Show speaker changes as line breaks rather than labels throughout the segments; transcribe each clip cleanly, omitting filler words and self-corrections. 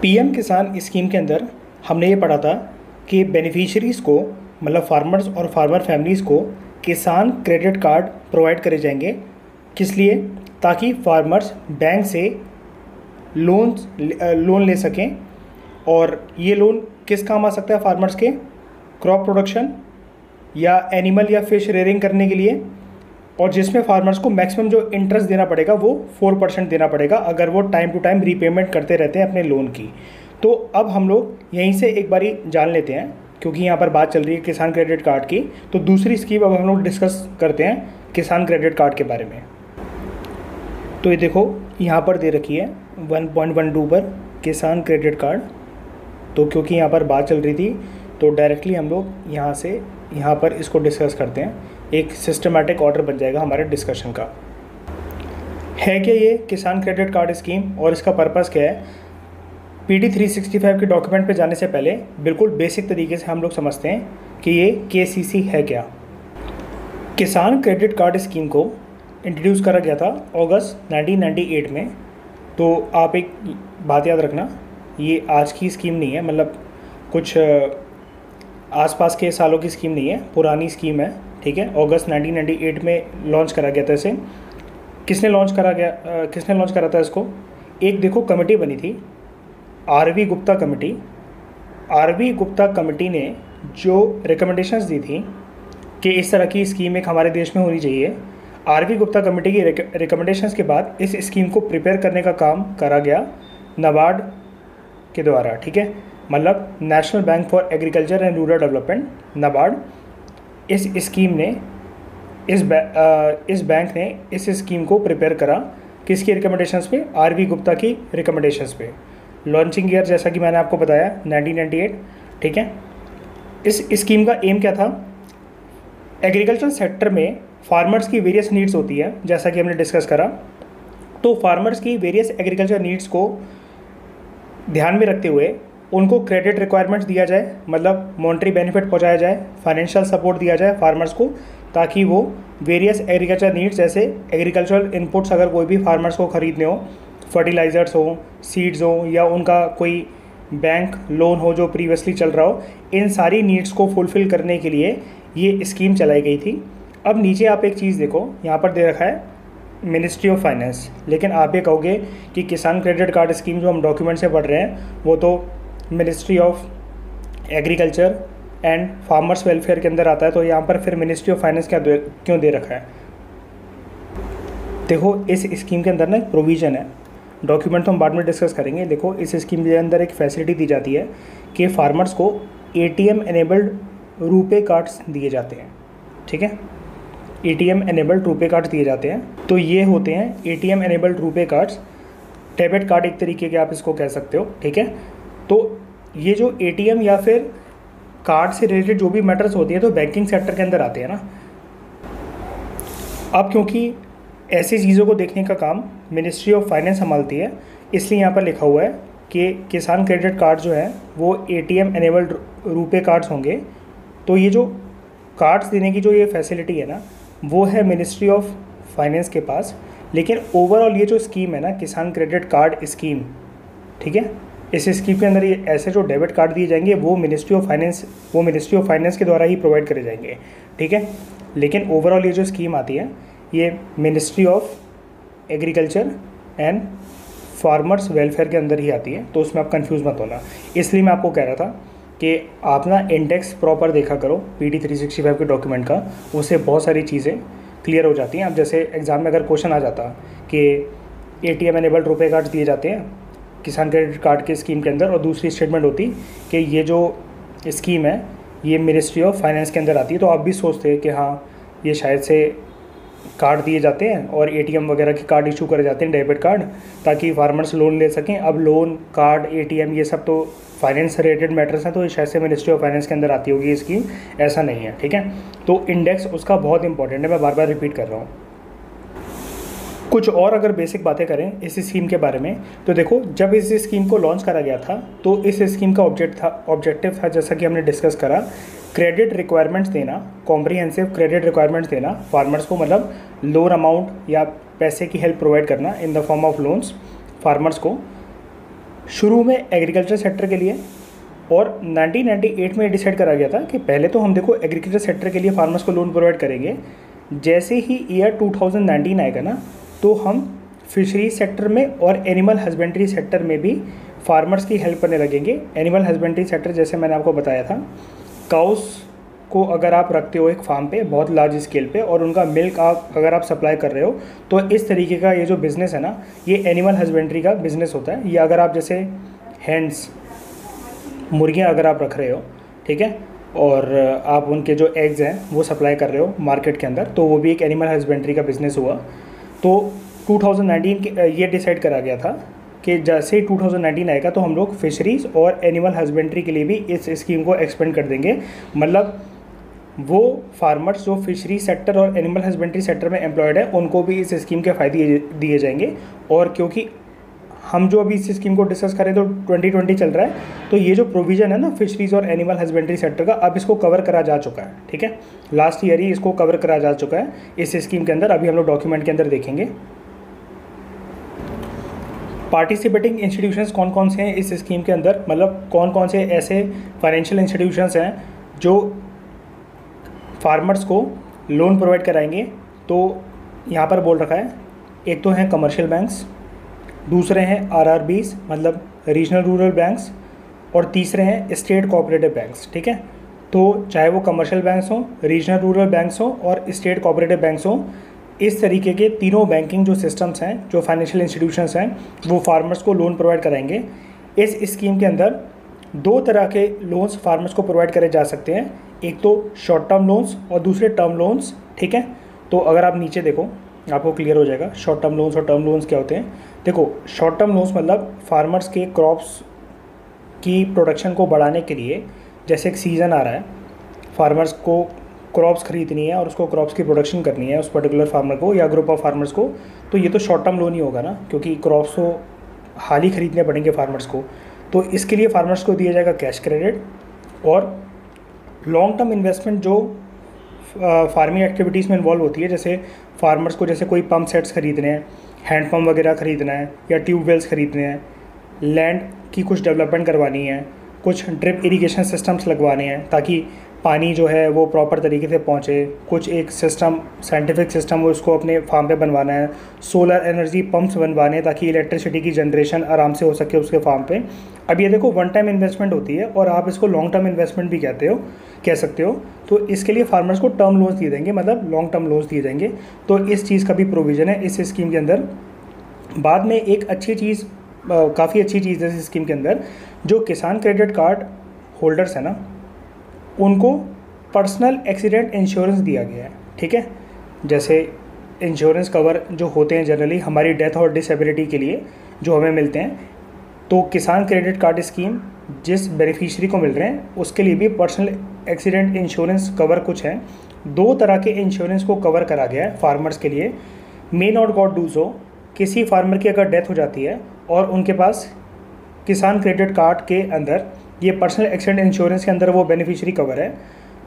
PM किसान scheme के अंदर हमने ये पढ़ा था कि बेनिफिशरीज़ को मतलब फार्मर्स और फार्मर फैमिलीज़ को किसान क्रेडिट कार्ड प्रोवाइड करे जाएंगे। किस लिए? ताकि फार्मर्स बैंक से लोन ले सकें। और ये लोन किस काम आ सकता है फार्मर्स के? क्रॉप प्रोडक्शन या एनिमल या फिश रेयरिंग करने के लिए, और जिसमें फार्मर्स को मैक्सिमम जो इंटरेस्ट देना पड़ेगा वो 4% देना पड़ेगा अगर वो टाइम टू टाइम रीपेमेंट करते रहते हैं अपने लोन की। तो अब हम लोग यहीं से एक बारी जान लेते हैं, क्योंकि यहाँ पर बात चल रही है किसान क्रेडिट कार्ड की, तो दूसरी स्कीम अब हम लोग डिस्कस करते हैं किसान क्रेडिट कार्ड के बारे में। तो ये देखो यहाँ पर दे रखी है 1.12 पर किसान क्रेडिट कार्ड। तो क्योंकि यहाँ पर बात चल रही थी तो डायरेक्टली हम लोग यहाँ पर इसको डिस्कस करते हैं। एक सिस्टमेटिक ऑर्डर बन जाएगा हमारे डिस्कशन का। है क्या ये किसान क्रेडिट कार्ड स्कीम और इसका पर्पस क्या है? PD 365 के डॉक्यूमेंट पे जाने से पहले बिल्कुल बेसिक तरीके से हम लोग समझते हैं कि ये KCC है क्या। किसान क्रेडिट कार्ड स्कीम को इंट्रोड्यूस करा गया था अगस्त 1998 में। तो आप एक बात याद रखना, ये आज की स्कीम नहीं है, मतलब कुछ आसपास के सालों की स्कीम नहीं है, पुरानी स्कीम है, ठीक है। अगस्त 1998 में लॉन्च करा गया था इसे। किसने लॉन्च करा था इसको? एक देखो कमेटी बनी थी, RV Gupta committee. RV Gupta committee ने जो रिकमेंडेशंस दी थी कि इस तरह की स्कीम एक हमारे देश में होनी चाहिए, RV गुप्ता कमेटी की रिकमेंडेशंस के बाद इस स्कीम को प्रिपेयर करने का काम करा गया नाबार्ड के द्वारा, ठीक है। मतलब national bank for agriculture and rural development, NABARD. इस बैंक ने इस स्कीम को प्रिपेयर करा। किसकी रिकमेंडेशंस पे? RV गुप्ता की रिकमेंडेशंस पे। लॉन्चिंग ईयर जैसा कि मैंने आपको बताया 1998, ठीक है। इस स्कीम का एम क्या था? एग्रीकल्चर सेक्टर में फार्मर्स की वेरियस नीड्स होती है, जैसा कि हमने डिस्कस करा। तो फार्मर्स की वेरियस एग्रीकल्चर नीड्स को ध्यान में रखते हुए उनको क्रेडिट रिक्वायरमेंट्स दिया जाए, मतलब मॉनेटरी बेनिफिट पहुंचाया जाए, फाइनेंशियल सपोर्ट दिया जाए फार्मर्स को, ताकि वो वेरियस एग्रीकल्चर नीड्स जैसे एग्रीकल्चरल इनपुट्स अगर कोई भी फार्मर्स को ख़रीदने हो, फर्टिलाइज़र्स हो, सीड्स हो, या उनका कोई बैंक लोन हो जो प्रीवियसली चल रहा हो, इन सारी नीड्स को फुलफ़िल करने के लिए ये स्कीम चलाई गई थी। अब नीचे आप एक चीज़ देखो, यहाँ पर दे रखा है मिनिस्ट्री ऑफ फाइनेंस, लेकिन आप ये कहोगे कि किसान क्रेडिट कार्ड स्कीम जो हम डॉक्यूमेंट से पढ़ रहे हैं वो तो ministry of agriculture and farmers welfare के अंदर आता है, तो यहाँ पर फिर मिनिस्ट्री ऑफ फाइनेंस क्यों दे रखा है? देखो इस स्कीम के अंदर ना एक प्रोविज़न है, डॉक्यूमेंट तो हम बाद में डिस्कस करेंगे। देखो इस स्कीम के अंदर एक फैसिलिटी दी जाती है कि फार्मर्स को ATM एनेबल्ड रुपे कार्ड्स दिए जाते हैं, ठीक है। ATM एनेबल्ड रुपे कार्ड्स दिए जाते हैं। तो ये होते हैं ATM enabled RuPay cards, debit card एक तरीके के आप इसको कह सकते हो, ठीक है। तो ये जो ATM या फिर कार्ड से रिलेटेड जो भी मैटर्स होती है तो बैंकिंग सेक्टर के अंदर आते हैं ना। अब क्योंकि ऐसी चीज़ों को देखने का काम मिनिस्ट्री ऑफ फाइनेंस संभालती है, इसलिए यहाँ पर लिखा हुआ है कि किसान क्रेडिट कार्ड जो है वो ATM एनेबल्ड रुपे कार्ड्स होंगे। तो ये जो कार्ड्स देने की जो ये फैसिलिटी है ना, वो है मिनिस्ट्री ऑफ फाइनेंस के पास। लेकिन ओवरऑल ये जो स्कीम है ना, किसान क्रेडिट कार्ड स्कीम, ठीक है, इस स्कीम के अंदर ये ऐसे जो डेबिट कार्ड दिए जाएंगे वो मिनिस्ट्री ऑफ फाइनेंस के द्वारा ही प्रोवाइड करे जाएंगे, ठीक है। लेकिन ओवरऑल ये जो स्कीम आती है ये ministry of agriculture and farmers welfare के अंदर ही आती है, तो उसमें आप कंफ्यूज मत होना। इसलिए मैं आपको कह रहा था कि आप ना इंडेक्स प्रॉपर देखा करो PD 365 के डॉक्यूमेंट का, उससे बहुत सारी चीज़ें क्लियर हो जाती हैं। अब जैसे एग्ज़ाम में अगर क्वेश्चन आ जाता कि ATM एनेबल्ड रुपे कार्ड दिए जाते हैं किसान क्रेडिट कार्ड के स्कीम के अंदर, और दूसरी स्टेटमेंट होती कि ये जो स्कीम है ये मिनिस्ट्री ऑफ फाइनेंस के अंदर आती है, तो आप भी सोचते हैं कि हाँ ये शायद से कार्ड दिए जाते हैं और ATM वगैरह के कार्ड इशू करे जाते हैं, डेबिट कार्ड, ताकि फार्मर्स लोन ले सकें। अब लोन, कार्ड, ATM ये सब तो फाइनेंस से रिलेटेड मैटर्स हैं, तो ये शायद से मिनिस्ट्री ऑफ फाइनेंस के अंदर आती होगी ये स्कीम, ऐसा नहीं है, ठीक है। तो इंडेक्स उसका बहुत इंपॉर्टेंट है, मैं बार बार रिपीट कर रहा हूँ। कुछ और अगर बेसिक बातें करें इस स्कीम के बारे में, तो देखो जब इस स्कीम को लॉन्च करा गया था तो इस स्कीम का ऑब्जेक्टिव था जैसा कि हमने डिस्कस करा, क्रेडिट रिक्वायरमेंट्स देना, कॉम्प्रिहेंसिव क्रेडिट रिक्वायरमेंट्स देना फार्मर्स को, मतलब लोअर अमाउंट या पैसे की हेल्प प्रोवाइड करना in the form of loans farmers को, शुरू में एग्रीकल्चर सेक्टर के लिए, और 1998 में डिसाइड करा गया था कि पहले तो हम देखो एग्रीकल्चर सेक्टर के लिए फार्मर्स को लोन प्रोवाइड करेंगे, जैसे ही ईयर 2019 आएगा ना तो हम फिशरीज सेक्टर में और एनिमल हस्बेंड्री सेक्टर में भी फार्मर्स की हेल्प करने लगेंगे। एनिमल हस्बेंड्री सेक्टर जैसे मैंने आपको बताया था, काउस को अगर आप रखते हो एक फार्म पे बहुत लार्ज स्केल पे और उनका मिल्क अगर आप सप्लाई कर रहे हो, तो इस तरीके का ये जो बिज़नेस है ना, ये एनिमल हस्बेंड्री का बिज़नेस होता है। ये अगर आप जैसे हैंड्स, मुर्गियाँ अगर आप रख रहे हो, ठीक है, और आप उनके जो एग्स हैं वो सप्लाई कर रहे हो मार्केट के अंदर, तो वो भी एक एनिमल हस्बेंड्री का बिज़नेस हुआ। तो 2019 के ये डिसाइड करा गया था कि जैसे ही 2019 आएगा तो हम लोग फिशरीज़ और एनिमल हस्बेंड्री के लिए भी इस स्कीम को एक्सपेंड कर देंगे। मतलब वो फार्मर्स जो फिशरी सेक्टर और एनिमल हस्बेंड्री सेक्टर में एम्प्लॉयड है उनको भी इस स्कीम के फ़ायदे दिए जाएंगे। और क्योंकि हम जो अभी इस स्कीम को डिस्कस करें तो 2020 चल रहा है, तो ये जो प्रोविज़न है ना फिशरीज़ और एनिमल हस्बेंड्री सेक्टर का, अब इसको कवर करा जा चुका है। ठीक है, लास्ट ईयर ही इसको कवर करा जा चुका है इस स्कीम के अंदर। अभी हम लोग डॉक्यूमेंट के अंदर देखेंगे पार्टिसिपेटिंग इंस्टीट्यूशंस कौन कौन से हैं इस स्कीम के अंदर, मतलब कौन कौन से ऐसे फाइनेंशियल इंस्टीट्यूशंस हैं जो फार्मर्स को लोन प्रोवाइड कराएंगे। तो यहाँ पर बोल रखा है, एक तो हैं कमर्शियल बैंक्स, दूसरे हैं आरआरबीज मतलब रीजनल रूरल बैंक्स, और तीसरे हैं स्टेट कोऑपरेटिव बैंक्स। ठीक है, तो चाहे वो कमर्शियल बैंक्स हों, रीजनल रूरल बैंक्स हों और स्टेट कोऑपरेटिव बैंक्स हों, इस तरीके के तीनों बैंकिंग जो सिस्टम्स हैं, जो फाइनेंशियल इंस्टीट्यूशंस हैं, वो फार्मर्स को लोन प्रोवाइड कराएंगे। इस स्कीम के अंदर दो तरह के लोन्स फार्मर्स को प्रोवाइड करे जा सकते हैं, एक तो शॉर्ट टर्म लोन्स और दूसरे टर्म लोन्स। ठीक है, तो अगर आप नीचे देखो आपको क्लियर हो जाएगा शॉर्ट टर्म लोन्स और टर्म लोन्स क्या होते हैं। देखो, शॉर्ट टर्म लोन्स मतलब फार्मर्स के क्रॉप्स की प्रोडक्शन को बढ़ाने के लिए, जैसे एक सीज़न आ रहा है, फार्मर्स को क्रॉप्स खरीदनी है और उसको क्रॉप्स की प्रोडक्शन करनी है उस पर्टिकुलर फार्मर को या ग्रुप ऑफ फार्मर्स को, तो ये तो शॉर्ट टर्म लोन ही होगा ना, क्योंकि क्रॉप्स तो हाल ही खरीदने पड़ेंगे फार्मर्स को। तो इसके लिए फार्मर्स को दिया जाएगा कैश क्रेडिट। और लॉन्ग टर्म इन्वेस्टमेंट जो फार्मिंग एक्टिविटीज़ में इन्वॉल्व होती है, जैसे फार्मर्स को जैसे कोई पंप सेट्स खरीदने हैं, हैंड पंप वगैरह खरीदना है या ट्यूबवेल्स खरीदने हैं, लैंड की कुछ डेवलपमेंट करवानी है, कुछ ड्रिप इरिगेशन सिस्टम्स लगवाने हैं ताकि पानी जो है वो प्रॉपर तरीके से पहुँचे, कुछ एक सिस्टम साइंटिफिक सिस्टम उसको अपने फार्म पे बनवाना है, सोलर एनर्जी पंप्स बनवाने हैं ताकि इलेक्ट्रिसिटी की जनरेशन आराम से हो सके उसके फार्म पे। अब ये देखो वन टाइम इन्वेस्टमेंट होती है और आप इसको लॉन्ग टर्म इन्वेस्टमेंट भी कह सकते हो। तो इसके लिए फार्मर्स को टर्म लोन्स दिए जाएंगे, मतलब लॉन्ग टर्म लोन्स दिए जाएंगे। तो इस चीज़ का भी प्रोविज़न है इस स्कीम के अंदर। बाद में एक अच्छी चीज़, काफ़ी अच्छी चीज़ है इस स्कीम के अंदर, जो किसान क्रेडिट कार्ड होल्डर्स है ना, उनको पर्सनल एक्सीडेंट इंश्योरेंस दिया गया है। ठीक है, जैसे इंश्योरेंस कवर जो होते हैं जनरली हमारी डेथ और डिसेबिलिटी के लिए जो हमें मिलते हैं, तो किसान क्रेडिट कार्ड स्कीम जिस बेनिफिशियरी को मिल रहे हैं उसके लिए भी पर्सनल एक्सीडेंट इंश्योरेंस कवर कुछ है। दो तरह के इंश्योरेंस को कवर करा गया है फार्मर्स के लिए। May not God do so, किसी फार्मर की अगर डेथ हो जाती है और उनके पास किसान क्रेडिट कार्ड के अंदर ये पर्सनल एक्सीडेंट इंश्योरेंस के अंदर वो बेनिफिशियरी कवर है,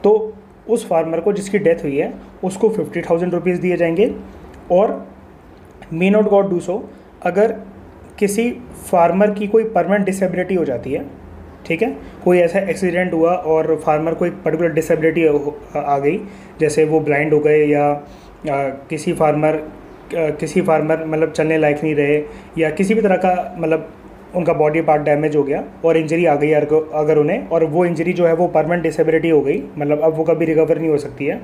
तो उस फार्मर को जिसकी डेथ हुई है उसको 50,000 रुपीज़ दिए जाएंगे। और may not God do so, अगर किसी फार्मर की कोई परमानेंट डिसेबिलिटी हो जाती है, ठीक है, कोई ऐसा एक्सीडेंट हुआ और फार्मर को एक पर्टिकुलर डिसेबिलिटी आ गई, जैसे वो ब्लाइंड हो गए या किसी फार्मर मतलब चलने लायक नहीं रहे या किसी भी तरह का मतलब उनका बॉडी पार्ट डैमेज हो गया और इंजरी आ गई अगर उन्हें, और वो इंजरी जो है वो परमानेंट डिसेबिलिटी हो गई, मतलब अब वो कभी रिकवर नहीं हो सकती है,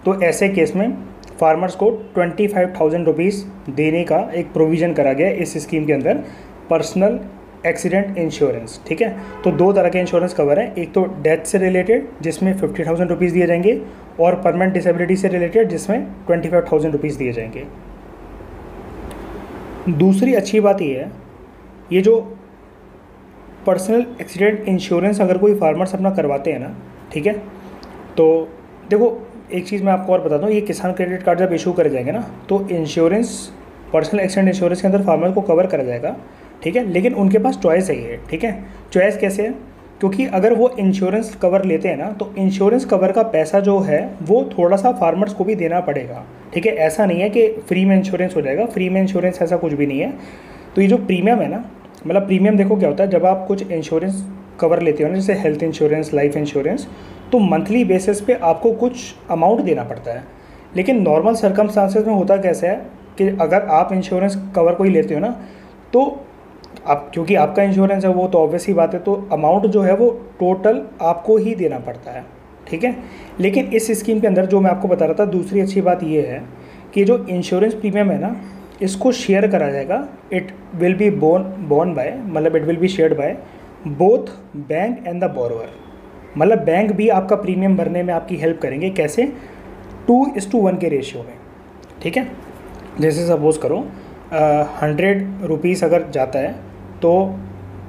तो ऐसे केस में फार्मर्स को 25,000 रुपीज़ देने का एक प्रोविज़न करा गया इस स्कीम के अंदर, पर्सनल एक्सीडेंट इंश्योरेंस। ठीक है, तो दो तरह के इंश्योरेंस कवर है, एक तो डेथ से रिलेटेड जिसमें 50,000 रुपीज़ दिए जाएंगे और परमानेंट डिसेबिलिटी से रिलेटेड जिसमें 25,000 रुपीज़ दिए जाएंगे। दूसरी अच्छी बात ये है, ये जो पर्सनल एक्सीडेंट इंश्योरेंस अगर कोई फार्मर्स अपना करवाते हैं ना, ठीक है, तो देखो एक चीज़ मैं आपको और बताता हूँ, ये किसान क्रेडिट कार्ड जब इशू करे जाएंगे ना तो इंश्योरेंस पर्सनल एक्सीडेंट इंश्योरेंस के अंदर फार्मर को कवर करा जाएगा। ठीक है, लेकिन उनके पास चॉइस है ये। ठीक है, चॉइस कैसे है, क्योंकि अगर वो इंश्योरेंस कवर लेते हैं ना तो इंश्योरेंस कवर का पैसा जो है वो थोड़ा सा फार्मर्स को भी देना पड़ेगा। ठीक है, ऐसा नहीं है कि फ्री में इंश्योरेंस हो जाएगा, फ्री में इंश्योरेंस ऐसा कुछ भी नहीं है। तो ये जो प्रीमियम है ना मतलब प्रीमियम देखो क्या होता है, जब आप कुछ इंश्योरेंस कवर लेते हो ना, जैसे हेल्थ इंश्योरेंस, लाइफ इंश्योरेंस, तो मंथली बेसिस पे आपको कुछ अमाउंट देना पड़ता है। लेकिन नॉर्मल सर्कमस्टांसेस में होता कैसे है कि अगर आप इंश्योरेंस कवर कोई लेते हो ना, तो आप, क्योंकि आपका इंश्योरेंस है वो, तो ऑब्वियस ही बात है, तो अमाउंट जो है वो टोटल आपको ही देना पड़ता है, ठीक है। लेकिन इस स्कीम के अंदर जो मैं आपको बता रहा था, दूसरी अच्छी बात ये है कि जो इंश्योरेंस प्रीमियम है ना, इसको शेयर करा जाएगा। It will be borne by, मतलब it will be shared by both bank and the borrower. मतलब बैंक भी आपका प्रीमियम भरने में आपकी हेल्प करेंगे। कैसे? 2:1 के रेशियो में, ठीक है। जैसे सपोज़ करो 100 रुपीज़ अगर जाता है, तो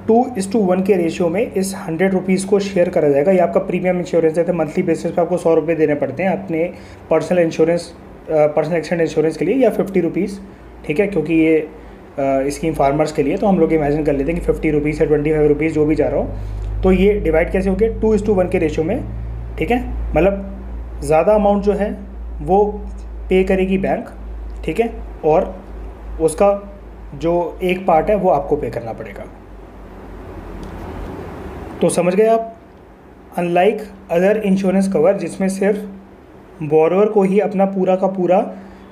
2:1 के रेशियो में इस 100 रुपीज़ को शेयर करा जाएगा। ये आपका प्रीमियम इंश्योरेंस है, तो मंथली बेसिस पे आपको 100 रुपये देने पड़ते हैं अपने personal insurance, personal accident insurance के लिए, या 50 रुपीज़, ठीक है। क्योंकि ये स्कीम फार्मर्स के लिए, तो हम लोग इमेजिन कर लेते हैं कि 50 रुपीज़ या 25 रुपीज़ जो भी जा रहा हो, तो ये डिवाइड कैसे हो गया? 2:1 के रेशियो में, ठीक है। मतलब ज़्यादा अमाउंट जो है वो पे करेगी बैंक, ठीक है, और उसका जो एक पार्ट है वो आपको पे करना पड़ेगा। तो समझ गए आप? अनलाइक अदर इंश्योरेंस कवर जिसमें सिर्फ बोरोअर को ही अपना पूरा का पूरा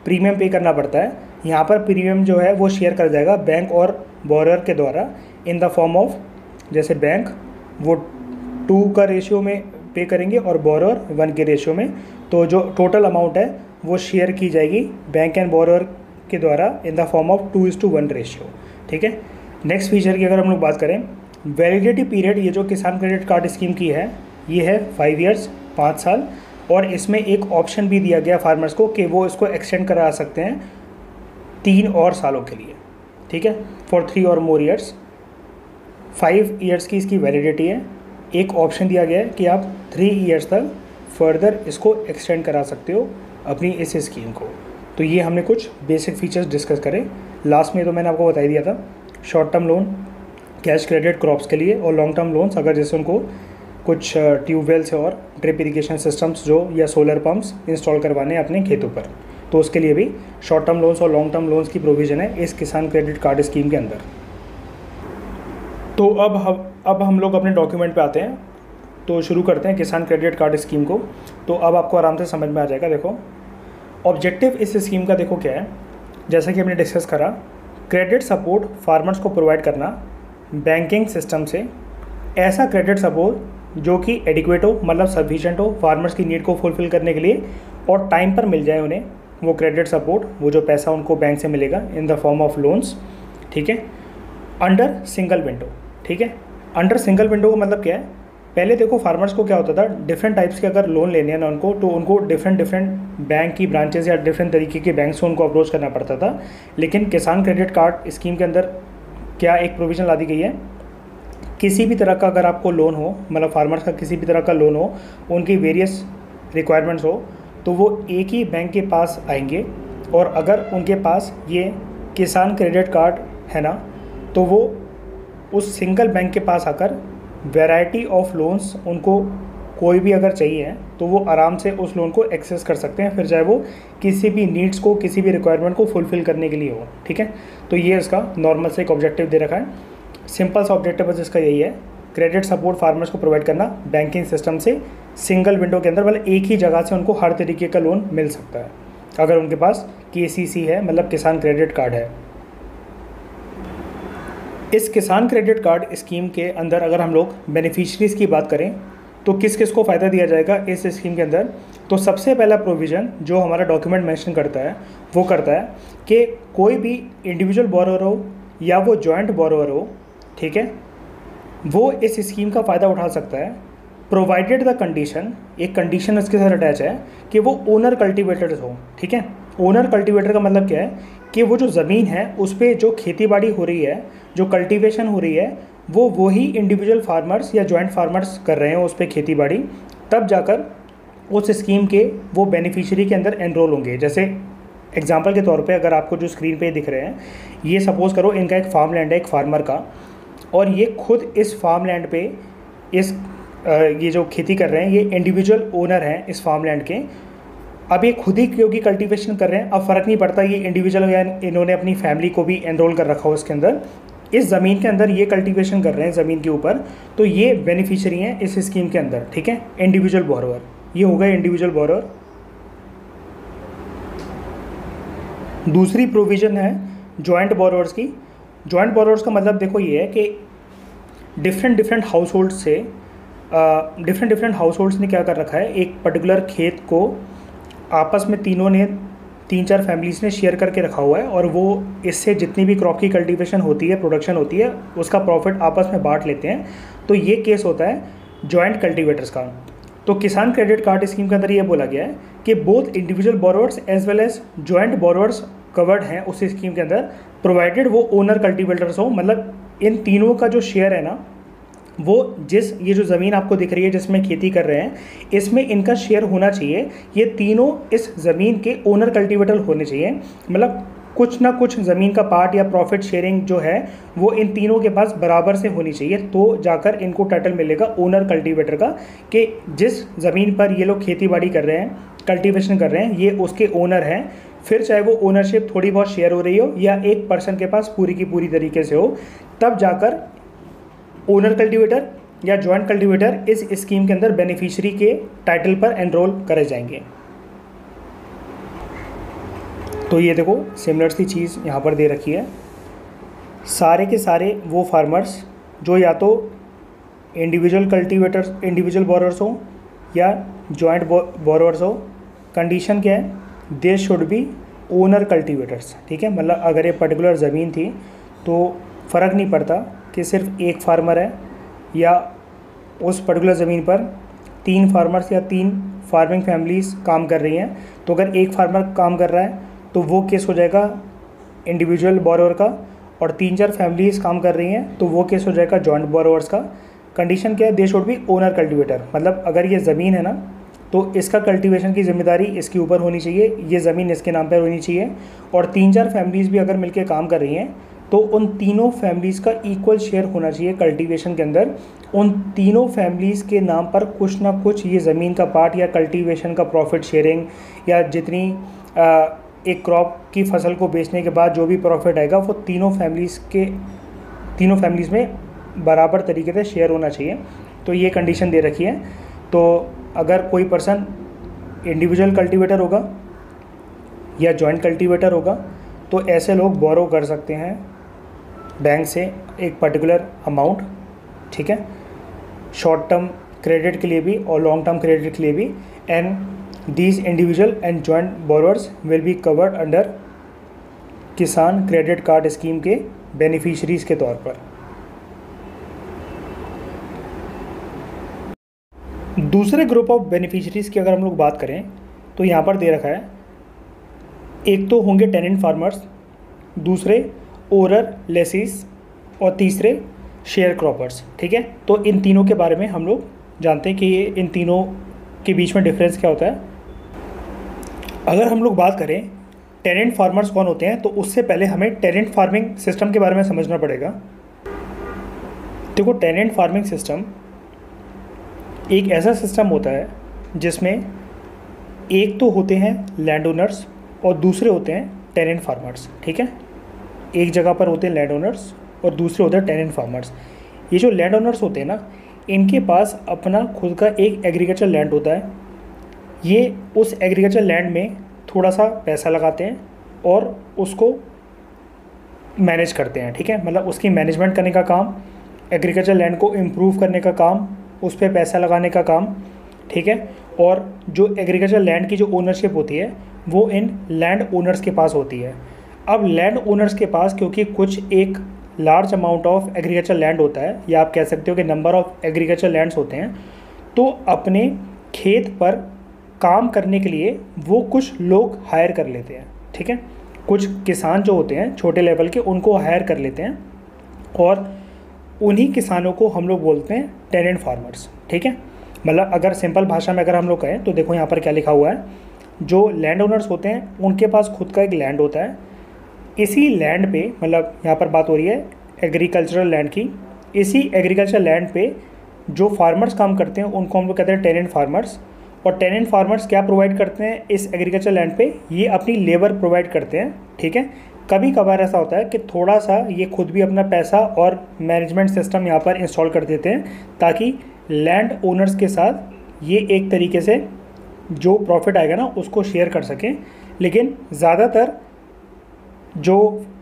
प्रीमियम पे करना पड़ता है, यहाँ पर प्रीमियम जो है वो शेयर कर जाएगा बैंक और बोरोअर के द्वारा इन द फॉर्म ऑफ, जैसे बैंक वो 2 का रेशियो में पे करेंगे और बोरोअर 1 के रेशियो में। तो जो टोटल अमाउंट है वो शेयर की जाएगी बैंक एंड बोरोअर के द्वारा in the form of 2:1 ratio, ठीक है। नेक्स्ट फीचर की अगर हम लोग बात करें, वैलिडिटी पीरियड, ये जो किसान क्रेडिट कार्ड स्कीम की है, ये है 5 ईयर्स, 5 साल। और इसमें एक ऑप्शन भी दिया गया फार्मर्स को कि वो इसको एक्सटेंड करा सकते हैं 3 और सालों के लिए, ठीक है, फॉर 3 और मोर ईयर्स। 5 ईयर्स की इसकी वैलिडिटी है। एक ऑप्शन दिया गया है कि आप 3 ईयर्स तक फर्दर इसको एक्सटेंड करा सकते हो अपनी इस स्कीम को। तो ये हमने कुछ बेसिक फीचर्स डिस्कस करें। लास्ट में तो मैंने आपको बता ही दिया था, short term loan, cash credit crops के लिए, और लॉन्ग टर्म लोन्स अगर जैसे उनको कुछ ट्यूबवेल्स और ड्रिप इरिगेशन सिस्टम्स जो या सोलर पंप्स इंस्टॉल करवाने हैं अपने खेतों पर, तो उसके लिए भी शॉर्ट टर्म लोन्स और लॉन्ग टर्म लोन्स की प्रोविज़न है इस किसान क्रेडिट कार्ड स्कीम के अंदर। तो अब हम लोग अपने डॉक्यूमेंट पे आते हैं। तो शुरू करते हैं किसान क्रेडिट कार्ड स्कीम को। तो अब आपको आराम से समझ में आ जाएगा। देखो ऑब्जेक्टिव इस स्कीम का देखो क्या है, जैसा कि हमने डिस्कस करा, क्रेडिट सपोर्ट फार्मर्स को प्रोवाइड करना बैंकिंग सिस्टम से, ऐसा क्रेडिट सपोर्ट जो कि एडिक्वेट हो, मतलब सफिशिएंट हो फार्मर्स की नीड को फुलफिल करने के लिए, और टाइम पर मिल जाए उन्हें वो क्रेडिट सपोर्ट, वो जो पैसा उनको बैंक से मिलेगा in the form of loans, ठीक है, अंडर सिंगल विंडो, ठीक है। अंडर सिंगल विंडो का मतलब क्या है? पहले देखो फार्मर्स को क्या होता था, डिफरेंट टाइप्स के अगर लोन लेने हैं ना उनको, तो उनको डिफरेंट बैंक की ब्रांचेस या डिफरेंट तरीके के बैंक से उनको अप्रोच करना पड़ता था। लेकिन किसान क्रेडिट कार्ड स्कीम के अंदर क्या एक प्रोविज़न ला दी गई है, किसी भी तरह का अगर आपको लोन हो, मतलब फार्मर्स का किसी भी तरह का लोन हो, उनकी वेरियस रिक्वायरमेंट्स हो, तो वो एक ही बैंक के पास आएंगे, और अगर उनके पास ये किसान क्रेडिट कार्ड है ना, तो वो उस सिंगल बैंक के पास आकर वैरायटी ऑफ लोन्स उनको कोई भी अगर चाहिए है तो वो आराम से उस लोन को एक्सेस कर सकते हैं, फिर चाहे वो किसी भी नीड्स को, किसी भी रिक्वायरमेंट को फुलफिल करने के लिए हो, ठीक है। तो ये इसका नॉर्मल से एक ऑब्जेक्टिव दे रखा है, सिंपल सा ऑब्जेक्टिव बस इसका यही है, क्रेडिट सपोर्ट फार्मर्स को प्रोवाइड करना बैंकिंग सिस्टम से सिंगल विंडो के अंदर, मतलब एक ही जगह से उनको हर तरीके का लोन मिल सकता है अगर उनके पास KCC है, मतलब किसान क्रेडिट कार्ड है। इस किसान क्रेडिट कार्ड स्कीम के अंदर अगर हम लोग बेनिफिशरीज की बात करें तो किस किस को फ़ायदा दिया जाएगा इस स्कीम के अंदर, तो सबसे पहला प्रोविज़न जो हमारा डॉक्यूमेंट मेंशन करता है वो करता है कि कोई भी इंडिविजुअल बोरोअर हो या वो जॉइंट बोरोअर हो, ठीक है, वो इस स्कीम का फ़ायदा उठा सकता है, प्रोवाइडेड द कंडीशन, एक कंडीशन इसके साथ अटैच है कि वो ओनर कल्टिवेटर्स हो, ठीक है। ओनर कल्टिवेटर का मतलब क्या है कि वो जो ज़मीन है उस पर जो खेती बाड़ी हो रही है, जो कल्टीवेशन हो रही है, वो वही इंडिविजुअल फार्मर्स या जॉइंट फार्मर्स कर रहे हैं उस पर खेती बाड़ी, तब जाकर उस स्कीम के वो बेनिफिशियरी के अंदर एनरोल होंगे। जैसे एग्जांपल के तौर पे अगर आपको जो स्क्रीन पे दिख रहे हैं, ये सपोज़ करो इनका एक फार्म लैंड है एक फार्मर का, और ये खुद इस फार्म लैंड पे ये जो खेती कर रहे हैं ये इंडिविजुअल ओनर हैं इस फार्म लैंड के। अब ये खुद ही क्योंकि कल्टीवेशन कर रहे हैं, अब फ़र्क नहीं पड़ता ये इंडिविजुअल या इन्होंने अपनी फैमिली को भी एनरोल कर रखा हो इसके अंदर, इस ज़मीन के अंदर ये कल्टीवेशन कर रहे हैं ज़मीन के ऊपर, तो ये बेनिफिशियरी हैं इस स्कीम के अंदर, ठीक है। इंडिविजुअल बोरोवर, ये हो गए इंडिविजुअल बोरोवर। दूसरी प्रोविज़न है जॉइंट बोरोवर्स की। जॉइंट बोरोवर्स का मतलब देखो ये है कि डिफरेंट हाउसहोल्ड्स ने क्या कर रखा है, एक पर्टिकुलर खेत को आपस में तीनों ने 3-4 फैमिलीज़ ने शेयर करके रखा हुआ है, और वो इससे जितनी भी क्रॉप की कल्टीवेशन होती है, प्रोडक्शन होती है, उसका प्रॉफिट आपस में बांट लेते हैं। तो ये केस होता है जॉइंट कल्टीवेटर्स का। तो किसान क्रेडिट कार्ड स्कीम के अंदर ये बोला गया है कि both individual borrowers as well as joint borrowers covered हैं उस स्कीम के अंदर, प्रोवाइडेड वो ओनर कल्टीवेटर्स हो। मतलब इन तीनों का जो शेयर है ना, वो ये जो ज़मीन आपको दिख रही है जिसमें खेती कर रहे हैं, इसमें इनका शेयर होना चाहिए। ये तीनों इस ज़मीन के ओनर कल्टीवेटर होने चाहिए। मतलब कुछ ना कुछ ज़मीन का पार्ट या प्रॉफिट शेयरिंग जो है वो इन तीनों के पास बराबर से होनी चाहिए, तो जाकर इनको टाइटल मिलेगा ओनर कल्टीवेटर का, कि जिस ज़मीन पर ये लोग खेती बाड़ी कर रहे हैं, कल्टीवेशन कर रहे हैं, ये उसके ओनर हैं। फिर चाहे वो ओनरशिप थोड़ी बहुत शेयर हो रही हो या एक पर्सन के पास पूरी की पूरी तरीके से हो, तब जाकर ओनर कल्टीवेटर या जॉइंट कल्टीवेटर इस स्कीम के अंदर बेनिफिशियरी के टाइटल पर एनरोल करे जाएंगे। तो ये देखो सिमिलर सी चीज़ यहाँ पर दे रखी है। सारे के सारे वो फार्मर्स जो या तो इंडिविजुअल बोरोवर्स हो या जॉइंट बोरोवर्स हो, कंडीशन क्या है, they should be owner cultivators, ठीक है। मतलब अगर ये पर्टिकुलर ज़मीन थी तो फ़र्क नहीं पड़ता कि सिर्फ एक फार्मर है या उस पर्टिकुलर ज़मीन पर 3 फार्मर्स या 3 फार्मिंग फैमिलीज़ काम कर रही हैं। तो अगर एक फार्मर काम कर रहा है तो वो केस हो जाएगा इंडिविजुअल बोरोवर का, और 3-4 फैमिलीज़ काम कर रही हैं तो वो केस हो जाएगा जॉइंट बोरोवर्स का। कंडीशन क्या है, they should be owner cultivator. मतलब अगर ये ज़मीन है ना, तो इसका कल्टीवेशन की जिम्मेदारी इसके ऊपर होनी चाहिए, ये ज़मीन इसके नाम पर होनी चाहिए। और 3-4 फैमिलीज़ भी अगर मिलकर काम कर रही हैं तो उन तीनों फैमिलीज़ का इक्वल शेयर होना चाहिए कल्टीवेशन के अंदर। उन तीनों फैमिलीज़ के नाम पर कुछ ना कुछ ये ज़मीन का पार्ट या कल्टीवेशन का प्रॉफिट शेयरिंग, या जितनी एक क्रॉप की फसल को बेचने के बाद जो भी प्रॉफिट आएगा वो तीनों फैमिलीज़ में बराबर तरीके से शेयर होना चाहिए। तो ये कंडीशन दे रखी है। तो अगर कोई पर्सन इंडिविजुअल कल्टीवेटर होगा या जॉइंट कल्टीवेटर होगा तो ऐसे लोग बोरो कर सकते हैं बैंक से एक पर्टिकुलर अमाउंट, ठीक है, शॉर्ट टर्म क्रेडिट के लिए भी और लॉन्ग टर्म क्रेडिट के लिए भी। And these individual and joint borrowers will be covered under किसान क्रेडिट कार्ड स्कीम के बेनिफिशरीज के तौर पर। दूसरे ग्रुप ऑफ बेनिफिशरीज की अगर हम लोग बात करें तो यहाँ पर दे रखा है, एक तो होंगे टेनेंट फार्मर्स, दूसरे ओरर लेसीज और तीसरे शेयर क्रॉपर्स, ठीक है। तो इन तीनों के बारे में हम लोग जानते हैं कि ये इन तीनों के बीच में डिफरेंस क्या होता है। अगर हम लोग बात करें टेनेंट फार्मर्स कौन होते हैं, तो उससे पहले हमें टेनेंट फार्मिंग सिस्टम के बारे में समझना पड़ेगा। देखो टेनेंट फार्मिंग सिस्टम एक ऐसा सिस्टम होता है जिसमें एक तो होते हैं लैंड ओनर्स और दूसरे होते हैं टेनेंट फार्मर्स, ठीक है। एक जगह पर होते हैं लैंड ओनर्स और दूसरे होते हैं टेनेंट फार्मर्स। ये जो लैंड ओनर्स होते हैं ना, इनके पास अपना खुद का एक एग्रीकल्चर लैंड होता है। ये उस एग्रीकल्चर लैंड में थोड़ा सा पैसा लगाते हैं और उसको मैनेज करते हैं, ठीक है। मतलब उसकी मैनेजमेंट करने का काम, एग्रीकल्चर लैंड को इम्प्रूव करने का काम, उस पर पैसा लगाने का काम, ठीक है। और जो एग्रीकल्चर लैंड की जो ओनरशिप होती है वो इन लैंड ओनर्स के पास होती है। अब लैंड ओनर्स के पास क्योंकि कुछ एक large amount of agriculture land होता है, या आप कह सकते हो कि नंबर ऑफ एग्रीकल्चर लैंड्स होते हैं, तो अपने खेत पर काम करने के लिए वो कुछ लोग हायर कर लेते हैं, ठीक है। कुछ किसान जो होते हैं छोटे लेवल के, उनको हायर कर लेते हैं और उन्हीं किसानों को हम लोग बोलते हैं टेनेंट फार्मर्स, ठीक है। मतलब अगर सिंपल भाषा में अगर हम लोग कहें तो देखो यहाँ पर क्या लिखा हुआ है, जो लैंड ओनर्स होते हैं उनके पास खुद का एक लैंड होता है। इसी लैंड पे, मतलब यहाँ पर बात हो रही है एग्रीकल्चरल लैंड की, इसी एग्रीकल्चर लैंड पे जो फार्मर्स काम करते हैं उनको हम लोग कहते हैं टेनेंट फार्मर्स। और टेनेंट फार्मर्स क्या प्रोवाइड करते हैं इस एग्रीकल्चर लैंड पे, ये अपनी लेबर प्रोवाइड करते हैं, ठीक है। कभी कभार ऐसा होता है कि थोड़ा सा ये खुद भी अपना पैसा और मैनेजमेंट सिस्टम यहाँ पर इंस्टॉल कर देते हैं ताकि लैंड ओनर्स के साथ ये एक तरीके से जो प्रॉफिट आएगा ना उसको शेयर कर सकें। लेकिन ज़्यादातर जो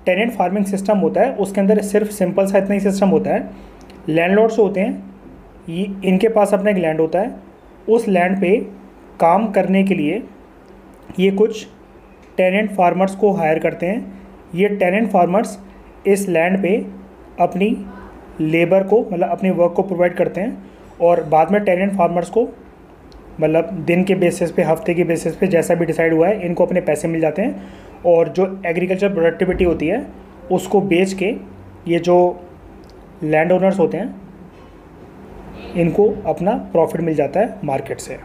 टेनेंट फार्मिंग सिस्टम होता है उसके अंदर सिर्फ सिंपल सा इतना ही सिस्टम होता है। लैंडलॉर्ड्स होते हैं, ये इनके पास अपना एक लैंड होता है, उस लैंड पे काम करने के लिए ये कुछ टेनेंट फार्मर्स को हायर करते हैं। ये टेनेंट फार्मर्स इस लैंड पे अपनी लेबर को मतलब अपने वर्क को प्रोवाइड करते हैं और बाद में टेनेंट फार्मर्स को मतलब दिन के बेसिस पे, हफ्ते के बेसिस पे जैसा भी डिसाइड हुआ है इनको अपने पैसे मिल जाते हैं और जो एग्रीकल्चर प्रोडक्टिविटी होती है उसको बेच के ये जो लैंड ओनर्स होते हैं इनको अपना प्रॉफिट मिल जाता है मार्केट से।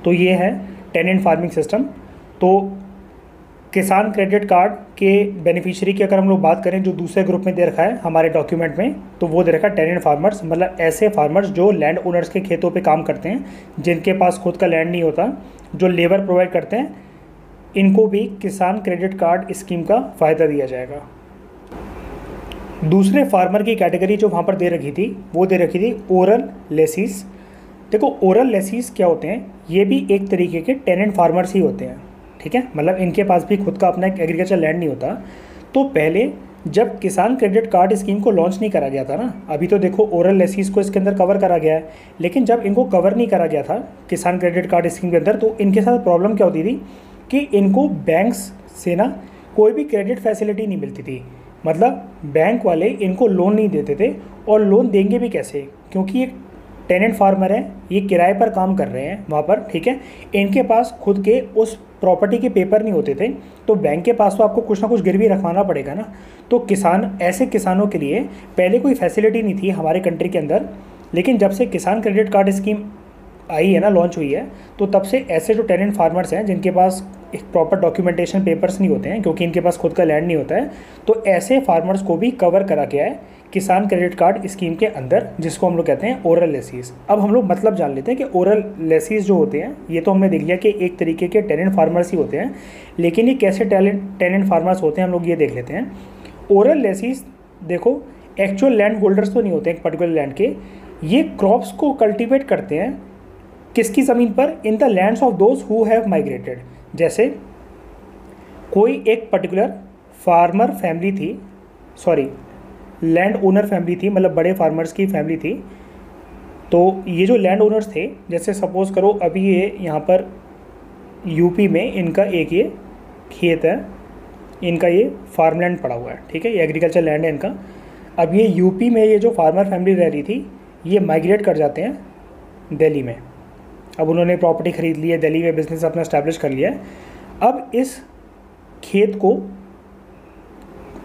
तो ये है टेनेंट फार्मिंग सिस्टम। तो किसान क्रेडिट कार्ड के बेनिफिशियरी की अगर हम लोग बात करें जो दूसरे ग्रुप में दे रखा है हमारे डॉक्यूमेंट में, तो वो दे रखा है टेनेंट फार्मर्स, मतलब ऐसे फार्मर्स जो लैंड ओनर्स के खेतों पे काम करते हैं, जिनके पास खुद का लैंड नहीं होता, जो लेबर प्रोवाइड करते हैं, इनको भी किसान क्रेडिट कार्ड स्कीम का फ़ायदा दिया जाएगा। दूसरे फार्मर की कैटेगरी जो वहाँ पर दे रखी थी वो दे रखी थी ओरल लेसीज। देखो ओरल लेसीज क्या होते हैं, ये भी एक तरीके के टेनेंट फार्मर्स ही होते हैं, ठीक है। मतलब इनके पास भी खुद का अपना एक एग्रीकल्चर लैंड नहीं होता। तो पहले जब किसान क्रेडिट कार्ड स्कीम को लॉन्च नहीं करा गया था ना, अभी तो देखो ओरल लेसीज को इसके अंदर कवर करा गया है, लेकिन जब इनको कवर नहीं करा गया था किसान क्रेडिट कार्ड स्कीम के अंदर, तो इनके साथ प्रॉब्लम क्या होती थी कि इनको बैंक्स से ना कोई भी क्रेडिट फैसिलिटी नहीं मिलती थी। मतलब बैंक वाले इनको लोन नहीं देते थे, और लोन देंगे भी कैसे, क्योंकि ये टेनेंट फार्मर हैं, ये किराए पर काम कर रहे हैं वहाँ पर, ठीक है। इनके पास खुद के उस प्रॉपर्टी के पेपर नहीं होते थे, तो बैंक के पास तो आपको कुछ ना कुछ गिरवी रखवाना पड़ेगा ना। तो ऐसे किसानों के लिए पहले कोई फैसिलिटी नहीं थी हमारे कंट्री के अंदर, लेकिन जब से किसान क्रेडिट कार्ड स्कीम आई है ना, लॉन्च हुई है, तो तब से ऐसे जो टेनेंट फार्मर्स हैं जिनके पास एक प्रॉपर डॉक्यूमेंटेशन पेपर्स नहीं होते हैं, क्योंकि इनके पास खुद का लैंड नहीं होता है, तो ऐसे फार्मर्स को भी कवर करा गया है किसान क्रेडिट कार्ड स्कीम के अंदर, जिसको हम लोग कहते हैं ओरल लेसीज। अब हम लोग मतलब जान लेते हैं कि ओरल लेसीज जो होते हैं, ये तो हमने देख लिया कि एक तरीके के टेनेंट फार्मर्स ही होते हैं, लेकिन ये कैसे टेनेंट फार्मर्स होते हैं हम लोग ये देख लेते हैं। ओरल लेसीज देखो एक्चुअल लैंड होल्डर्स तो नहीं होते एक पर्टिकुलर लैंड के, ये क्रॉप्स को कल्टिवेट करते हैं किसकी ज़मीन पर, in the lands of those who have migrated. जैसे कोई एक पर्टिकुलर फार्मर फैमिली थी, सॉरी लैंड ओनर फैमिली थी, मतलब बड़े फार्मर्स की फैमिली थी, तो ये जो लैंड ओनर्स थे, जैसे सपोज़ करो अभी ये यहाँ पर यूपी में इनका एक ये खेत है, इनका ये फार्मलैंड पड़ा हुआ है, ठीक है, ये एग्रीकल्चर लैंड है इनका। अब ये यूपी में ये जो फार्मर फैमिली रह रही थी, ये माइग्रेट कर जाते हैं दिल्ली में। अब उन्होंने प्रॉपर्टी ख़रीद ली है, दिल्ली में बिज़नेस अपना इस्टेब्लिश कर लिया है। अब इस खेत को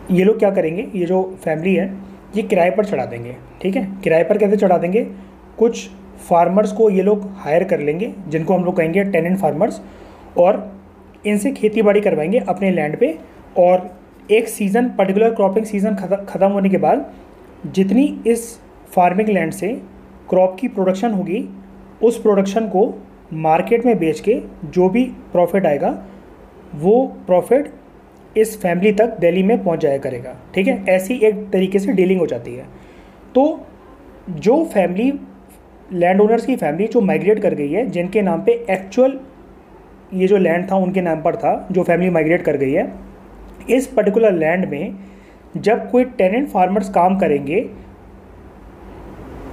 ये लोग क्या करेंगे, ये जो फैमिली है ये किराए पर चढ़ा देंगे, ठीक है। किराए पर कैसे चढ़ा देंगे, कुछ फार्मर्स को ये लोग हायर कर लेंगे, जिनको हम लोग कहेंगे टेनेंट फार्मर्स, और इनसे खेती बाड़ी करवाएंगे अपने लैंड पे। और एक सीज़न, पर्टिकुलर क्रॉपिंग सीज़न ख़त्म होने के बाद जितनी इस फार्मिंग लैंड से क्रॉप की प्रोडक्शन होगी, उस प्रोडक्शन को मार्केट में बेच के जो भी प्रॉफिट आएगा, वो प्रॉफिट इस फैमिली तक दिल्ली में पहुंच जाया करेगा, ठीक है। ऐसी एक तरीके से डीलिंग हो जाती है। तो जो फैमिली, लैंड ओनर्स की फैमिली जो माइग्रेट कर गई है, जिनके नाम पे एक्चुअल ये जो लैंड था उनके नाम पर था, जो फैमिली माइग्रेट कर गई है, इस पर्टिकुलर लैंड में जब कोई टेनेंट फार्मर्स काम करेंगे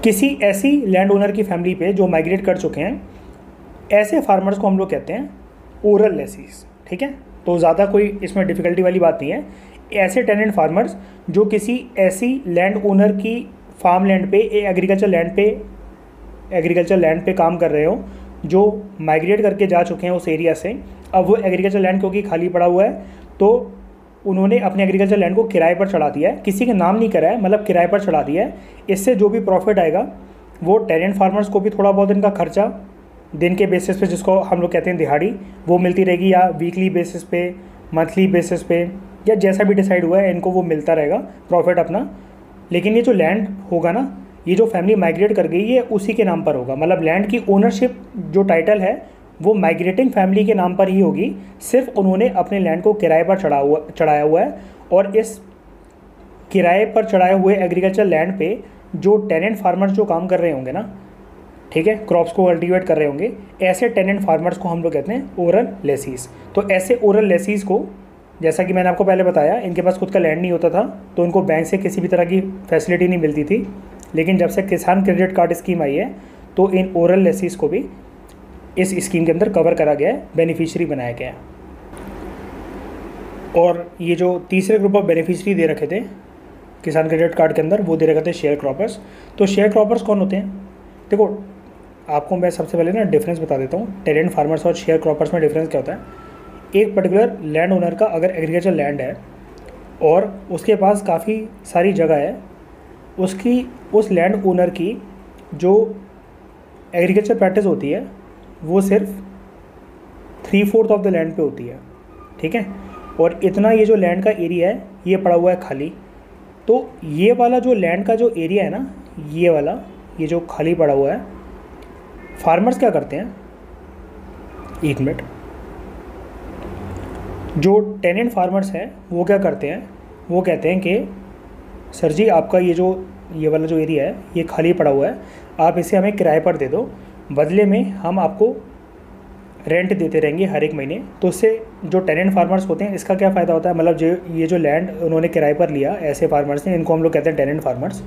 किसी ऐसी लैंड ओनर की फैमिली पे जो माइग्रेट कर चुके हैं, ऐसे फार्मर्स को हम लोग कहते हैं ओरल लेसीज, ठीक है। तो ज़्यादा कोई इसमें डिफ़िकल्टी वाली बात नहीं है। ऐसे टेनेंट फार्मर्स जो किसी ऐसी लैंड ओनर की फार्म लैंड पे, एग्रीकल्चर लैंड पे काम कर रहे हो, जो माइग्रेट करके जा चुके हैं उस एरिया से, अब वो एग्रीकल्चर लैंड क्योंकि खाली पड़ा हुआ है, तो उन्होंने अपने एग्रीकल्चर लैंड को किराए पर चढ़ा दिया है, किसी के नाम नहीं करा है, मतलब किराए पर चढ़ा दिया है। इससे जो भी प्रॉफिट आएगा वो टेनेंट फार्मर्स को भी थोड़ा बहुत इनका खर्चा दिन के बेसिस पे, जिसको हम लोग कहते हैं दिहाड़ी, वो मिलती रहेगी, या वीकली बेसिस पे, मंथली बेसिस पे, या जैसा भी डिसाइड हुआ है इनको वो मिलता रहेगा प्रॉफिट अपना। लेकिन ये जो लैंड होगा ना, ये जो फैमिली माइग्रेट कर गई है उसी के नाम पर होगा, मतलब लैंड की ओनरशिप जो टाइटल है वो माइग्रेटिंग फैमिली के नाम पर ही होगी। सिर्फ उन्होंने अपने लैंड को किराए पर चढ़ाया हुआ है, और इस किराए पर चढ़ाए हुए एग्रीकल्चर लैंड पे जो टेनेंट फार्मर्स जो काम कर रहे होंगे ना, ठीक है, क्रॉप्स को कल्टीवेट कर रहे होंगे, ऐसे टेनेंट फार्मर्स को हम लोग कहते हैं ओरल लेसीज। तो ऐसे ओरल लेसीज को, जैसा कि मैंने आपको पहले बताया, इनके पास खुद का लैंड नहीं होता था, तो इनको बैंक से किसी भी तरह की फैसिलिटी नहीं मिलती थी। लेकिन जब से किसान क्रेडिट कार्ड स्कीम आई है तो इन ओरल लेसीज को भी इस स्कीम के अंदर कवर करा गया है, बेनिफिशियरी बनाया गया है। और ये जो तीसरे ग्रुप ऑफ बेनिफिशियरी दे रखे थे किसान क्रेडिट कार्ड के अंदर, वो दे रखे थे शेयर क्रॉपर्स। तो शेयर क्रॉपर्स कौन होते हैं? देखो, आपको मैं सबसे पहले ना डिफरेंस बता देता हूँ, टेनेंट फार्मर्स और शेयर क्रॉपर्स में डिफरेंस क्या होता है। एक पर्टिकुलर लैंड ओनर का अगर एग्रीकल्चर लैंड है और उसके पास काफ़ी सारी जगह है, उस लैंड ओनर की जो एग्रीकल्चर प्रैक्टिस होती है वो सिर्फ 3/4 ऑफ द लैंड पे होती है, ठीक है। और इतना ये जो लैंड का एरिया है ये पड़ा हुआ है खाली। तो ये वाला जो लैंड का जो एरिया है ना, ये वाला, ये जो खाली पड़ा हुआ है, फार्मर्स क्या करते हैं, एक मिनट, जो टेनेंट फार्मर्स हैं वो क्या करते हैं, वो कहते हैं कि सर जी आपका ये वाला जो एरिया है ये खाली पड़ा हुआ है, आप इसे हमें किराए पर दे दो, बदले में हम आपको रेंट देते रहेंगे हर एक महीने। तो उससे जो टेनेंट फार्मर्स होते हैं इसका क्या फ़ायदा होता है, मतलब ये जो लैंड उन्होंने किराए पर लिया, ऐसे फार्मर्स ने, इनको हम लोग कहते हैं टेनेंट फार्मर्स,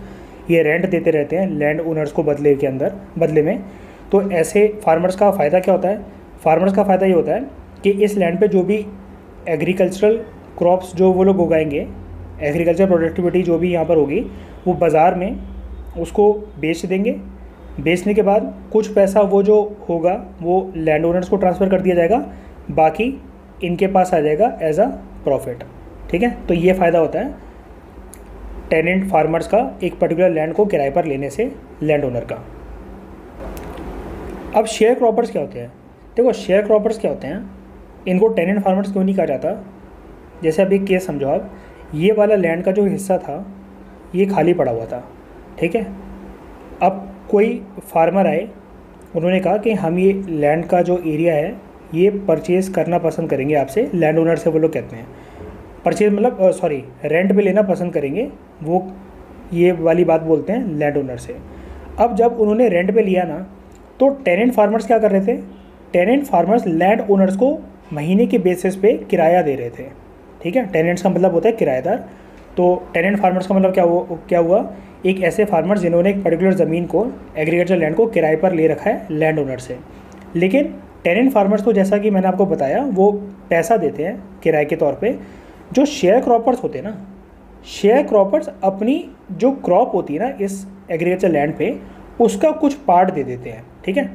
ये रेंट देते रहते हैं लैंड ओनर्स को बदले में। तो ऐसे फार्मर्स का फ़ायदा क्या होता है, फार्मर्स का फ़ायदा ये होता है कि इस लैंड पे जो भी एग्रीकल्चरल क्रॉप्स जो वो लोग उगाएंगे, एग्रीकल्चर प्रोडक्टिविटी जो भी यहाँ पर होगी, वो बाज़ार में उसको बेच देंगे। बेचने के बाद कुछ पैसा वो जो होगा वो लैंड ओनर्स को ट्रांसफ़र कर दिया जाएगा, बाकी इनके पास आ जाएगा एज अ प्रॉफिट, ठीक है। तो ये फ़ायदा होता है टेनेंट फार्मर्स का एक पर्टिकुलर लैंड को किराए पर लेने से लैंड ओनर का। अब शेयर क्रॉपर्स क्या होते हैं? देखो, शेयर क्रॉपर्स क्या होते हैं, इनको टेनेंट फार्मर्स क्यों नहीं कहा जाता? जैसे अब एक केस समझो आप, ये वाला लैंड का जो हिस्सा था ये खाली पड़ा हुआ था, ठीक है। अब कोई फार्मर आए, उन्होंने कहा कि हम ये लैंड का जो एरिया है ये परचेज़ करना पसंद करेंगे आपसे, लैंड ओनर से वो लोग कहते हैं, परचेज मतलब रेंट पे लेना पसंद करेंगे, वो ये वाली बात बोलते हैं लैंड ओनर से। अब जब उन्होंने रेंट पे लिया ना, तो टेनेंट फार्मर्स क्या कर रहे थे, टेनेंट फार्मर्स लैंड ओनर्स को महीने के बेसिस पे किराया दे रहे थे, ठीक है। टेनेंट्स का मतलब होता है किराएदार। तो टेनेंट फार्मर्स का मतलब क्या हुआ, एक ऐसे फार्मर्स जिन्होंने एक पर्टिकुलर ज़मीन को, एग्रीकल्चर लैंड को किराए पर ले रखा है लैंड ओनर से। लेकिन टेनेंट फार्मर्स तो जैसा कि मैंने आपको बताया वो पैसा देते हैं किराए के तौर पे। जो शेयर क्रॉपर्स होते हैं ना, शेयर क्रॉपर्स अपनी जो क्रॉप होती है ना इस एग्रीकल्चर लैंड पे, उसका कुछ पार्ट दे देते हैं, ठीक है।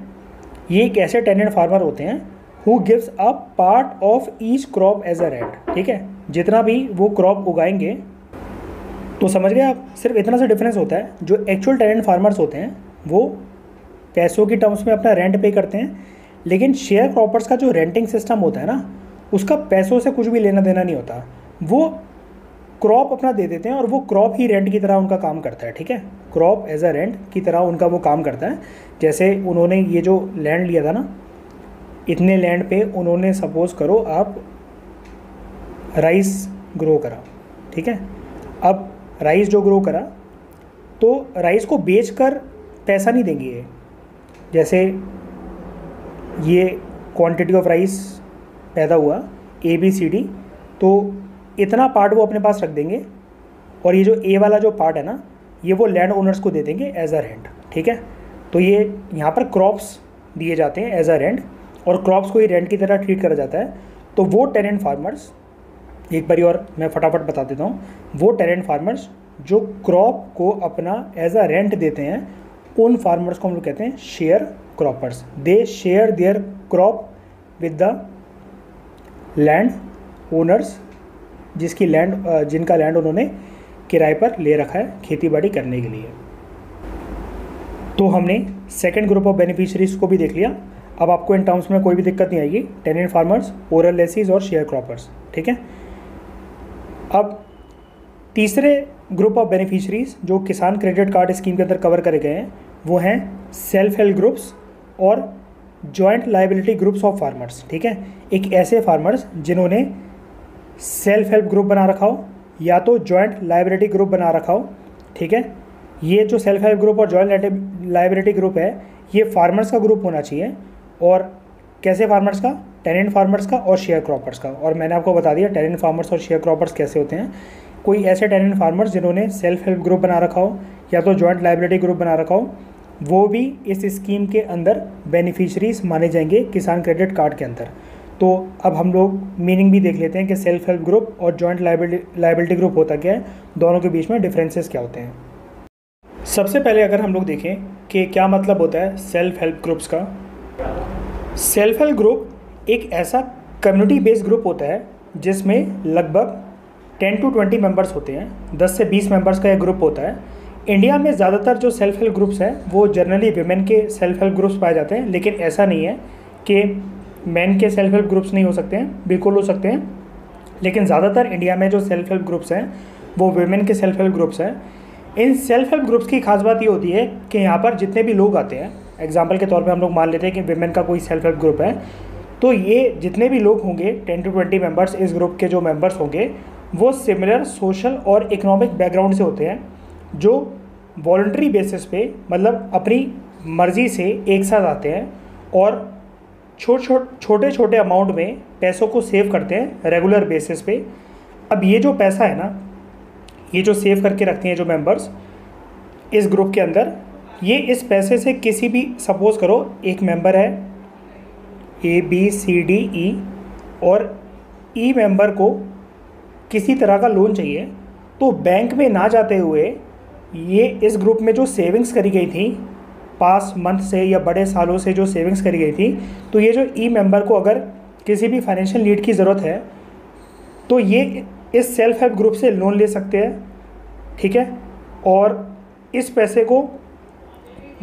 ये एक ऐसे टेनेंट फार्मर होते हैं who gives a part of each crop as a rent, ठीक है। जितना भी वो क्रॉप उगाएंगे, तो समझ गए आप, सिर्फ इतना सा डिफरेंस होता है। जो एक्चुअल टेनेंट फार्मर्स होते हैं वो पैसों की टर्म्स में अपना रेंट पे करते हैं, लेकिन शेयर क्रॉपर्स का जो रेंटिंग सिस्टम होता है ना, उसका पैसों से कुछ भी लेना देना नहीं होता। वो क्रॉप अपना दे देते हैं और वो क्रॉप ही रेंट की तरह उनका काम करता है, ठीक है। क्रॉप एज अ रेंट की तरह उनका वो काम करता है। जैसे उन्होंने ये जो लैंड लिया था ना, इतने लैंड पे उन्होंने सपोज़ करो आप राइस ग्रो करा, ठीक है। अब राइस जो ग्रो करा, तो राइस को बेचकर पैसा नहीं देंगे ये। जैसे ये क्वांटिटी ऑफ राइस पैदा हुआ ABCD, तो इतना पार्ट वो अपने पास रख देंगे और ये जो A वाला जो पार्ट है ना, ये वो लैंड ओनर्स को दे देंगे एज अ रेंट, ठीक है। तो ये यहाँ पर क्रॉप्स दिए जाते हैं एज अ रेंट, और क्रॉप्स को ही रेंट की तरह ट्रीट करा जाता है। तो वो टेनेंट फार्मर्स, एक बारी और मैं फटाफट बता देता हूँ, वो टेनेंट फार्मर्स जो क्रॉप को अपना एज अ रेंट देते हैं, उन फार्मर्स को हम लोग कहते हैं share croppers. They share their crop with the land owners, जिनका लैंड उन्होंने किराए पर ले रखा है खेती बाड़ी करने के लिए। तो हमने सेकंड ग्रुप ऑफ बेनिफिशियरीज को भी देख लिया। अब आपको इन टर्म्स में कोई भी दिक्कत नहीं आएगी, टेनेंट फार्मर्स, ओरल लेसीज और शेयर क्रॉपर्स, ठीक है। अब तीसरे ग्रुप ऑफ बेनिफिशियरीज जो किसान क्रेडिट कार्ड स्कीम के अंदर कवर करे गए हैं, वो हैं सेल्फ हेल्प ग्रुप्स और joint liability groups of farmers, ठीक है। एक ऐसे फार्मर्स जिन्होंने सेल्फ हेल्प ग्रुप बना रखा हो, या तो जॉइंट लायबिलिटी ग्रुप बना रखा हो, ठीक है। ये जो सेल्फ हेल्प ग्रुप और जॉइंट लायबिलिटी ग्रुप है, ये फार्मर्स का ग्रुप होना चाहिए। और कैसे फार्मर्स का? टेनेंट फार्मर्स का और शेयर क्रॉपर्स का। और मैंने आपको बता दिया टेनेंट फार्मर्स और शेयर क्रॉपर्स कैसे होते हैं। कोई ऐसे टेनेंट फार्मर्स जिन्होंने सेल्फ हेल्प ग्रुप बना रखा हो या तो जॉइंट लायबिलिटी ग्रुप बना रखा हो, वो भी इस स्कीम के अंदर बेनिफिशरीज माने जाएंगे किसान क्रेडिट कार्ड के अंदर। तो अब हम लोग मीनिंग भी देख लेते हैं कि सेल्फ हेल्प ग्रुप और जॉइंट लायबिलिटी ग्रुप होता क्या है, दोनों के बीच में डिफरेंसेस क्या होते हैं। सबसे पहले अगर हम लोग देखें कि क्या मतलब होता है सेल्फ हेल्प ग्रुप्स का। सेल्फ हेल्प ग्रुप एक ऐसा कम्युनिटी बेस्ड ग्रुप होता है जिसमें लगभग 10 to 20 मेंबर्स होते हैं। 10 से 20 मेंबर्स का एक ग्रुप होता है। इंडिया में ज़्यादातर जो सेल्फ हेल्प ग्रुप्स हैं वो जनरली विमेन के सेल्फ हेल्प ग्रुप्स पाए जाते हैं, लेकिन ऐसा नहीं है कि मेन के सेल्फ हेल्प ग्रुप्स नहीं हो सकते हैं, बिल्कुल हो सकते हैं। लेकिन ज़्यादातर इंडिया में जो सेल्फ हेल्प ग्रुप्स हैं वो विमेन के सेल्फ हेल्प ग्रुप्स हैं। इन सेल्फ हेल्प ग्रुप्स की खास बात ये होती है कि यहाँ पर जितने भी लोग आते हैं, एग्जाम्पल के तौर पे हम लोग मान लेते हैं कि विमेन का कोई सेल्फ हेल्प ग्रुप है, तो ये जितने भी लोग होंगे 10 to 20 मेंबर्स, इस ग्रुप के जो मेंबर्स होंगे वो सिमिलर सोशल और इकोनॉमिक बैकग्राउंड से होते हैं, जो वॉलंटरी बेसिस पे मतलब अपनी मर्ज़ी से एक साथ आते हैं और छोटे छोटे अमाउंट में पैसों को सेव करते हैं रेगुलर बेसिस पे। अब ये जो पैसा है ना, ये जो सेव करके रखते हैं जो मेंबर्स इस ग्रुप के अंदर, ये इस पैसे से किसी भी, सपोज़ करो एक मेंबर है ABCDE और ई मेंबर को किसी तरह का लोन चाहिए, तो बैंक में ना जाते हुए ये इस ग्रुप में जो सेविंग्स करी गई थी पास्ट मंथ से या बड़े सालों से जो सेविंग्स करी गई थी, तो ये जो ई मेंबर को अगर किसी भी फाइनेंशियल नीड की ज़रूरत है तो ये इस सेल्फ हेल्प ग्रुप से लोन ले सकते हैं, ठीक है। और इस पैसे को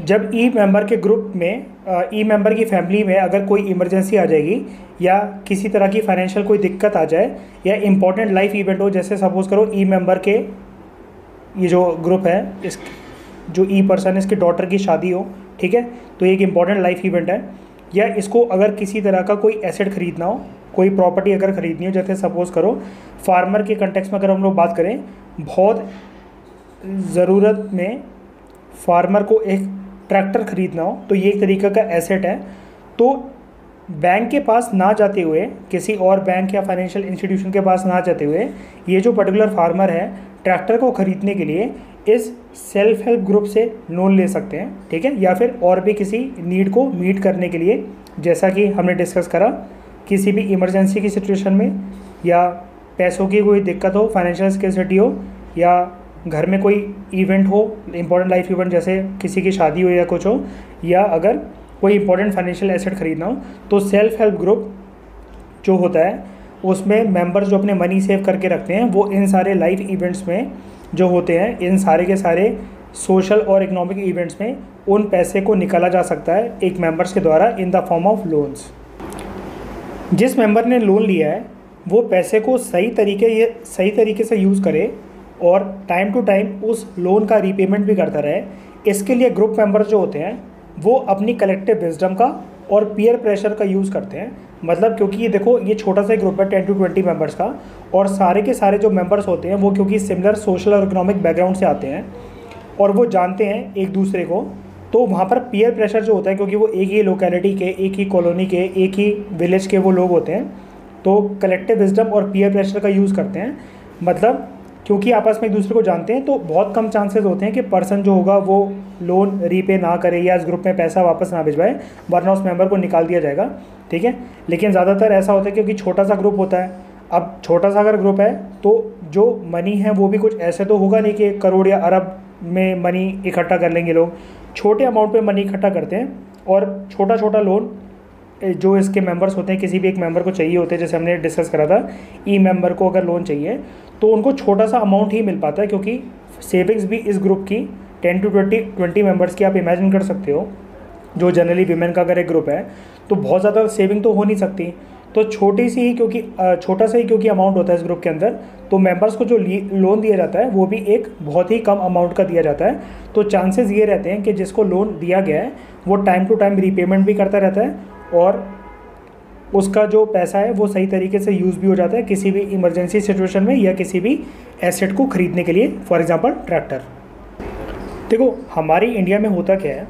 जब ई मेंबर के ग्रुप में, ई मेंबर की फैमिली में अगर कोई इमरजेंसी आ जाएगी या किसी तरह की फाइनेंशियल कोई दिक्कत आ जाए या इम्पोर्टेंट लाइफ इवेंट हो, जैसे सपोज़ करो ई मेंबर के ये जो ग्रुप है, इस जो ई पर्सन है इसकी डॉटर की शादी हो, ठीक है, तो एक इम्पॉर्टेंट लाइफ इवेंट है, या इसको अगर किसी तरह का कोई एसेट खरीदना हो, कोई प्रॉपर्टी अगर ख़रीदनी हो, जैसे सपोज़ करो फार्मर के कंटेक्स्ट में अगर हम लोग बात करें, बहुत ज़रूरत में फार्मर को एक ट्रैक्टर ख़रीदना हो, तो ये एक तरीके का एसेट है। तो बैंक के पास ना जाते हुए, किसी और बैंक या फाइनेंशियल इंस्टीट्यूशन के पास ना जाते हुए, ये जो पर्टिकुलर फार्मर है ट्रैक्टर को ख़रीदने के लिए इस सेल्फ हेल्प ग्रुप से लोन ले सकते हैं, ठीक है। या फिर और भी किसी नीड को मीट करने के लिए, जैसा कि हमने डिस्कस करा, किसी भी इमरजेंसी की सिचुएशन में, या पैसों की कोई दिक्कत हो, फाइनेंशियल स्केर्सिटी हो, या घर में कोई इवेंट हो, इंपॉर्टेंट लाइफ इवेंट जैसे किसी की शादी हो या कुछ हो, या अगर कोई इंपॉर्टेंट फाइनेंशियल एसेट खरीदना हो, तो सेल्फ हेल्प ग्रुप जो होता है उसमें मेंबर्स जो अपने मनी सेव करके रखते हैं वो इन सारे लाइफ इवेंट्स में जो होते हैं, इन सारे के सारे सोशल और इकोनॉमिक इवेंट्स में उन पैसे को निकाला जा सकता है एक मेंबर्स के द्वारा in the form of loans. जिस मेंबर ने लोन लिया है वो पैसे को सही तरीके से यूज़ करे और टाइम टू टाइम उस लोन का रीपेमेंट भी करता रहे। इसके लिए ग्रुप मेंबर्स जो होते हैं वो अपनी कलेक्टिव विजडम का और पीयर प्रेशर का यूज़ करते हैं। मतलब क्योंकि ये देखो, ये छोटा सा ग्रुप है 10 to 20 मेंबर्स का, और सारे के सारे जो मेंबर्स होते हैं वो क्योंकि सिमिलर सोशल और इकोनॉमिक बैकग्राउंड से आते हैं और वो जानते हैं एक दूसरे को, तो वहाँ पर पीयर प्रेशर जो होता है, क्योंकि वो एक ही लोकेलिटी के, एक ही कॉलोनी के, एक ही विलेज के वो लोग होते हैं, तो कलेक्टिव विजडम और पीयर प्रेशर का यूज़ करते हैं। मतलब क्योंकि आपस में एक दूसरे को जानते हैं तो बहुत कम चांसेस होते हैं कि पर्सन जो होगा वो लोन रीपे ना करे या इस ग्रुप में पैसा वापस ना भिजवाए, वरना उस मेंबर को निकाल दिया जाएगा, ठीक है। लेकिन ज़्यादातर ऐसा होता है क्योंकि छोटा सा ग्रुप होता है। अब छोटा सा अगर ग्रुप है तो जो मनी है वो भी कुछ ऐसे तो होगा नहीं कि करोड़ या अरब में मनी इकट्ठा कर लेंगे लोग, छोटे अमाउंट पे मनी इकट्ठा करते हैं और छोटा छोटा लोन जो इसके मेंबर्स होते हैं, किसी भी एक मेंबर को चाहिए होते हैं, जैसे हमने डिस्कस करा था, ई मेंबर को अगर लोन चाहिए तो उनको छोटा सा अमाउंट ही मिल पाता है, क्योंकि सेविंग्स भी इस ग्रुप की 10 to 20 मेंबर्स की आप इमेजिन कर सकते हो, जो जनरली वीमेन का अगर एक ग्रुप है तो बहुत ज़्यादा सेविंग तो हो नहीं सकती, तो छोटा सा ही क्योंकि अमाउंट होता है इस ग्रुप के अंदर, तो मेंबर्स को जो लोन दिया जाता है वो भी एक बहुत ही कम अमाउंट का दिया जाता है। तो चांसेस ये रहते हैं कि जिसको लोन दिया गया है वो टाइम टू टाइम रीपेमेंट भी करता रहता है और उसका जो पैसा है वो सही तरीके से यूज़ भी हो जाता है किसी भी इमरजेंसी सिचुएशन में या किसी भी एसेट को ख़रीदने के लिए, फॉर एग्जांपल ट्रैक्टर। देखो हमारी इंडिया में होता क्या है,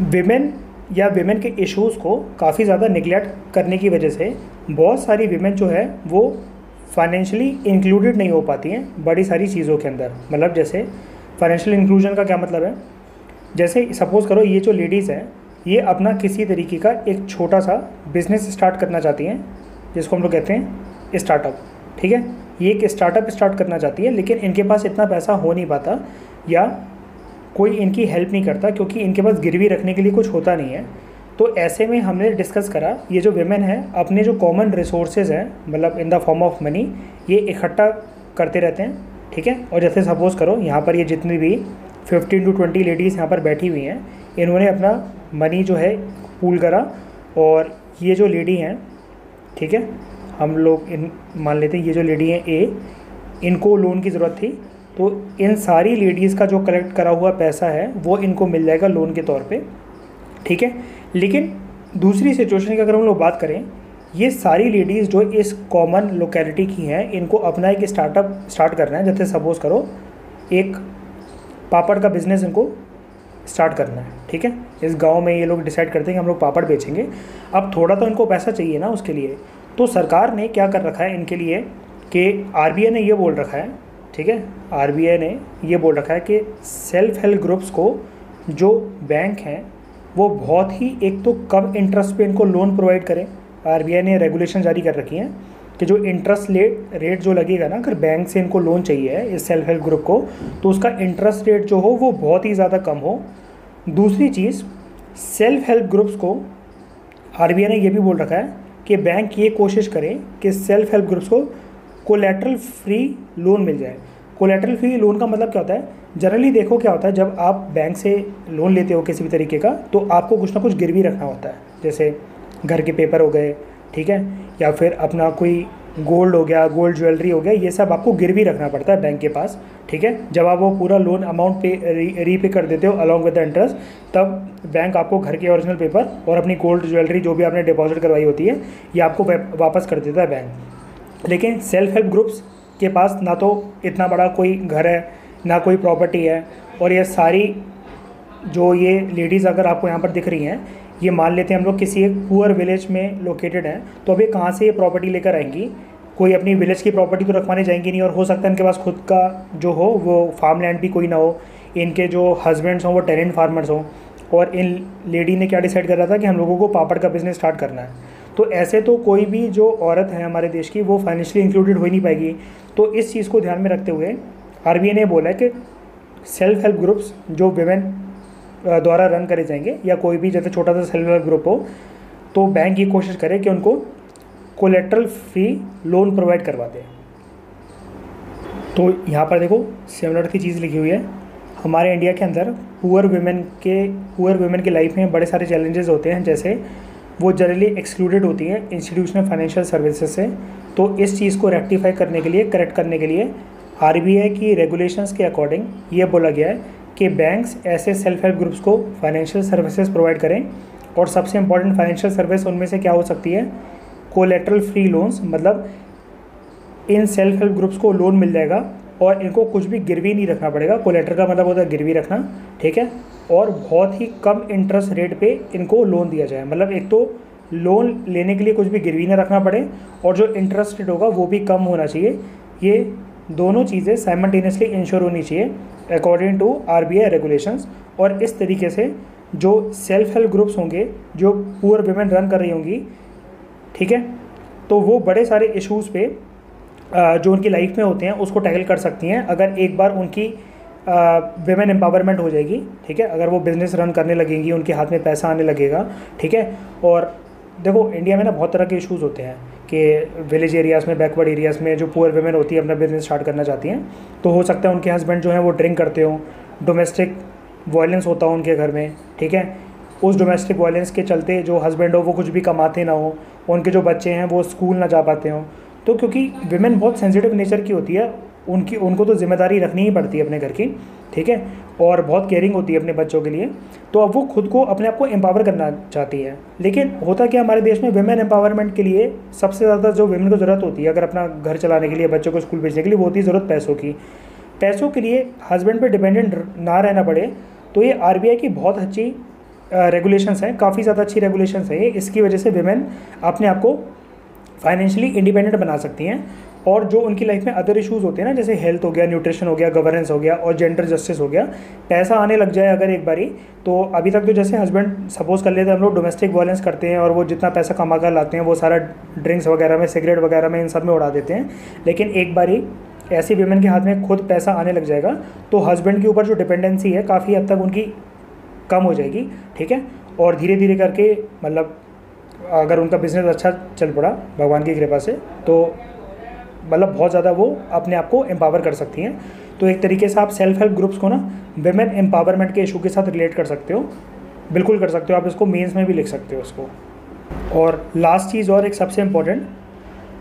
विमेन के इश्यूज़ को काफ़ी ज़्यादा निगलेक्ट करने की वजह से बहुत सारी विमेन जो है वो फाइनेंशियली इंक्लूडेड नहीं हो पाती हैं बड़ी सारी चीज़ों के अंदर। मतलब जैसे फाइनेंशियल इंक्लूजन का क्या मतलब है, जैसे सपोज़ करो ये जो लेडीज़ हैं ये अपना किसी तरीके का एक छोटा सा बिज़नेस स्टार्ट करना चाहती हैं, जिसको हम लोग कहते हैं स्टार्टअप। ठीक है, ये एक स्टार्टअप स्टार्ट करना चाहती है, लेकिन इनके पास इतना पैसा हो नहीं पाता या कोई इनकी हेल्प नहीं करता क्योंकि इनके पास गिरवी रखने के लिए कुछ होता नहीं है। तो ऐसे में हमने डिस्कस करा ये जो विमेन है अपने जो कॉमन रिसोर्सेज हैं, मतलब in the form of money, ये इकट्ठा करते रहते हैं। ठीक है, और जैसे सपोज़ करो यहाँ पर ये जितनी भी 15 to 20 लेडीज़ यहाँ पर बैठी हुई हैं, इन्होंने अपना मनी जो है पूल करा, और ये जो लेडी हैं, ठीक है, हम लोग इन मान लेते हैं ये जो लेडी हैं ए, इनको लोन की ज़रूरत थी, तो इन सारी लेडीज़ का जो कलेक्ट करा हुआ पैसा है वो इनको मिल जाएगा लोन के तौर पे। ठीक है, लेकिन दूसरी सिचुएशन की अगर हम लोग बात करें, ये सारी लेडीज़ जो इस कॉमन लोकेलिटी की हैं, इनको अपना एक स्टार्टअप स्टार्ट करना है। जैसे सपोज़ करो एक पापड़ का बिज़नेस इनको स्टार्ट करना है। ठीक है, इस गांव में ये लोग डिसाइड करते हैं कि हम लोग पापड़ बेचेंगे। अब थोड़ा तो इनको पैसा चाहिए ना उसके लिए, तो सरकार ने क्या कर रखा है इनके लिए कि आरबीआई ने ये बोल रखा है, ठीक है, आरबीआई ने ये बोल रखा है कि सेल्फ हेल्प ग्रुप्स को जो बैंक हैं वो बहुत ही एक तो कम इंटरेस्ट पे इनको लोन प्रोवाइड करें। आरबीआई ने रेगुलेशन जारी कर रखी हैं कि जो इंटरेस्ट रेट जो लगेगा ना, अगर बैंक से इनको लोन चाहिए है इस सेल्फ हेल्प ग्रुप को, तो उसका इंटरेस्ट रेट जो हो वो बहुत ही ज़्यादा कम हो। दूसरी चीज़, सेल्फ हेल्प ग्रुप्स को आरबीआई ने ये भी बोल रखा है कि बैंक ये कोशिश करें कि सेल्फ हेल्प ग्रुप्स को कोलैटरल फ्री लोन मिल जाए। कोलैटरल फ्री लोन का मतलब क्या होता है, जनरली देखो क्या होता है, जब आप बैंक से लोन लेते हो किसी भी तरीके का, तो आपको कुछ ना कुछ गिरवी रखना होता है, जैसे घर के पेपर हो गए, ठीक है, या फिर अपना कोई गोल्ड हो गया, गोल्ड ज्वेलरी हो गया, ये सब आपको गिरवी रखना पड़ता है बैंक के पास। ठीक है, जब आप वो पूरा लोन अमाउंट पे रीपे कर देते हो अलॉन्ग विद द इंटरेस्ट, तब बैंक आपको घर के ओरिजिनल पेपर और अपनी गोल्ड ज्वेलरी जो भी आपने डिपॉजिट करवाई होती है ये आपको वापस कर देता है बैंक। लेकिन सेल्फ हेल्प ग्रुप्स के पास ना तो इतना बड़ा कोई घर है, ना कोई प्रॉपर्टी है, और ये सारी जो ये लेडीज़ अगर आपको यहाँ पर दिख रही हैं, ये मान लेते हैं हम लोग किसी एक पुअर विलेज में लोकेटेड हैं, तो अभी कहाँ से ये प्रॉपर्टी लेकर आएंगी, कोई अपनी विलेज की प्रॉपर्टी तो रखवाने जाएंगी नहीं, और हो सकता है इनके पास खुद का जो हो वो फार्म लैंड भी कोई ना हो, इनके जो हस्बैंड्स हों वो टेनेंट फार्मर्स हों, और इन लेडी ने क्या डिसाइड कर रहा था कि हम लोगों को पापड़ का बिज़नेस स्टार्ट करना है। तो ऐसे तो कोई भी जो औरत है हमारे देश की वो फाइनेंशियली इंक्लूडेड हो ही नहीं पाएगी। तो इस चीज़ को ध्यान में रखते हुए आरबीआई ने बोला है कि सेल्फ हेल्प ग्रुप्स जो विमेन द्वारा रन करे जाएंगे, या कोई भी जैसे छोटा सा सेल्फ हेल्प ग्रुप हो, तो बैंक ये कोशिश करे कि उनको कोलेट्रल फ्री लोन प्रोवाइड करवा दे। तो यहाँ पर देखो सिमिलर की चीज़ लिखी हुई है, हमारे इंडिया के अंदर पुअर विमेन के लाइफ में बड़े सारे चैलेंजेस होते हैं, जैसे वो जनरली एक्सक्लूडेड होती हैं इंस्टीट्यूशनल फाइनेंशियल सर्विसेज से। तो इस चीज़ को रेक्टिफाई करने के लिए, करेक्ट करने के लिए आरबीआई की रेगुलेशंस के अकॉर्डिंग ये बोला गया है कि बैंक्स ऐसे सेल्फ हेल्प ग्रुप्स को फाइनेंशियल सर्विसेज प्रोवाइड करें, और सबसे इंपॉर्टेंट फाइनेंशियल सर्विस उनमें से क्या हो सकती है, कोलेट्रल फ्री लोन्स। मतलब इन सेल्फ हेल्प ग्रुप्स को लोन मिल जाएगा और इनको कुछ भी गिरवी नहीं रखना पड़ेगा। कोलेट्रल का मतलब होता है गिरवी रखना, ठीक है, और बहुत ही कम इंटरेस्ट रेट पे इनको लोन दिया जाए। मतलब एक तो लोन लेने के लिए कुछ भी गिरवी ना रखना पड़े, और जो इंटरेस्ट रेट होगा वो भी कम होना चाहिए। ये दोनों चीज़ें साइमल्टेनियसली इंश्योर होनी चाहिए अकॉर्डिंग टू आरबीआई रेगुलेशंस। और इस तरीके से जो सेल्फ हेल्प ग्रुप्स होंगे, जो पुअर विमेन रन कर रही होंगी, ठीक है, तो वो बड़े सारे इश्यूज़ पे जो उनकी लाइफ में होते हैं उसको टैकल कर सकती हैं अगर एक बार उनकी विमेन एम्पावरमेंट हो जाएगी। ठीक है, अगर वो बिज़नेस रन करने लगेंगी, उनके हाथ में पैसा आने लगेगा। ठीक है, और देखो इंडिया में ना बहुत तरह के इश्यूज़ होते हैं कि विलेज एरियाज़ में, बैकवर्ड एरियाज़ में जो पुअर विमेन होती है अपना बिज़नेस स्टार्ट करना चाहती हैं, तो हो सकता है उनके हस्बैंड जो हैं वो ड्रिंक करते हों, डोमेस्टिक वायलेंस होता हो उनके घर में। ठीक है, उस डोमेस्टिक वायलेंस के चलते जो हस्बैंड हो वो कुछ भी कमाते ना हो, उनके जो बच्चे हैं वो स्कूल ना जा पाते हों। तो क्योंकि विमेन बहुत सेंसिटिव नेचर की होती है, उनको तो जिम्मेदारी रखनी ही पड़ती है अपने घर की। ठीक है, और बहुत केयरिंग होती है अपने बच्चों के लिए। तो अब वो खुद को अपने आप को एम्पावर करना चाहती है। लेकिन होता क्या हमारे देश में वुमेन एम्पावरमेंट के लिए सबसे ज़्यादा जो वुमेन को ज़रूरत होती है अगर अपना घर चलाने के लिए, बच्चों को स्कूल भेजने के लिए, वो होती है ज़रूरत पैसों की। पैसों के लिए हस्बैंड पे डिपेंडेंट ना रहना पड़े, तो ये आरबीआई की बहुत अच्छी रेगुलेशंस हैं, काफ़ी ज़्यादा अच्छी रेगुलेशंस हैं ये। इसकी वजह से वुमेन अपने आप को फाइनेंशियली इंडिपेंडेंट बना सकती हैं। और जो उनकी लाइफ में अदर इश्यूज़ होते हैं ना, जैसे हेल्थ हो गया, न्यूट्रिशन हो गया, गवर्नेंस हो गया और जेंडर जस्टिस हो गया, पैसा आने लग जाए अगर एक बारी, तो अभी तक तो जैसे हस्बैंड सपोज कर लेते हैं हम लोग डोमेस्टिक वायलेंस करते हैं और वो जितना पैसा कमा कर लाते हैं वो सारा ड्रिंक्स वगैरह में, सिगरेट वगैरह में, इन सब में उड़ा देते हैं। लेकिन एक बारी ऐसी वुमेन के हाथ में खुद पैसा आने लग जाएगा तो हस्बैंड के ऊपर जो डिपेंडेंसी है काफ़ी हद तक उनकी कम हो जाएगी, ठीक है। और धीरे धीरे करके मतलब अगर उनका बिज़नेस अच्छा चल पड़ा भगवान की कृपा से, तो मतलब बहुत ज़्यादा वो अपने आप को एम्पावर कर सकती हैं। तो एक तरीके से आप सेल्फ हेल्प ग्रुप्स को ना वुमेन एम्पावरमेंट के इशू के साथ रिलेट कर सकते हो, बिल्कुल कर सकते हो आप। इसको मेंस में भी लिख सकते हो इसको। और लास्ट चीज़ और एक सबसे इम्पॉर्टेंट,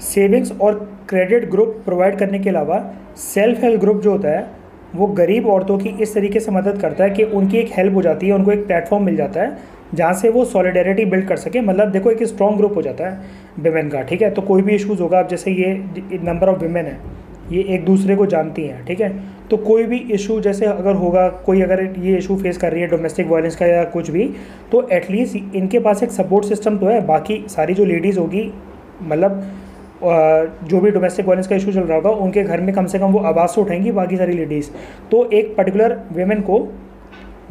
सेविंग्स और क्रेडिट ग्रुप प्रोवाइड करने के अलावा सेल्फ हेल्प ग्रुप जो होता है वो गरीब औरतों की इस तरीके से मदद करता है कि उनकी एक हेल्प हो जाती है, उनको एक प्लेटफॉर्म मिल जाता है जहाँ से वो सॉलिडेरिटी बिल्ड कर सके। मतलब देखो एक स्ट्रॉन्ग ग्रुप हो जाता है विमेन का, ठीक है। तो कोई भी इशूज़ होगा, अब जैसे ये नंबर ऑफ़ विमेन है, ये एक दूसरे को जानती हैं, ठीक है। तो कोई भी इशू जैसे अगर होगा, कोई अगर ये इशू फेस कर रही है डोमेस्टिक वायलेंस का या कुछ भी, तो एटलीस्ट इनके पास एक सपोर्ट सिस्टम तो है। बाकी सारी जो लेडीज़ होगी, मतलब जो भी डोमेस्टिक वायलेंस का इशू चल रहा होगा उनके घर में कम से कम वो आवाज़ तो उठाएंगी बाकी सारी लेडीज़। तो एक पर्टिकुलर वेमेन को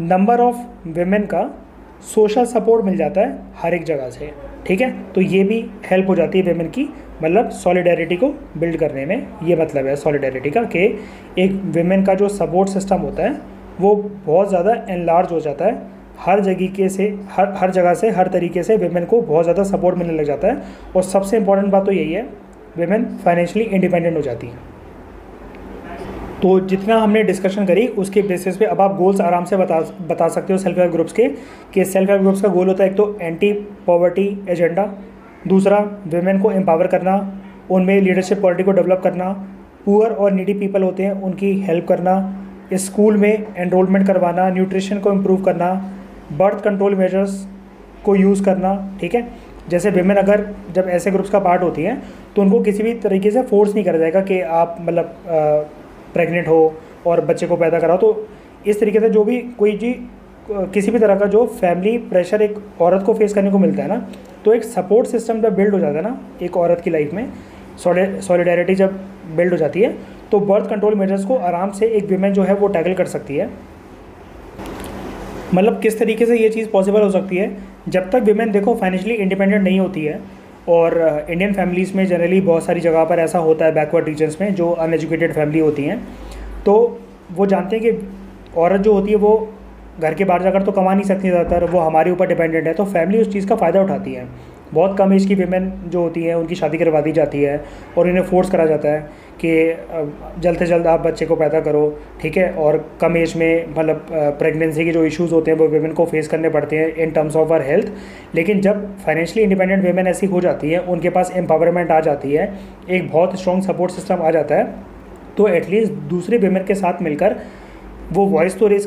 नंबर ऑफ़ वेमेन का सोशल सपोर्ट मिल जाता है हर एक जगह से, ठीक है। तो ये भी हेल्प हो जाती है वेमेन की, मतलब सॉलिडेरिटी को बिल्ड करने में। ये मतलब है सॉलिडेरिटी का कि एक वेमेन का जो सपोर्ट सिस्टम होता है वो बहुत ज़्यादा एनलार्ज हो जाता है। हर जगह से हर जगह से हर तरीके से वेमेन को बहुत ज़्यादा सपोर्ट मिलने लग जाता है। और सबसे इम्पॉर्टेंट बात तो यही है, वेमेन फाइनेंशियली इंडिपेंडेंट हो जाती हैं। तो जितना हमने डिस्कशन करी उसके बेसिस पे अब आप गोल्स आराम से बता सकते हो सेल्फ हेल्प ग्रुप्स के, कि सेल्फ हेल्प ग्रुप्स का गोल होता है एक तो एंटी पॉवर्टी एजेंडा, दूसरा वेमेन को एम्पावर करना, उनमें लीडरशिप क्वालिटी को डेवलप करना, पुअर और नीडी पीपल होते हैं उनकी हेल्प करना, स्कूल में एनरोलमेंट करवाना, न्यूट्रिशन को इम्प्रूव करना, बर्थ कंट्रोल मेजर्स को यूज़ करना, ठीक है। जैसे वेमेन अगर जब ऐसे ग्रुप्स का पार्ट होती हैं तो उनको किसी भी तरीके से फोर्स नहीं करा जाएगा कि आप मतलब प्रेग्नेंट हो और बच्चे को पैदा कराओ। तो इस तरीके से जो भी कोई जी किसी भी तरह का जो फैमिली प्रेशर एक औरत को फेस करने को मिलता है ना, तो एक सपोर्ट सिस्टम जब बिल्ड हो जाता है ना एक औरत की लाइफ में, सॉलिडेरिटी जब बिल्ड हो जाती है, तो बर्थ कंट्रोल मेजर्स को आराम से एक विमेन जो है वो टैकल कर सकती है। मतलब किस तरीके से ये चीज़ पॉसिबल हो सकती है, जब तक विमेन देखो फाइनेंशियली इंडिपेंडेंट नहीं होती है। और इंडियन फैमिलीज़ में जनरली बहुत सारी जगह पर ऐसा होता है, बैकवर्ड रीजन्स में जो अनएजुकेटेड फैमिली होती हैं, तो वो जानते हैं कि औरत जो होती है वो घर के बाहर जाकर तो कमा नहीं सकती, ज़्यादातर वो हमारे ऊपर डिपेंडेंट है। तो फैमिली उस चीज़ का फ़ायदा उठाती है। बहुत कम एज की विमेन जो होती हैं उनकी शादी करवा दी जाती है और इन्हें फोर्स करा जाता है कि जल्द से जल्द आप बच्चे को पैदा करो, ठीक है। और कम एज में मतलब प्रेगनेंसी के जो इश्यूज़ होते हैं वो विमेन को फेस करने पड़ते हैं in terms of our health. लेकिन जब फाइनेंशियली इंडिपेंडेंट विमेन ऐसी हो जाती है, उनके पास एम्पावरमेंट आ जाती है, एक बहुत स्ट्रॉन्ग सपोर्ट सिस्टम आ जाता है, तो एटलीस्ट दूसरे विमेन के साथ मिलकर वो वॉइस तो रेज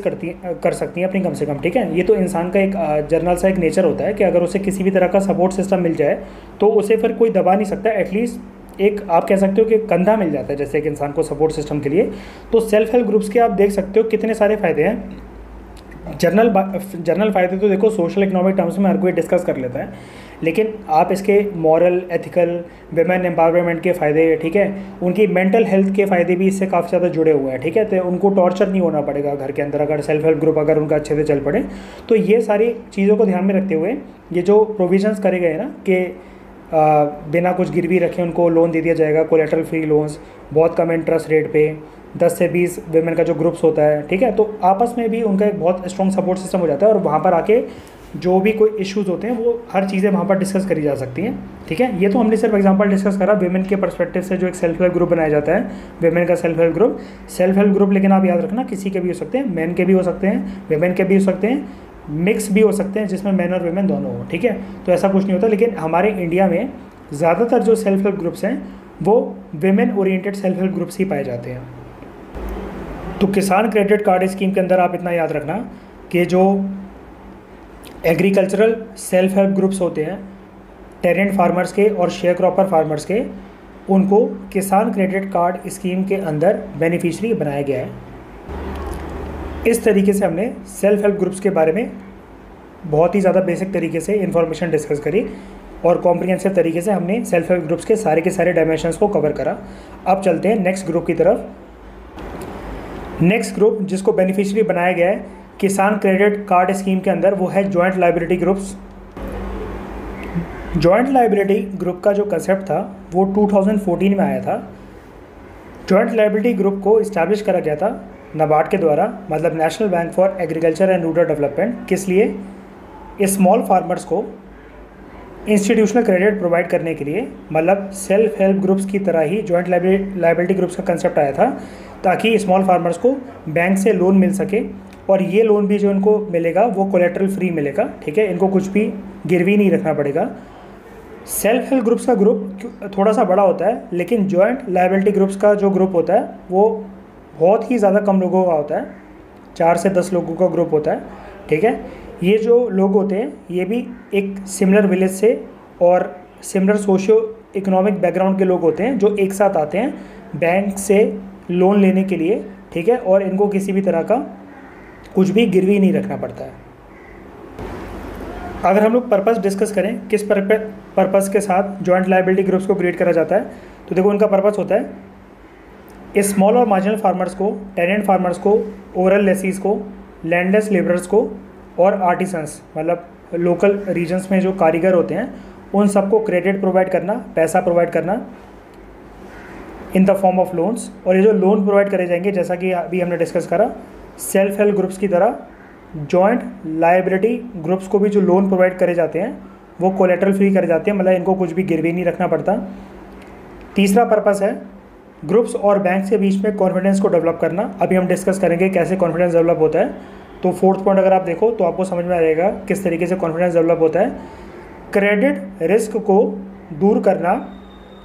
कर सकती हैं अपनी कम से कम, ठीक है। ये तो इंसान का एक जनरल सा एक नेचर होता है कि अगर उसे किसी भी तरह का सपोर्ट सिस्टम मिल जाए तो उसे फिर कोई दबा नहीं सकता। एटलीस्ट एक आप कह सकते हो कि कंधा मिल जाता है जैसे एक इंसान को सपोर्ट सिस्टम के लिए। तो सेल्फ हेल्प ग्रुप्स के आप देख सकते हो कितने सारे फ़ायदे हैं। जनरल फ़ायदे तो देखो सोशल इकोनॉमिक टर्म्स में हर कोई डिस्कस कर लेता है, लेकिन आप इसके मॉरल, एथिकल, वेमेन एम्पावरमेंट के फ़ायदे, ठीक है, उनकी मेंटल हेल्थ के फ़ायदे भी इससे काफ़ी ज़्यादा जुड़े हुए हैं, ठीक है। तो उनको टॉर्चर नहीं होना पड़ेगा घर के अंदर अगर सेल्फ हेल्प ग्रुप अगर उनका अच्छे से चल पड़े। तो ये सारी चीज़ों को ध्यान में रखते हुए ये जो प्रोविजंस करे गए ना कि बिना कुछ गिरवी रखे उनको लोन दे दिया जाएगा, कोलेटरल फ्री लोन्स, बहुत कम इंटरेस्ट रेट पे, 10 से 20 वेमेन का जो ग्रुप्स होता है, ठीक है। तो आपस में भी उनका एक बहुत स्ट्रॉन्ग सपोर्ट सिस्टम हो जाता है और वहाँ पर आके जो भी कोई इश्यूज़ होते हैं वो हर चीज़ें वहाँ पर डिस्कस करी जा सकती हैं, ठीक है। ये तो हमने सिर्फ एग्जांपल डिस्कस करा वेमेन के पर्सपेक्टिव से जो एक सेल्फ हेल्प ग्रुप बनाया जाता है, वेमेन का सेल्फ हेल्प ग्रुप। लेकिन आप याद रखना किसी के भी हो सकते हैं, मैन के भी हो सकते हैं, वेमेन के भी हो सकते हैं, मिक्स भी हो सकते हैं जिसमें मैन और वेमेन दोनों हो, ठीक है। तो ऐसा कुछ नहीं होता। लेकिन हमारे इंडिया में ज़्यादातर जो सेल्फ हेल्प ग्रुप्स हैं वो women oriented self help groups ही पाए जाते हैं। तो किसान क्रेडिट कार्ड स्कीम के अंदर आप इतना याद रखना कि जो एग्रीकल्चरल सेल्फ हेल्प ग्रुप्स होते हैं, टेरेंट फार्मर्स के और शेयर क्रॉपर फार्मर्स के, उनको किसान क्रेडिट कार्ड स्कीम के अंदर बेनिफिशरी बनाया गया है। इस तरीके से हमने सेल्फ हेल्प ग्रुप्स के बारे में बहुत ही ज़्यादा बेसिक तरीके से इन्फॉर्मेशन डिस्कस करी और कॉम्प्रिहेंसिव तरीके से हमने सेल्फ हेल्प ग्रुप्स के सारे डायमेंशंस को कवर करा। अब चलते हैं नेक्स्ट ग्रुप की तरफ। नेक्स्ट ग्रुप जिसको बेनिफिशियरी बनाया गया है किसान क्रेडिट कार्ड स्कीम के अंदर, वो है joint liability groups. Joint liability group का जो कंसेप्ट था वो 2014 में आया था। जॉइंट लायबिलिटी ग्रुप को इस्टेब्लिश करा गया था नाबार्ड के द्वारा, मतलब national bank for agriculture and rural development. किस लिए? स्मॉल फार्मर्स को इंस्टीट्यूशनल क्रेडिट प्रोवाइड करने के लिए, मतलब सेल्फ हेल्प ग्रुप्स की तरह ही जॉइंट लायबिलिटी ग्रुप्स का कंसेप्ट आया था, ताकि स्मॉल फार्मर्स को बैंक से लोन मिल सके और ये लोन भी जो इनको मिलेगा वो कोलेटरल फ्री मिलेगा। ठीक है, इनको कुछ भी गिरवी नहीं रखना पड़ेगा। सेल्फ हेल्प ग्रुप्स का ग्रुप थोड़ा सा बड़ा होता है, लेकिन जॉइंट लायबिलिटी ग्रुप्स का जो ग्रुप होता है वो बहुत ही ज़्यादा कम लोगों का होता है, 4 से 10 लोगों का ग्रुप होता है। ठीक है, ये जो लोग होते हैं ये भी एक सिमिलर विलेज से और सिमिलर सोशियो इकोनॉमिक बैकग्राउंड के लोग होते हैं जो एक साथ आते हैं बैंक से लोन लेने के लिए। ठीक है, और इनको किसी भी तरह का कुछ भी गिरवी नहीं रखना पड़ता है। अगर हम लोग पर्पस डिस्कस करें किस पर्पस के साथ जॉइंट लायबिलिटी ग्रुप्स को क्रिएट करा जाता है, तो देखो उनका पर्पस होता है स्मॉल और मार्जिनल फार्मर्स को, टेनेंट फार्मर्स को, ओरल लेसीज को, लैंडलेस लेबरर्स को और आर्टिसंस, मतलब लोकल रीजन्स में जो कारीगर होते हैं उन सबको क्रेडिट प्रोवाइड करना, पैसा प्रोवाइड करना in the form of loans. और ये जो लोन प्रोवाइड करे जाएंगे, जैसा कि अभी हमने डिस्कस करा, सेल्फ हेल्प ग्रुप्स की तरह जॉइंट लायबिलिटी ग्रुप्स को भी जो लोन प्रोवाइड करे जाते हैं वो कोलेटरल फ्री करे जाते हैं, मतलब इनको कुछ भी गिरवी नहीं रखना पड़ता। तीसरा पर्पस है ग्रुप्स और बैंक के बीच में कॉन्फिडेंस को डेवलप करना। अभी हम डिस्कस करेंगे कैसे कॉन्फिडेंस डेवलप होता है। तो फोर्थ पॉइंट अगर आप देखो तो आपको समझ में आएगा किस तरीके से कॉन्फिडेंस डेवलप होता है। क्रेडिट रिस्क को दूर करना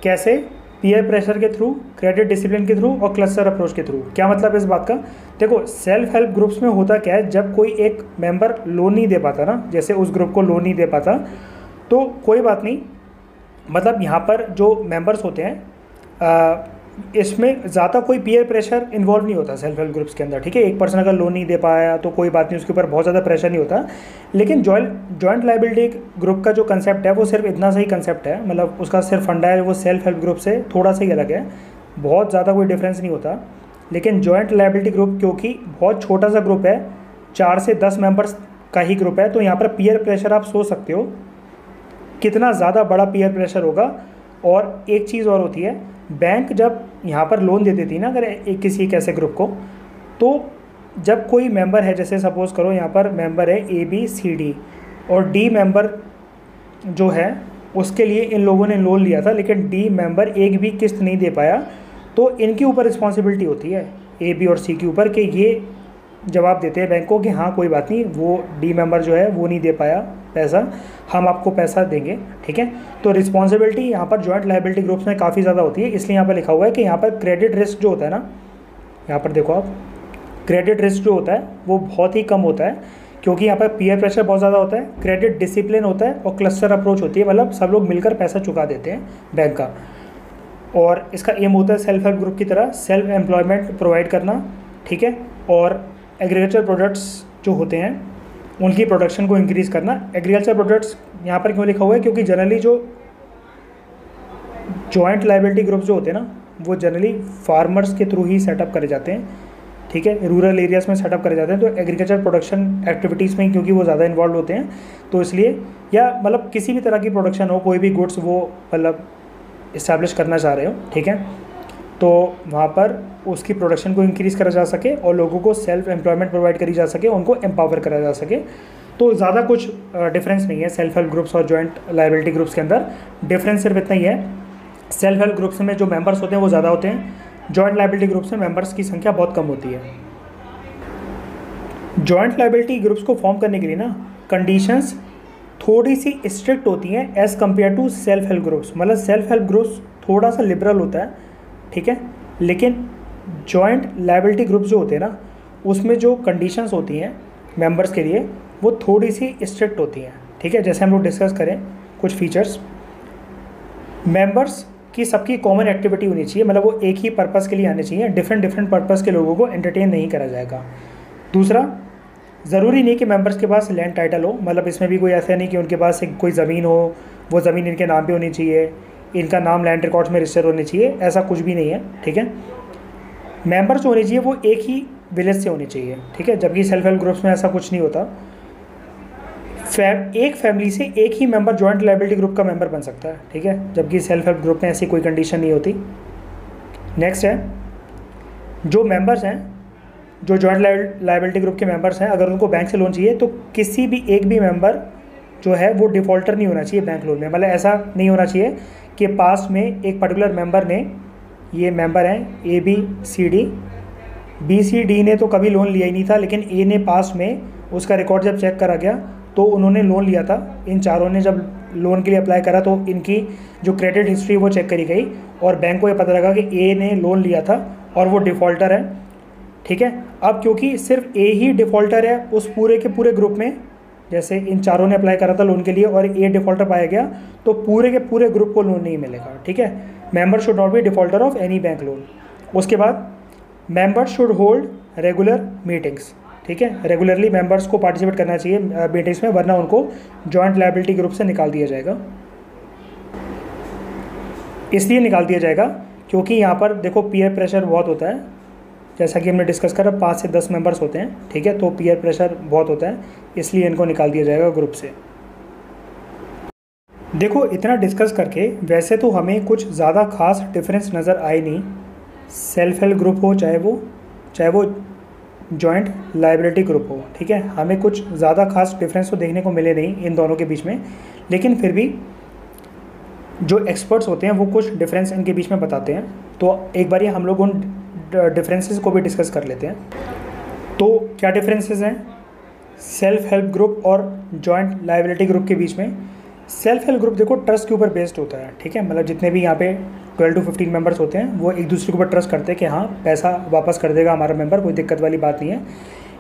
कैसे? पीयर प्रेशर के थ्रू, क्रेडिट डिसिप्लिन के थ्रू और क्लस्टर अप्रोच के थ्रू। क्या मतलब इस बात का? देखो सेल्फ हेल्प ग्रुप्स में होता क्या है, जब कोई एक मेंबर लोन नहीं दे पाता ना, जैसे उस ग्रुप को लोन नहीं दे पाता, तो कोई बात नहीं, मतलब यहाँ पर जो मेंबर्स होते हैं इसमें ज़्यादा कोई पीयर प्रेशर इन्वॉल्व नहीं होता सेल्फ हेल्प ग्रुप्स के अंदर। ठीक है, एक पर्सन अगर लोन नहीं दे पाया तो कोई बात नहीं, उसके ऊपर बहुत ज़्यादा प्रेशर नहीं होता। लेकिन जॉइंट लायबिलिटी ग्रुप का जो कंसेप्ट है वो सिर्फ इतना सही कंसेप्ट है, मतलब उसका सिर्फ फंडा है वो सेल्फ हेल्प ग्रुप से थोड़ा सा ही अलग है, बहुत ज़्यादा कोई डिफरेंस नहीं होता। लेकिन जॉइंट लायबिलिटी ग्रुप क्योंकि बहुत छोटा सा ग्रुप है, 4 से 10 मेंबर्स का ही ग्रुप है, तो यहाँ पर पीयर प्रेशर आप सोच सकते हो कितना ज़्यादा बड़ा पीयर प्रेशर होगा। और एक चीज़ और होती है, बैंक जब यहाँ पर लोन दे देती है ना अगर किसी एक ऐसे ग्रुप को, तो जब कोई मेंबर है, जैसे सपोज़ करो यहाँ पर मेंबर है ABCD और D मेंबर जो है उसके लिए इन लोगों ने लोन लिया था, लेकिन D मेंबर एक भी किस्त नहीं दे पाया, तो इनके ऊपर रिस्पॉन्सिबिलिटी होती है A, B और C के ऊपर कि ये जवाब देते हैं बैंक को कि हाँ कोई बात नहीं, वो D मेंबर जो है वो नहीं दे पाया पैसा, हम आपको पैसा देंगे। ठीक है, तो रिस्पॉन्सिबिलिटी यहाँ पर जॉइंट लायबिलिटी ग्रुप्स में काफ़ी ज़्यादा होती है। इसलिए यहाँ पर लिखा हुआ है कि यहाँ पर क्रेडिट रिस्क जो होता है ना, यहाँ पर देखो आप, क्रेडिट रिस्क जो होता है वो बहुत ही कम होता है, क्योंकि यहाँ पर पीयर प्रेशर बहुत ज़्यादा होता है, क्रेडिट डिसिप्लिन होता है और क्लस्टर अप्रोच होती है, मतलब सब लोग मिलकर पैसा चुका देते हैं बैंक का। और इसका एम होता है सेल्फ हेल्प ग्रुप की तरह सेल्फ एम्प्लॉयमेंट प्रोवाइड करना। ठीक है, और एग्रीकल्चर प्रोडक्ट्स जो होते हैं उनकी प्रोडक्शन को इंक्रीज़ करना। एग्रीकल्चर प्रोडक्ट्स यहाँ पर क्यों लिखा हुआ है? क्योंकि जनरली जो जॉइंट लायबिलिटी ग्रुप्स जो होते हैं ना वो जनरली फार्मर्स के थ्रू ही सेटअप करे जाते हैं। ठीक है, रूरल एरियाज़ में सेटअप करे जाते हैं, तो एग्रीकल्चर प्रोडक्शन एक्टिविटीज़ में क्योंकि वो ज़्यादा इन्वॉल्व होते हैं, तो इसलिए, या मतलब किसी भी तरह की प्रोडक्शन हो, कोई भी गुड्स वो मतलब इस्टेब्लिश करना चाह रहे हो, ठीक है, तो वहाँ पर उसकी प्रोडक्शन को इंक्रीज़ करा जा सके और लोगों को सेल्फ एम्प्लॉयमेंट प्रोवाइड करी जा सके, उनको एम्पावर करा जा सके। तो ज़्यादा कुछ डिफरेंस नहीं है सेल्फ हेल्प ग्रुप्स और जॉइंट लायबिलिटी ग्रुप्स के अंदर। डिफरेंस सिर्फ इतना ही है, सेल्फ हेल्प ग्रुप्स में जो मेंबर्स होते हैं वो ज़्यादा होते हैं, जॉइंट लायबिलिटी ग्रुप्स में मेंबर्स की संख्या बहुत कम होती है। जॉइंट लायबिलिटी ग्रुप्स को फॉर्म करने के लिए ना कंडीशंस थोड़ी सी स्ट्रिक्ट होती हैं as compare to self help groups. मतलब सेल्फ हेल्प ग्रुप्स थोड़ा सा लिबरल होता है, ठीक है, लेकिन जॉइंट लायबिलिटी ग्रुप जो होते हैं ना, उसमें जो कंडीशंस होती हैं मेंबर्स के लिए वो थोड़ी सी स्ट्रिक्ट होती हैं, ठीक है। जैसे हम लोग डिस्कस करें कुछ फीचर्स, मेंबर्स की सबकी कॉमन एक्टिविटी होनी चाहिए, मतलब वो एक ही पर्पस के लिए आने चाहिए, डिफरेंट पर्पस के लोगों को एंटरटेन नहीं करा जाएगा। दूसरा, ज़रूरी नहीं कि मेंबर्स के पास लैंड टाइटल हो, मतलब इसमें भी कोई ऐसा नहीं कि उनके पास एक कोई ज़मीन हो, वो ज़मीन इनके नाम पे होनी चाहिए, इनका नाम लैंड रिकॉर्ड्स में रजिस्टर होने चाहिए, ऐसा कुछ भी नहीं है, ठीक है। मेंबर्स जो होने चाहिए वो एक ही विलेज से होने चाहिए, ठीक है, जबकि सेल्फ हेल्प ग्रुप्स में ऐसा कुछ नहीं होता। एक फैमिली से एक ही मेंबर जॉइंट लायबिलिटी ग्रुप का मेंबर बन सकता है, ठीक है, जबकि सेल्फ हेल्प ग्रुप में ऐसी कोई कंडीशन नहीं होती। नेक्स्ट है, जो मेंबर्स हैं, जो जॉइंट लायबिलिटी ग्रुप के मेंबर्स हैं, अगर उनको बैंक से लोन चाहिए तो किसी भी एक भी मेंबर जो है वो डिफ़ॉल्टर नहीं होना चाहिए बैंक लोन में। मतलब ऐसा नहीं होना चाहिए कि पास में एक पर्टिकुलर मेंबर ने, ये मेंबर हैं ABCD, BCD ने तो कभी लोन लिया ही नहीं था, लेकिन A ने पास में उसका रिकॉर्ड जब चेक करा गया तो उन्होंने लोन लिया था। इन चारों ने जब लोन के लिए अप्लाई करा तो इनकी जो क्रेडिट हिस्ट्री वो चेक करी गई और बैंक को ये पता लगा कि A ने लोन लिया था और वो डिफ़ॉल्टर है, ठीक है। अब क्योंकि सिर्फ A ही डिफ़ॉल्टर है उस पूरे के पूरे ग्रुप में, जैसे इन चारों ने अप्लाई करा था लोन के लिए और A डिफ़ॉल्टर पाया गया, तो पूरे के पूरे ग्रुप को लोन नहीं मिलेगा, ठीक है। Member should not be defaulter of any bank loan. उसके बाद member should hold regular meetings, ठीक है, रेगुलरली मेंबर्स को पार्टिसिपेट करना चाहिए मीटिंग्स में, वरना उनको जॉइंट लायबिलिटी ग्रुप से निकाल दिया जाएगा। इसलिए निकाल दिया जाएगा क्योंकि यहाँ पर देखो पीयर प्रेशर बहुत होता है, जैसा कि हमने डिस्कस करा 5 से 10 मेंबर्स होते हैं, ठीक है, तो पीयर प्रेशर बहुत होता है, इसलिए इनको निकाल दिया जाएगा ग्रुप से। देखो इतना डिस्कस करके वैसे तो हमें कुछ ज़्यादा खास डिफरेंस नज़र आए नहीं, सेल्फ हेल्प ग्रुप हो चाहे वो जॉइंट लायबिलिटी ग्रुप हो, ठीक है, हमें कुछ ज़्यादा खास डिफरेंस तो देखने को मिले नहीं इन दोनों के बीच में, लेकिन फिर भी जो एक्सपर्ट्स होते हैं वो कुछ डिफरेंस इनके बीच में बताते हैं। तो एक बार हम लोग उन डिफरेंसेस को भी डिस्कस कर लेते हैं। तो क्या डिफरेंसेस हैं सेल्फ हेल्प ग्रुप और जॉइंट लायबिलिटी ग्रुप के बीच में? सेल्फ हेल्प ग्रुप देखो ट्रस्ट के ऊपर बेस्ड होता है, ठीक है, मतलब जितने भी यहाँ पे 12 to 15 मेंबर्स होते हैं वो एक दूसरे के ऊपर ट्रस्ट करते हैं कि हाँ पैसा वापस कर देगा हमारा मेंबर, कोई दिक्कत वाली बात नहीं है।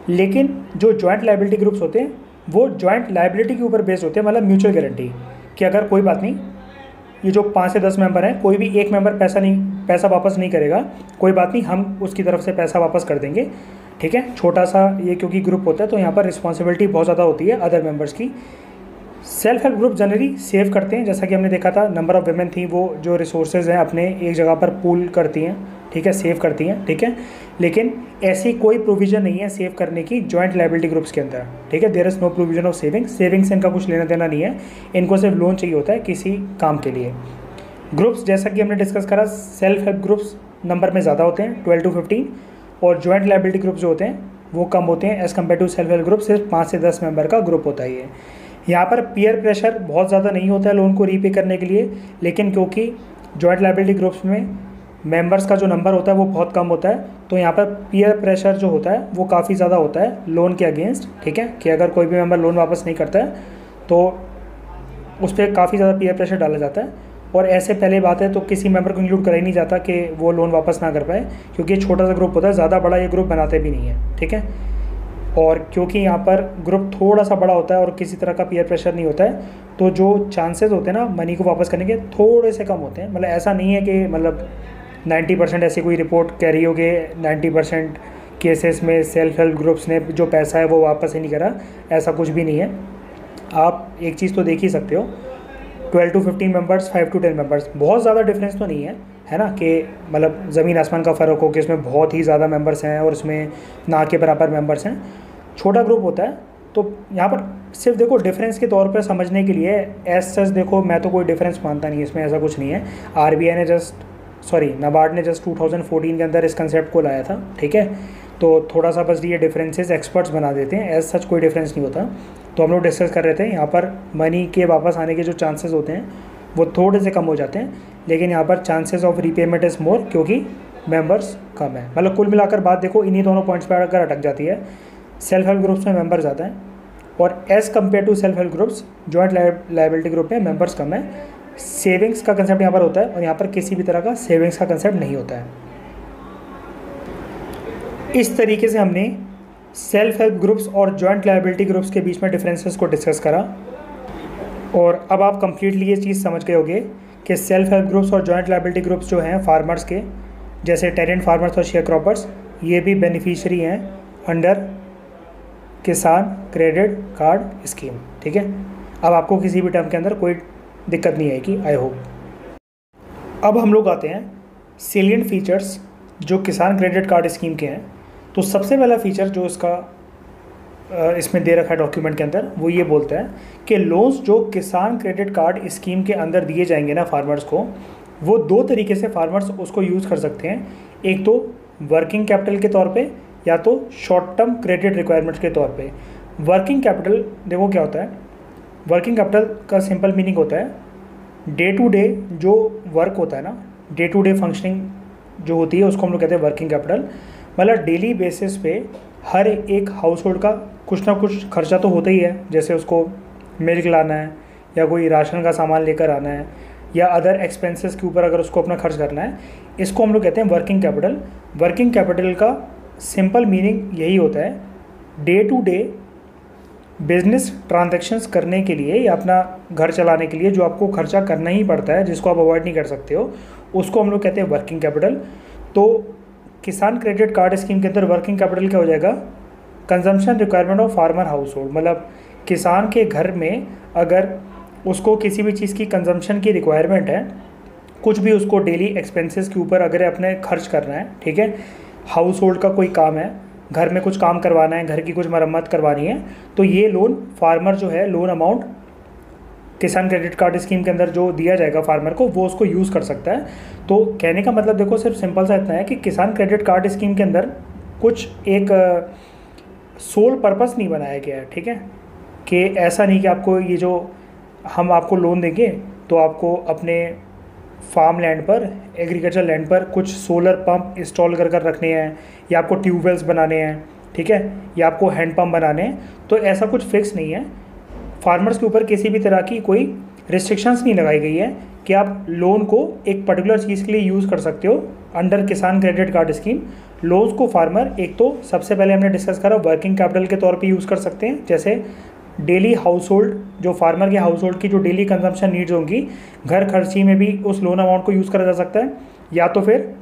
लेकिन जो जॉइंट लायबिलिटी ग्रुप्स होते हैं वो जॉइंट लायबिलिटी के ऊपर बेस्ड होते हैं, मतलब म्यूचुअल गारंटी कि अगर कोई बात नहीं, ये जो 5 से 10 मेंबर हैं कोई भी एक मेंबर पैसा वापस नहीं करेगा, कोई बात नहीं, हम उसकी तरफ से पैसा वापस कर देंगे, ठीक है। छोटा सा ये क्योंकि ग्रुप होता है तो यहाँ पर रिस्पॉन्सिबिलिटी बहुत ज़्यादा होती है अदर मेंबर्स की। Self help group generally save करते हैं, जैसा कि हमने देखा था नंबर ऑफ़ वुमेन थी वो जो रिसोर्सेज हैं अपने एक जगह पर पूल करती हैं, ठीक है, सेव करती हैं, ठीक है। लेकिन ऐसी कोई प्रोविज़न नहीं है सेव करने की जॉइंट लायबिलिटी ग्रुप्स के अंदर, ठीक है, there is no provision of saving से इनका कुछ लेना देना नहीं है, इनको सिर्फ लोन चाहिए होता है किसी काम के लिए। ग्रुप्स जैसा कि हमने डिस्कस करा, सेल्फ हेल्प ग्रुप्स नंबर में ज़्यादा होते हैं 12 to 15 और जॉइंट लायबिलिटी ग्रुप्स जो होते हैं वो कम होते हैं as compare to self help group, सिर्फ 5 से 10 मेंबर का ग्रुप होता है ये। यहाँ पर पीयर प्रेशर बहुत ज़्यादा नहीं होता है लोन को रीपे करने के लिए, लेकिन क्योंकि जॉइंट लायबिलिटी ग्रुप्स में मेंबर्स का जो नंबर होता है वो बहुत कम होता है, तो यहाँ पर पीयर प्रेशर जो होता है वो काफ़ी ज़्यादा होता है लोन के अगेंस्ट, ठीक है, कि अगर कोई भी मेंबर लोन वापस नहीं करता है तो उस पर काफ़ी ज़्यादा पीयर प्रेशर डाला जाता है। और ऐसे पहले बात है तो किसी मेंबर को इंक्लूड करा ही नहीं जाता कि वो लोन वापस ना कर पाए, क्योंकि ये छोटा सा ग्रुप होता है, ज़्यादा बड़ा ये ग्रुप बनाते भी नहीं है, ठीक है। और क्योंकि यहाँ पर ग्रुप थोड़ा सा बड़ा होता है और किसी तरह का पीयर प्रेशर नहीं होता है, तो जो चांसेस होते हैं ना मनी को वापस करने के थोड़े से कम होते हैं। मतलब ऐसा नहीं है कि मतलब 90% ऐसी कोई रिपोर्ट कह रही हो कि 90% केसेस में सेल्फ हेल्प ग्रुप्स ने जो पैसा है वो वापस ही नहीं करा, ऐसा कुछ भी नहीं है। आप एक चीज़ तो देख ही सकते हो, 12 to 15 मेंबर्स, 5 to 10 मेंबर्स, बहुत ज़्यादा डिफरेंस तो नहीं है ना, कि मतलब ज़मीन आसमान का फ़र्क हो कि इसमें बहुत ही ज़्यादा मेंबर्स हैं और इसमें ना के बराबर मेंबर्स हैं, छोटा ग्रुप होता है। तो यहाँ पर सिर्फ देखो डिफरेंस के तौर पर समझने के लिए एज सच देखो मैं तो कोई डिफरेंस मानता नहीं, इसमें ऐसा कुछ नहीं है। नाबार्ड ने जस्ट 2014 के अंदर इस कंसेप्ट को लाया था, ठीक है, तो थोड़ा सा बस ये डिफरेंसेस एक्सपर्ट्स बना देते हैं, एज सच कोई डिफरेंस नहीं होता। तो हम लोग डिस्कस कर रहे थे यहाँ पर मनी के वापस आने के जो चांसेस होते हैं वो थोड़े से कम हो जाते हैं, लेकिन यहाँ पर chances of repayment is more क्योंकि मेंबर्स कम है। मतलब कुल मिलाकर बात देखो इन्हीं दोनों पॉइंट्स पर अगर अटक जाती है, सेल्फ हेल्प ग्रुप्स में मेंबर ज़्यादा हैं और as compare to self help groups joint liability group में मेंबर्स कम है। सेविंग्स का कंसेप्ट यहाँ पर होता है और यहाँ पर किसी भी तरह का सेविंग्स का कंसेप्ट नहीं होता है। इस तरीके से हमने सेल्फ हेल्प ग्रुप्स और जॉइंट लायबिलिटी ग्रुप्स के बीच में डिफरेंसेस को डिस्कस करा। और अब आप कंप्लीटली ये चीज़ समझ गए होंगे कि सेल्फ हेल्प ग्रुप्स और जॉइंट लायबिलिटी ग्रुप्स जो हैं फार्मर्स के, जैसे टेनेंट फार्मर्स और शेयर क्रॉपर्स, ये भी बेनिफिशियरी हैं अंडर किसान क्रेडिट कार्ड स्कीम। ठीक है, अब आपको किसी भी टर्म के अंदर कोई दिक्कत नहीं आएगी, आई होप। अब हम लोग आते हैं सेलिएंट फीचर्स जो किसान क्रेडिट कार्ड स्कीम के हैं। तो सबसे पहला फीचर जो इसका इसमें दे रखा है डॉक्यूमेंट के अंदर, वो ये बोलता है कि लोन्स जो किसान क्रेडिट कार्ड स्कीम के अंदर दिए जाएंगे ना फार्मर्स को, वो दो तरीके से फार्मर्स उसको यूज़ कर सकते हैं। एक तो वर्किंग कैपिटल के तौर पे, या तो शॉर्ट टर्म क्रेडिट रिक्वायरमेंट्स के तौर पे। वर्किंग कैपिटल देखो क्या होता है, वर्किंग कैपिटल का सिंपल मीनिंग होता है डे टू डे जो वर्क होता है ना, डे टू डे फंक्शनिंग जो होती है उसको हम लोग कहते हैं वर्किंग कैपिटल। मतलब डेली बेसिस पे हर एक हाउस होल्ड का कुछ ना कुछ खर्चा तो होता ही है, जैसे उसको मिल्क लाना है या कोई राशन का सामान लेकर आना है या अदर एक्सपेंसेस के ऊपर अगर उसको अपना खर्च करना है, इसको हम लोग कहते हैं वर्किंग कैपिटल। वर्किंग कैपिटल का सिंपल मीनिंग यही होता है day to day business transactions करने के लिए या अपना घर चलाने के लिए जो आपको खर्चा करना ही पड़ता है, जिसको आप अवॉइड नहीं कर सकते हो, उसको हम लोग कहते हैं वर्किंग कैपिटल। तो किसान क्रेडिट कार्ड स्कीम के अंदर वर्किंग कैपिटल क्या हो जाएगा, consumption requirement of farmer house hold. मतलब किसान के घर में अगर उसको किसी भी चीज़ की कंजम्पशन की रिक्वायरमेंट है, कुछ भी उसको डेली एक्सपेंसेस के ऊपर अगर अपने खर्च करना है, ठीक है, हाउस होल्ड का कोई काम है, घर में कुछ काम करवाना है, घर की कुछ मरम्मत करवानी है, तो ये लोन फार्मर जो है लोन अमाउंट किसान क्रेडिट कार्ड स्कीम के अंदर जो दिया जाएगा फार्मर को, वो उसको यूज़ कर सकता है। तो कहने का मतलब देखो सिर्फ सिंपल सा इतना है कि किसान क्रेडिट कार्ड स्कीम के अंदर कुछ एक सोल पर्पस नहीं बनाया गया है, ठीक है, कि ऐसा नहीं कि आपको ये जो हम आपको लोन देंगे तो आपको अपने फार्म लैंड पर, एग्रीकल्चर लैंड पर कुछ सोलर पंप इंस्टॉल कर रखने हैं, या आपको ट्यूबवेल्स बनाने हैं, ठीक है, या आपको हैंड पंप बनाने हैं। तो ऐसा कुछ फिक्स नहीं है, फार्मर्स के ऊपर किसी भी तरह की कोई रिस्ट्रिक्शंस नहीं लगाई गई है कि आप लोन को एक पर्टिकुलर चीज़ के लिए यूज़ कर सकते हो। अंडर किसान क्रेडिट कार्ड स्कीम लोन्स को फार्मर एक तो सबसे पहले हमने डिस्कस करा वर्किंग कैपिटल के तौर पे यूज़ कर सकते हैं, जैसे डेली हाउस होल्ड जो फार्मर के हाउस होल्ड की जो डेली कंजम्पशन नीड्स होंगी, घर खर्ची में भी उस लोन अमाउंट को यूज़ करा जा सकता है, या तो फिर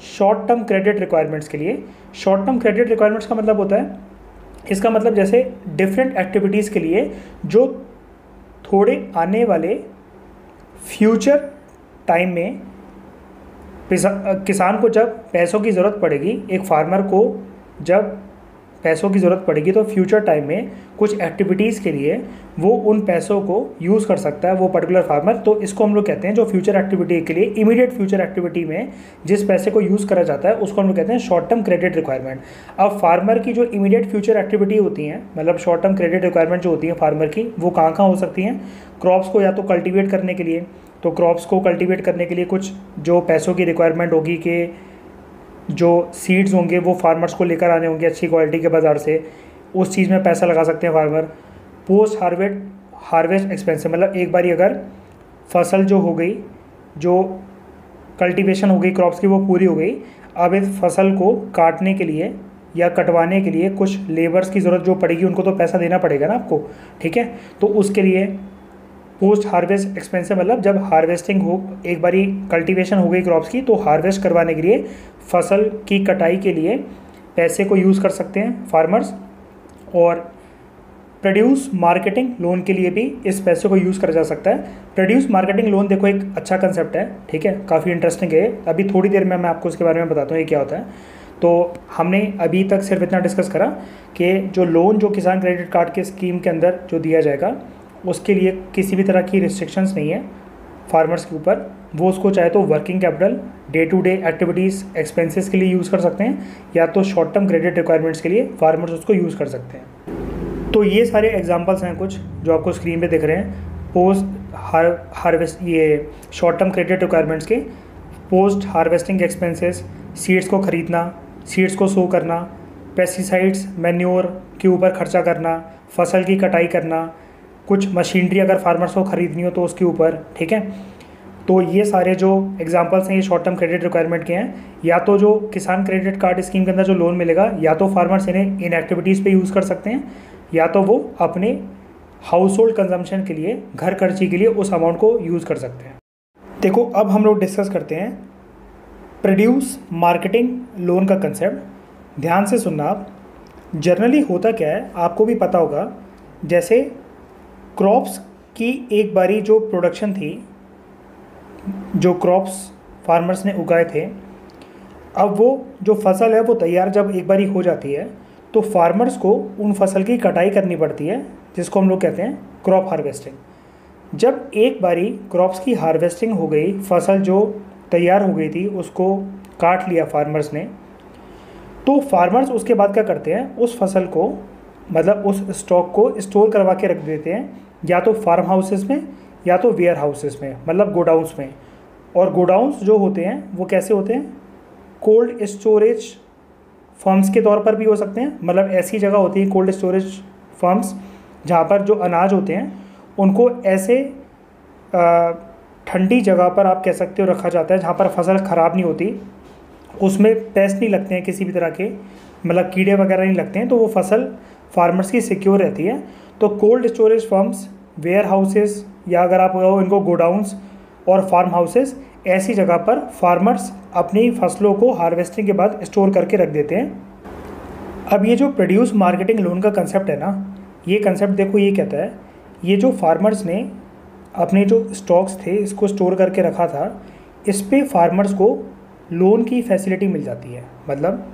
शॉर्ट टर्म क्रेडिट रिक्वायरमेंट्स के लिए। शॉर्ट टर्म क्रेडिट रिक्वायरमेंट्स का मतलब होता है, इसका मतलब जैसे डिफरेंट एक्टिविटीज़ के लिए जो थोड़े आने वाले फ्यूचर टाइम में किसान को जब पैसों की ज़रूरत पड़ेगी, एक फार्मर को जब पैसों की ज़रूरत पड़ेगी तो फ्यूचर टाइम में कुछ एक्टिविटीज़ के लिए वो उन पैसों को यूज़ कर सकता है वो पर्टिकुलर फार्मर। तो इसको हम लोग कहते हैं जो फ्यूचर एक्टिविटी के लिए, इमीडिएट फ्यूचर एक्टिविटी में जिस पैसे को यूज़ करा जाता है उसको हम लोग कहते हैं शॉर्ट टर्म क्रेडिट रिक्वायरमेंट। अब फार्मर की जो इमीडिएट फ्यूचर एक्टिविटी होती हैं, मतलब शॉर्ट टर्म क्रेडिट रिक्वायरमेंट जो होती है फार्मर की, वो कहाँ कहाँ हो सकती हैं। क्रॉप्स को या तो कल्टिवेट करने के लिए, तो क्रॉप्स को कल्टिवेट करने के लिए कुछ जो पैसों की रिक्वायरमेंट होगी कि जो सीड्स होंगे वो फार्मर्स को लेकर आने होंगे अच्छी क्वालिटी के बाज़ार से, उस चीज़ में पैसा लगा सकते हैं फार्मर। पोस्ट हार्वेस्ट एक्सपेंस, मतलब एक बारी अगर फसल जो हो गई, जो कल्टीवेशन हो गई क्रॉप्स की, वो पूरी हो गई, अब इस फसल को काटने के लिए या कटवाने के लिए कुछ लेबर्स की ज़रूरत जो पड़ेगी, उनको तो पैसा देना पड़ेगा ना आपको, ठीक है। तो उसके लिए पोस्ट हार्वेस्ट एक्सपेंस, मतलब जब हार्वेस्टिंग हो, एक बारी कल्टीवेशन हो गई क्रॉप्स की, तो हार्वेस्ट करवाने के लिए, फसल की कटाई के लिए पैसे को यूज़ कर सकते हैं फार्मर्स। और प्रोड्यूस मार्केटिंग लोन के लिए भी इस पैसे को यूज़ करा जा सकता है। प्रोड्यूस मार्केटिंग लोन देखो एक अच्छा कंसेप्ट है, ठीक है, काफ़ी इंटरेस्टिंग है। अभी थोड़ी देर में मैं आपको उसके बारे में बताता हूँ ये क्या होता है। तो हमने अभी तक सिर्फ इतना डिस्कस करा कि जो लोन जो किसान क्रेडिट कार्ड के स्कीम के अंदर जो दिया जाएगा उसके लिए किसी भी तरह की रिस्ट्रिक्शंस नहीं है फार्मर्स के ऊपर। वो उसको चाहे तो working capital, day to day activities, expenses के लिए यूज़ कर सकते हैं, या तो शॉर्ट टर्म क्रेडिट रिक्वायरमेंट्स के लिए फार्मर्स उसको यूज़ कर सकते हैं। तो ये सारे एग्जांपल्स हैं कुछ जो आपको स्क्रीन पे दिख रहे हैं। पोस्ट हार्वेस्ट, ये शॉर्ट टर्म क्रेडिट रिक्वायरमेंट्स के, पोस्ट हार्वेस्टिंग एक्सपेंसेस, सीड्स को ख़रीदना, सीड्स को सो करना, पेस्टिसाइड्स मैन्योर के ऊपर खर्चा करना, फसल की कटाई करना, कुछ मशीनरी अगर फार्मर्स को ख़रीदनी हो तो उसके ऊपर, ठीक है। तो ये सारे जो एग्जांपल्स हैं ये शॉर्ट टर्म क्रेडिट रिक्वायरमेंट के हैं। या तो जो किसान क्रेडिट कार्ड स्कीम के अंदर जो लोन मिलेगा, या तो फार्मर्स इन्हें इन एक्टिविटीज़ पे यूज़ कर सकते हैं, या तो वो अपने हाउस होल्ड कंजम्पशन के लिए, घर खर्ची के लिए उस अमाउंट को यूज़ कर सकते हैं। देखो अब हम लोग डिस्कस करते हैं प्रोड्यूस मार्केटिंग लोन का कंसेप्ट। ध्यान से सुनना आप। जनरली होता क्या है आपको भी पता होगा, जैसे क्रॉप्स की एक बारी जो प्रोडक्शन थी, जो क्रॉप्स फार्मर्स ने उगाए थे, अब वो जो फसल है वो तैयार जब एक बारी हो जाती है तो फार्मर्स को उन फसल की कटाई करनी पड़ती है, जिसको हम लोग कहते हैं क्रॉप हार्वेस्टिंग। जब एक बारी क्रॉप्स की हार्वेस्टिंग हो गई, फसल जो तैयार हो गई थी उसको काट लिया फार्मर्स ने, तो फार्मर्स उसके बाद क्या करते हैं, उस फसल को मतलब उस स्टॉक को स्टोर करवा के रख देते हैं, या तो फार्म हाउसेस में या तो वेयर हाउसेस में, मतलब गोडाउंस में। और गोडाउंस जो होते हैं वो कैसे होते हैं, कोल्ड स्टोरेज फर्म्स के तौर पर भी हो सकते हैं। मतलब ऐसी जगह होती है कोल्ड स्टोरेज फर्म्स जहाँ पर जो अनाज होते हैं उनको ऐसे ठंडी जगह पर आप कह सकते हो रखा जाता है जहाँ पर फसल ख़राब नहीं होती, उसमें पेस्ट नहीं लगते हैं किसी भी तरह के, मतलब कीड़े वगैरह नहीं लगते हैं, तो वो फसल फार्मर्स की सिक्योर रहती है। तो cold storage firms, warehouses, या अगर आप कहो इनको गोडाउंस और फार्म हाउसेस, ऐसी जगह पर फार्मर्स अपनी फसलों को हार्वेस्टिंग के बाद स्टोर करके रख देते हैं। अब ये जो प्रोड्यूस मार्केटिंग लोन का कंसेप्ट है ना, ये कंसेप्ट देखो ये कहता है, ये जो फार्मर्स ने अपने जो स्टॉक्स थे इसको स्टोर करके रखा था, इस पे फार्मर्स को लोन की फैसिलिटी मिल जाती है। मतलब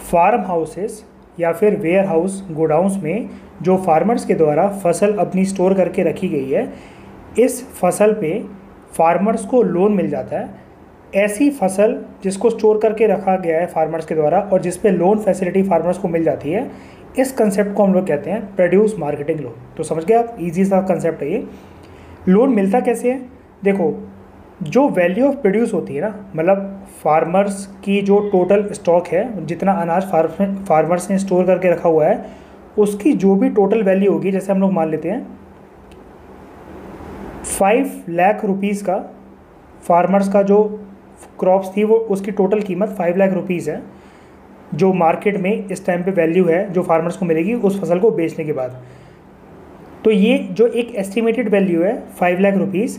फार्म हाउसेस या फिर वेयर हाउस गोडाउंस में जो फार्मर्स के द्वारा फसल अपनी स्टोर करके रखी गई है, इस फसल पे फार्मर्स को लोन मिल जाता है। ऐसी फसल जिसको स्टोर करके रखा गया है फार्मर्स के द्वारा और जिस पे लोन फैसिलिटी फार्मर्स को मिल जाती है, इस कंसेप्ट को हम लोग कहते हैं प्रोड्यूस मार्केटिंग लोन। तो समझ गए आप, ईजी सा कंसेप्ट है ये। लोन मिलता कैसे है, देखो जो वैल्यू ऑफ प्रोड्यूस होती है ना, मतलब फार्मर्स की जो टोटल स्टॉक है, जितना अनाज फार्मर्स ने स्टोर करके रखा हुआ है, उसकी जो भी टोटल वैल्यू होगी, जैसे हम लोग मान लेते हैं 5 लाख रुपीज़ का फार्मर्स का जो क्रॉप्स थी वो उसकी टोटल कीमत 5 लाख रुपीज़ है, जो मार्केट में इस टाइम पे वैल्यू है जो फार्मर्स को मिलेगी उस फसल को बेचने के बाद। तो ये जो एक एस्टिमेटेड वैल्यू है 5 lakh rupees,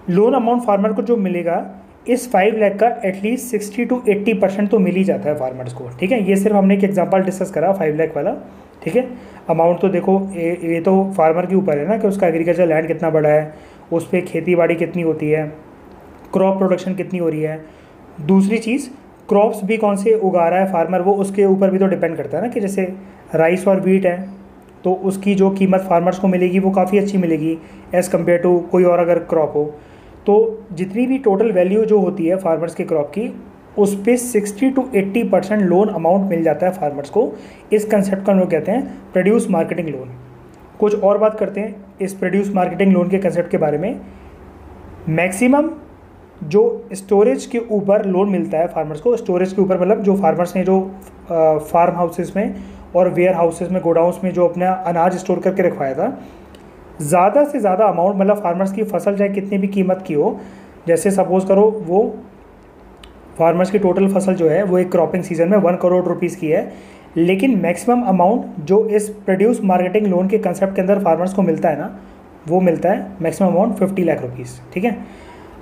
loan amount farmer को जो मिलेगा इस 5 लाख का एटलीस्ट 60 to 80% तो मिल ही जाता है फार्मर्स को। ठीक है, ये सिर्फ हमने एक एग्जांपल डिस्कस करा 5 लाख वाला। ठीक है, अमाउंट तो देखो ये तो फार्मर के ऊपर है ना कि उसका एग्रीकल्चर लैंड कितना बड़ा है, उस पर खेती बाड़ी कितनी होती है, क्रॉप प्रोडक्शन कितनी हो रही है। दूसरी चीज़, क्रॉप्स भी कौन से उगा रहा है फार्मर, वो उसके ऊपर भी तो डिपेंड करता है ना, कि जैसे राइस और वीट है तो उसकी जो कीमत फार्मर्स को मिलेगी वो काफ़ी अच्छी मिलेगी एज़ कम्पेयर टू कोई और अगर क्रॉप हो। तो जितनी भी टोटल वैल्यू जो होती है फार्मर्स के क्रॉप की, उस पर 60 to 80% लोन अमाउंट मिल जाता है फार्मर्स को। इस कंसेप्ट का हम लोग कहते हैं प्रोड्यूस मार्केटिंग लोन। कुछ और बात करते हैं इस प्रोड्यूस मार्केटिंग लोन के कंसेप्ट के बारे में। मैक्सिमम जो स्टोरेज के ऊपर लोन मिलता है फार्मर्स को, स्टोरेज के ऊपर मतलब जो फार्मर्स ने जो फार्म हाउसेस में और वेयर हाउसेस में गोडाउंस में जो अपना अनाज स्टोर करके रखवाया था, ज़्यादा से ज़्यादा अमाउंट, मतलब फार्मर्स की फसल चाहे कितनी भी कीमत की हो, जैसे सपोज़ करो वो फार्मर्स की टोटल फसल जो है वो एक क्रॉपिंग सीजन में 1 करोड़ रुपीज़ की है, लेकिन मैक्सिमम अमाउंट जो इस प्रोड्यूस मार्केटिंग लोन के कंसेप्ट के अंदर फार्मर्स को मिलता है ना, वो मिलता है मैक्सिमम अमाउंट 50 लाख रुपीज़। ठीक है,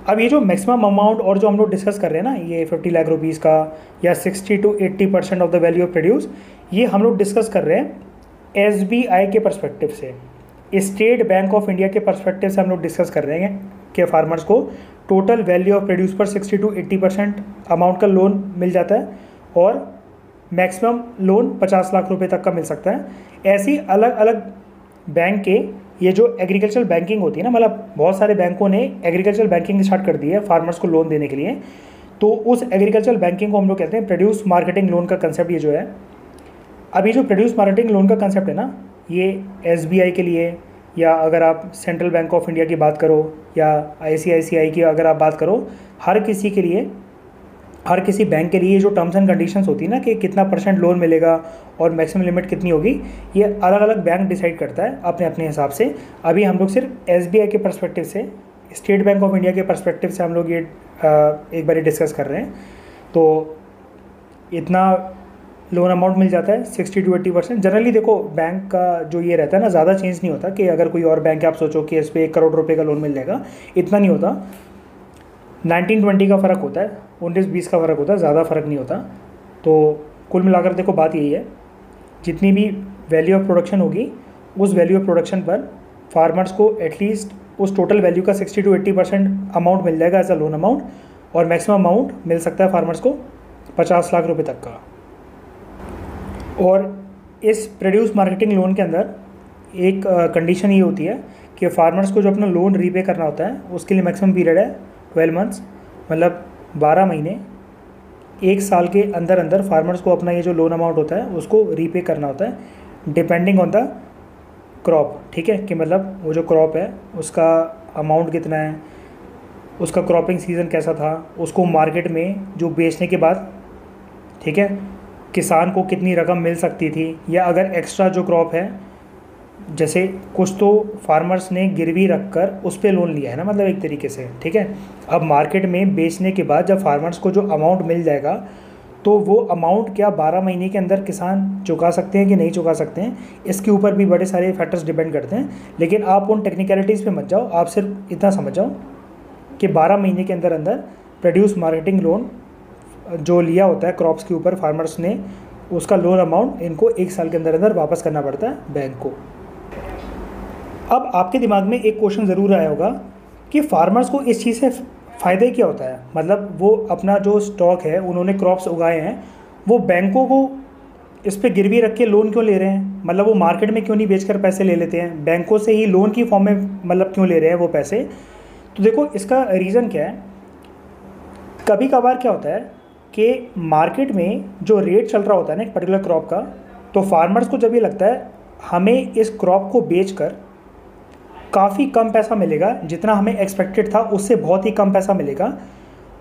अब ये जो मैक्सिमम अमाउंट और जो हम लोग डिस्कस कर रहे हैं ना, ये 50 लाख रुपीज़ का या 60 to 80% of the value of produce, ये हम लोग डिस्कस कर रहे हैं SBI के पर्सपेक्टिव से, स्टेट बैंक ऑफ इंडिया के पर्सपेक्टिव से हम लोग डिस्कस कर रहे हैं कि फार्मर्स को टोटल वैल्यू ऑफ प्रोड्यूस पर 60 to 80% अमाउंट का लोन मिल जाता है और मैक्सिमम लोन 50 लाख रुपए तक का मिल सकता है। ऐसी अलग अलग बैंक के ये जो एग्रीकल्चर बैंकिंग होती है ना, मतलब बहुत सारे बैंकों ने एग्रीकल्चर बैंकिंग स्टार्ट कर दी है फार्मर्स को लोन देने के लिए, तो उस एग्रीकल्चर बैंकिंग को हम लोग कहते हैं प्रोड्यूस मार्केटिंग लोन का कंसेप्ट। ये जो है अभी जो प्रोड्यूस मार्केटिंग लोन का कंसेप्ट है ना, ये SBI के लिए, या अगर आप सेंट्रल बैंक ऑफ इंडिया की बात करो या ICICI की अगर आप बात करो, हर किसी के लिए, हर किसी बैंक के लिए जो टर्म्स एंड कंडीशंस होती है ना कि कितना % लोन मिलेगा और मैक्सिमम लिमिट कितनी होगी, ये अलग अलग बैंक डिसाइड करता है अपने अपने हिसाब से। अभी हम लोग सिर्फ SBI के पर्सपेक्टिव से स्टेट बैंक ऑफ इंडिया के पर्सपेक्टिव से हम लोग ये एक बार डिस्कस कर रहे हैं। तो इतना लोन अमाउंट मिल जाता है 60 to 80%। जनरली देखो बैंक का जो ये रहता है ना, ज़्यादा चेंज नहीं होता कि अगर कोई और बैंक है आप सोचो कि इस पर 1 करोड़ रुपए का लोन मिल जाएगा, इतना नहीं होता। 19-20 का फ़र्क होता है, 19-20 का फ़र्क होता है, ज़्यादा फ़र्क नहीं होता। तो कुल मिलाकर देखो बात यही है, जितनी भी वैल्यू ऑफ प्रोडक्शन होगी उस वैल्यू ऑफ प्रोडक्शन पर फार्मर्स को एटलीस्ट उस टोटल वैल्यू का 60 to 80% अमाउंट मिल जाएगा एज अ लोन अमाउंट, और मैक्सिमम अमाउंट मिल सकता है फार्मर्स को 50 लाख रुपए तक का। और इस प्रोड्यूस मार्केटिंग लोन के अंदर एक कंडीशन ये होती है कि फार्मर्स को जो अपना लोन रीपे करना होता है उसके लिए मैक्सिमम पीरियड है 12 मंथ्स, मतलब 12 महीने, 1 साल के अंदर अंदर फार्मर्स को अपना ये जो लोन अमाउंट होता है उसको रीपे करना होता है डिपेंडिंग ऑन द क्रॉप। ठीक है, कि मतलब वो जो क्रॉप है उसका अमाउंट कितना है, उसका क्रॉपिंग सीज़न कैसा था, उसको मार्केट में जो बेचने के बाद, ठीक है, किसान को कितनी रकम मिल सकती थी, या अगर एक्स्ट्रा जो क्रॉप है, जैसे कुछ तो फार्मर्स ने गिरवी रख कर उस पर लोन लिया है ना, मतलब एक तरीके से। ठीक है, अब मार्केट में बेचने के बाद जब फार्मर्स को जो अमाउंट मिल जाएगा तो वो अमाउंट क्या 12 महीने के अंदर किसान चुका सकते हैं कि नहीं चुका सकते हैं, इसके ऊपर भी बड़े सारे फैक्टर्स डिपेंड करते हैं। लेकिन आप उन टेक्निकलिटीज़ पे मत जाओ, आप सिर्फ इतना समझ जाओ कि 12 महीने के अंदर अंदर प्रोड्यूस मार्केटिंग लोन जो लिया होता है क्रॉप्स के ऊपर फार्मर्स ने, उसका लोन अमाउंट इनको 1 साल के अंदर अंदर वापस करना पड़ता है बैंक को। अब आपके दिमाग में एक क्वेश्चन ज़रूर आया होगा कि फार्मर्स को इस चीज़ से फ़ायदे क्या होता है, मतलब वो अपना जो स्टॉक है, उन्होंने क्रॉप्स उगाए हैं, वो बैंकों को इस पर गिरवी रख के लोन क्यों ले रहे हैं, मतलब वो मार्केट में क्यों नहीं बेचकर पैसे ले लेते हैं, बैंकों से ही लोन की फॉर्म में मतलब क्यों ले रहे हैं वो पैसे। तो देखो इसका रीज़न क्या है, कभी कभार क्या होता है कि मार्केट में जो रेट चल रहा होता है ना एक पर्टिकुलर क्रॉप का, तो फार्मर्स को जब ये लगता है हमें इस क्रॉप को बेचकर काफ़ी कम पैसा मिलेगा, जितना हमें एक्सपेक्टेड था उससे बहुत ही कम पैसा मिलेगा,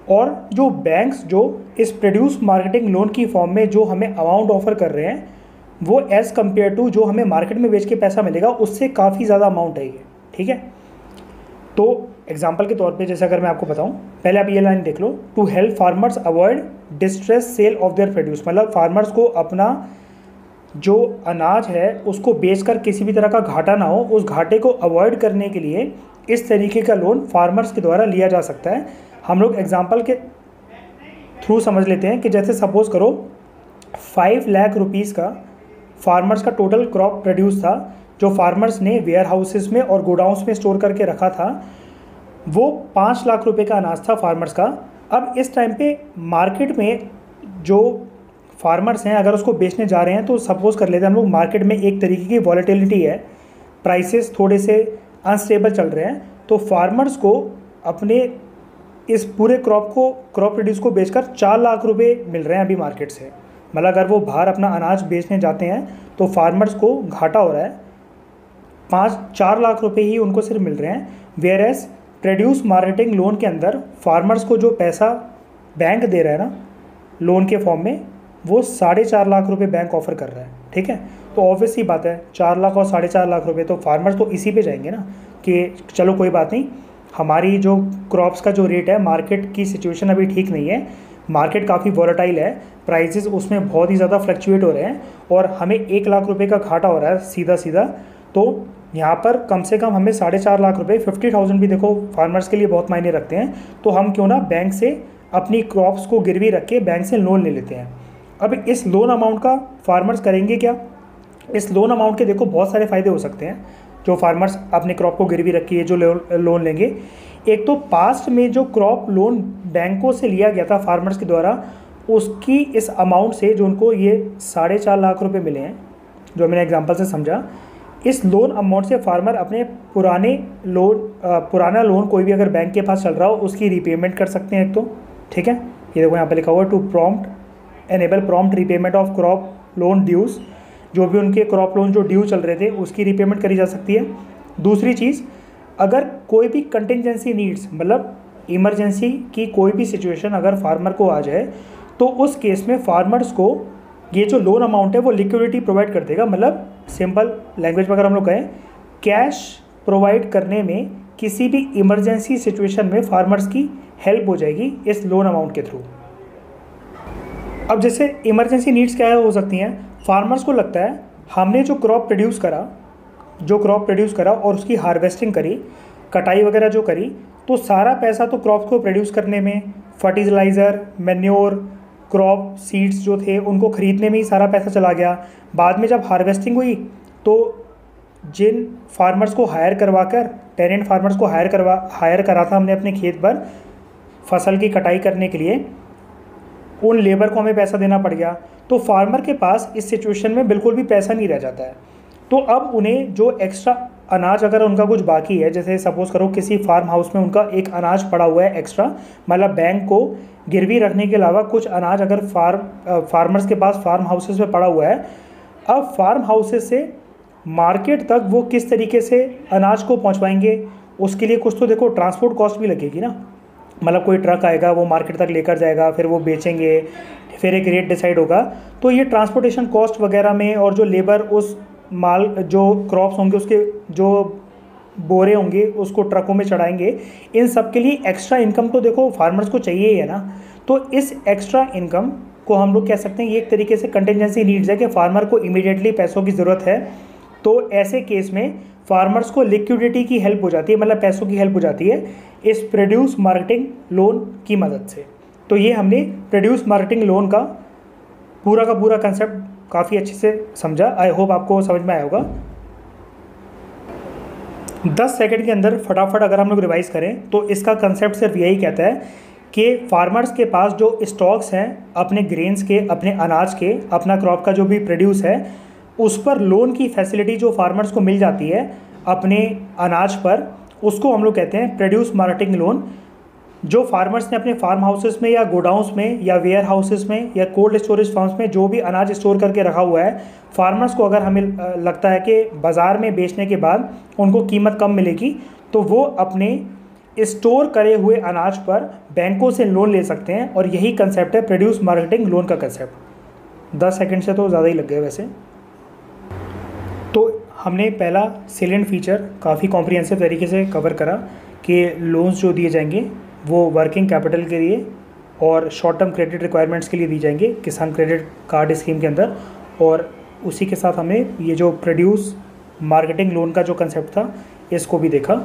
और जो बैंक्स जो इस प्रोड्यूस मार्केटिंग लोन की फॉर्म में जो हमें अमाउंट ऑफर कर रहे हैं वो एज़ कम्पेयर टू जो हमें मार्केट में बेच के पैसा मिलेगा उससे काफ़ी ज़्यादा अमाउंट है ये। ठीक है, तो एग्जाम्पल के तौर पे जैसे अगर मैं आपको बताऊं, पहले आप ये लाइन देख लो, to help farmers avoid distress sale of their produce, मतलब फार्मर्स को अपना जो अनाज है उसको बेचकर किसी भी तरह का घाटा ना हो, उस घाटे को अवॉइड करने के लिए इस तरीके का लोन फार्मर्स के द्वारा लिया जा सकता है। हम लोग एग्जांपल के थ्रू समझ लेते हैं कि जैसे सपोज़ करो 5 लाख रुपीज़ का फार्मर्स का टोटल क्रॉप प्रोड्यूस था, जो फार्मर्स ने वेयर हाउसेस में और गोडाउंस में स्टोर करके रखा था, वो 5 लाख रुपए का अनाज था फार्मर्स का। अब इस टाइम पे मार्केट में जो फार्मर्स हैं अगर उसको बेचने जा रहे हैं, तो सपोज़ कर लेते हैं हम लोग मार्केट में एक तरीके की वॉलेटिलिटी है, प्राइसेस थोड़े से अनस्टेबल चल रहे हैं, तो फार्मर्स को अपने इस पूरे क्रॉप प्रोड्यूस को बेचकर 4 लाख रुपए मिल रहे हैं अभी मार्केट से। मतलब अगर वो बाहर अपना अनाज बेचने जाते हैं तो फार्मर्स को घाटा हो रहा है, 4 लाख रुपए ही उनको सिर्फ मिल रहे हैं। Whereas produce marketing loan के अंदर फार्मर्स को जो पैसा बैंक दे रहा है ना लोन के फॉर्म में, वो 4.5 लाख रुपए बैंक ऑफर कर रहा है। ठीक है, तो ऑब्वियस ही बात है 4 लाख और 4.5 लाख रुपए, तो फार्मर्स तो इसी पे जाएंगे ना कि चलो कोई बात नहीं, हमारी जो क्रॉप्स का जो रेट है, मार्केट की सिचुएशन अभी ठीक नहीं है, मार्केट काफ़ी वॉलेटाइल है, प्राइसेस उसमें बहुत ही ज़्यादा फ्लक्चुएट हो रहे हैं और हमें 1 लाख रुपए का घाटा हो रहा है सीधा सीधा। तो यहाँ पर कम से कम हमें 4.5 लाख रुपए, 50,000 भी देखो फार्मर्स के लिए बहुत मायने रखते हैं, तो हम क्यों ना बैंक से अपनी क्रॉप्स को गिरवी रख के बैंक से लोन ले लेते हैं। अब इस लोन अमाउंट का फार्मर्स करेंगे क्या, इस लोन अमाउंट के देखो बहुत सारे फ़ायदे हो सकते हैं जो फार्मर्स अपने क्रॉप को गिरवी रखी है जो लोन लेंगे। एक तो पास्ट में जो क्रॉप लोन बैंकों से लिया गया था फार्मर्स के द्वारा, उसकी इस अमाउंट से जो उनको ये 4.5 लाख रुपए मिले हैं, जो मैंने एग्जांपल से समझा, इस लोन अमाउंट से फार्मर अपने पुराना लोन कोई भी अगर बैंक के पास चल रहा हो उसकी रीपेमेंट कर सकते हैं एक तो। ठीक है, ये देखो यहाँ पे लिखा हुआ है to enable prompt repayment of crop loan dues, जो भी उनके क्रॉप लोन जो ड्यू चल रहे थे उसकी रीपेमेंट करी जा सकती है। दूसरी चीज़, अगर कोई भी कंटिजेंसी नीड्स, मतलब इमरजेंसी की कोई भी सिचुएशन अगर फार्मर को आ जाए, तो उस केस में फार्मर्स को ये जो लोन अमाउंट है वो लिक्विडिटी प्रोवाइड कर देगा। मतलब सिंपल लैंग्वेज में अगर हम लोग कहें, कैश प्रोवाइड करने में किसी भी इमरजेंसी सिचुएशन में फार्मर्स की हेल्प हो जाएगी इस लोन अमाउंट के थ्रू। अब जैसे इमरजेंसी नीड्स क्या हो सकती हैं, फार्मर्स को लगता है हमने जो क्रॉप प्रोड्यूस करा और उसकी हार्वेस्टिंग करी, कटाई वगैरह जो करी, तो सारा पैसा तो क्रॉप को प्रोड्यूस करने में, फर्टिलाइज़र, मैन्योर, क्रॉप सीड्स जो थे उनको ख़रीदने में ही सारा पैसा चला गया। बाद में जब हार्वेस्टिंग हुई तो जिन फार्मर्स को हायर करवाकर, टेनेंट फार्मर्स को हायर करा था हमने अपने खेत पर फसल की कटाई करने के लिए, उन लेबर को हमें पैसा देना पड़ गया। तो फार्मर के पास इस सिचुएशन में बिल्कुल भी पैसा नहीं रह जाता है। तो अब उन्हें जो एक्स्ट्रा अनाज अगर उनका कुछ बाकी है, जैसे सपोज़ करो किसी फार्म हाउस में उनका एक अनाज पड़ा हुआ है एक्स्ट्रा, मतलब बैंक को गिरवी रखने के अलावा कुछ अनाज अगर फार्मर्स के पास फार्म हाउसेस में पड़ा हुआ है, अब फार्म हाउसेस से मार्केट तक वो किस तरीके से अनाज को पहुंचवाएंगे, उसके लिए कुछ तो देखो ट्रांसपोर्ट कॉस्ट भी लगेगी ना। मतलब कोई ट्रक आएगा, वो मार्केट तक लेकर जाएगा, फिर वो बेचेंगे, फिर एक रेट डिसाइड होगा। तो ये ट्रांसपोर्टेशन कॉस्ट वगैरह में, और जो लेबर उस माल, जो क्रॉप्स होंगे उसके जो बोरे होंगे उसको ट्रकों में चढ़ाएंगे, इन सब के लिए एक्स्ट्रा इनकम तो देखो फार्मर्स को चाहिए ही है ना। तो इस एक्स्ट्रा इनकम को हम लोग कह सकते हैं ये एक तरीके से कंटिजेंसी नीड्स है कि फार्मर को इमीडिएटली पैसों की ज़रूरत है। तो ऐसे केस में फार्मर्स को लिक्विडिटी की हेल्प हो जाती है, मतलब पैसों की हेल्प हो जाती है इस प्रोड्यूस मार्केटिंग लोन की मदद से। तो ये हमने प्रोड्यूस मार्केटिंग लोन का पूरा कंसेप्ट काफ़ी अच्छे से समझा। आई होप आपको समझ में आया होगा। 10 सेकंड के अंदर फटाफट अगर हम लोग रिवाइज करें तो इसका कंसेप्ट सिर्फ यही कहता है कि फार्मर्स के पास जो स्टॉक्स हैं अपने ग्रेन्स के, अपने अनाज के, अपना क्रॉप का जो भी प्रोड्यूस है, उस पर लोन की फैसिलिटी जो फार्मर्स को मिल जाती है अपने अनाज पर, उसको हम लोग कहते हैं प्रोड्यूस मार्केटिंग लोन। जो फार्मर्स ने अपने फार्म हाउसेस में या गोडाउंस में या वेयर हाउसेस में या कोल्ड स्टोरेज फार्म्स में जो भी अनाज स्टोर करके रखा हुआ है, फार्मर्स को अगर हमें लगता है कि बाज़ार में बेचने के बाद उनको कीमत कम मिलेगी, तो वो अपने स्टोर करे हुए अनाज पर बैंकों से लोन ले सकते हैं। और यही कंसेप्ट है प्रोड्यूस मार्केटिंग लोन का कंसेप्ट। 10 सेकंड से तो ज़्यादा ही लग गए वैसे। तो हमने पहला सेलेंट फीचर काफ़ी कॉम्प्रिहेंसिव तरीके से कवर करा कि लोन्स जो दिए जाएंगे वो वर्किंग कैपिटल के लिए और शॉर्ट टर्म क्रेडिट रिक्वायरमेंट्स के लिए दी जाएंगे किसान क्रेडिट कार्ड स्कीम के अंदर। और उसी के साथ हमने ये जो प्रोड्यूस मार्केटिंग लोन का जो कंसेप्ट था इसको भी देखा।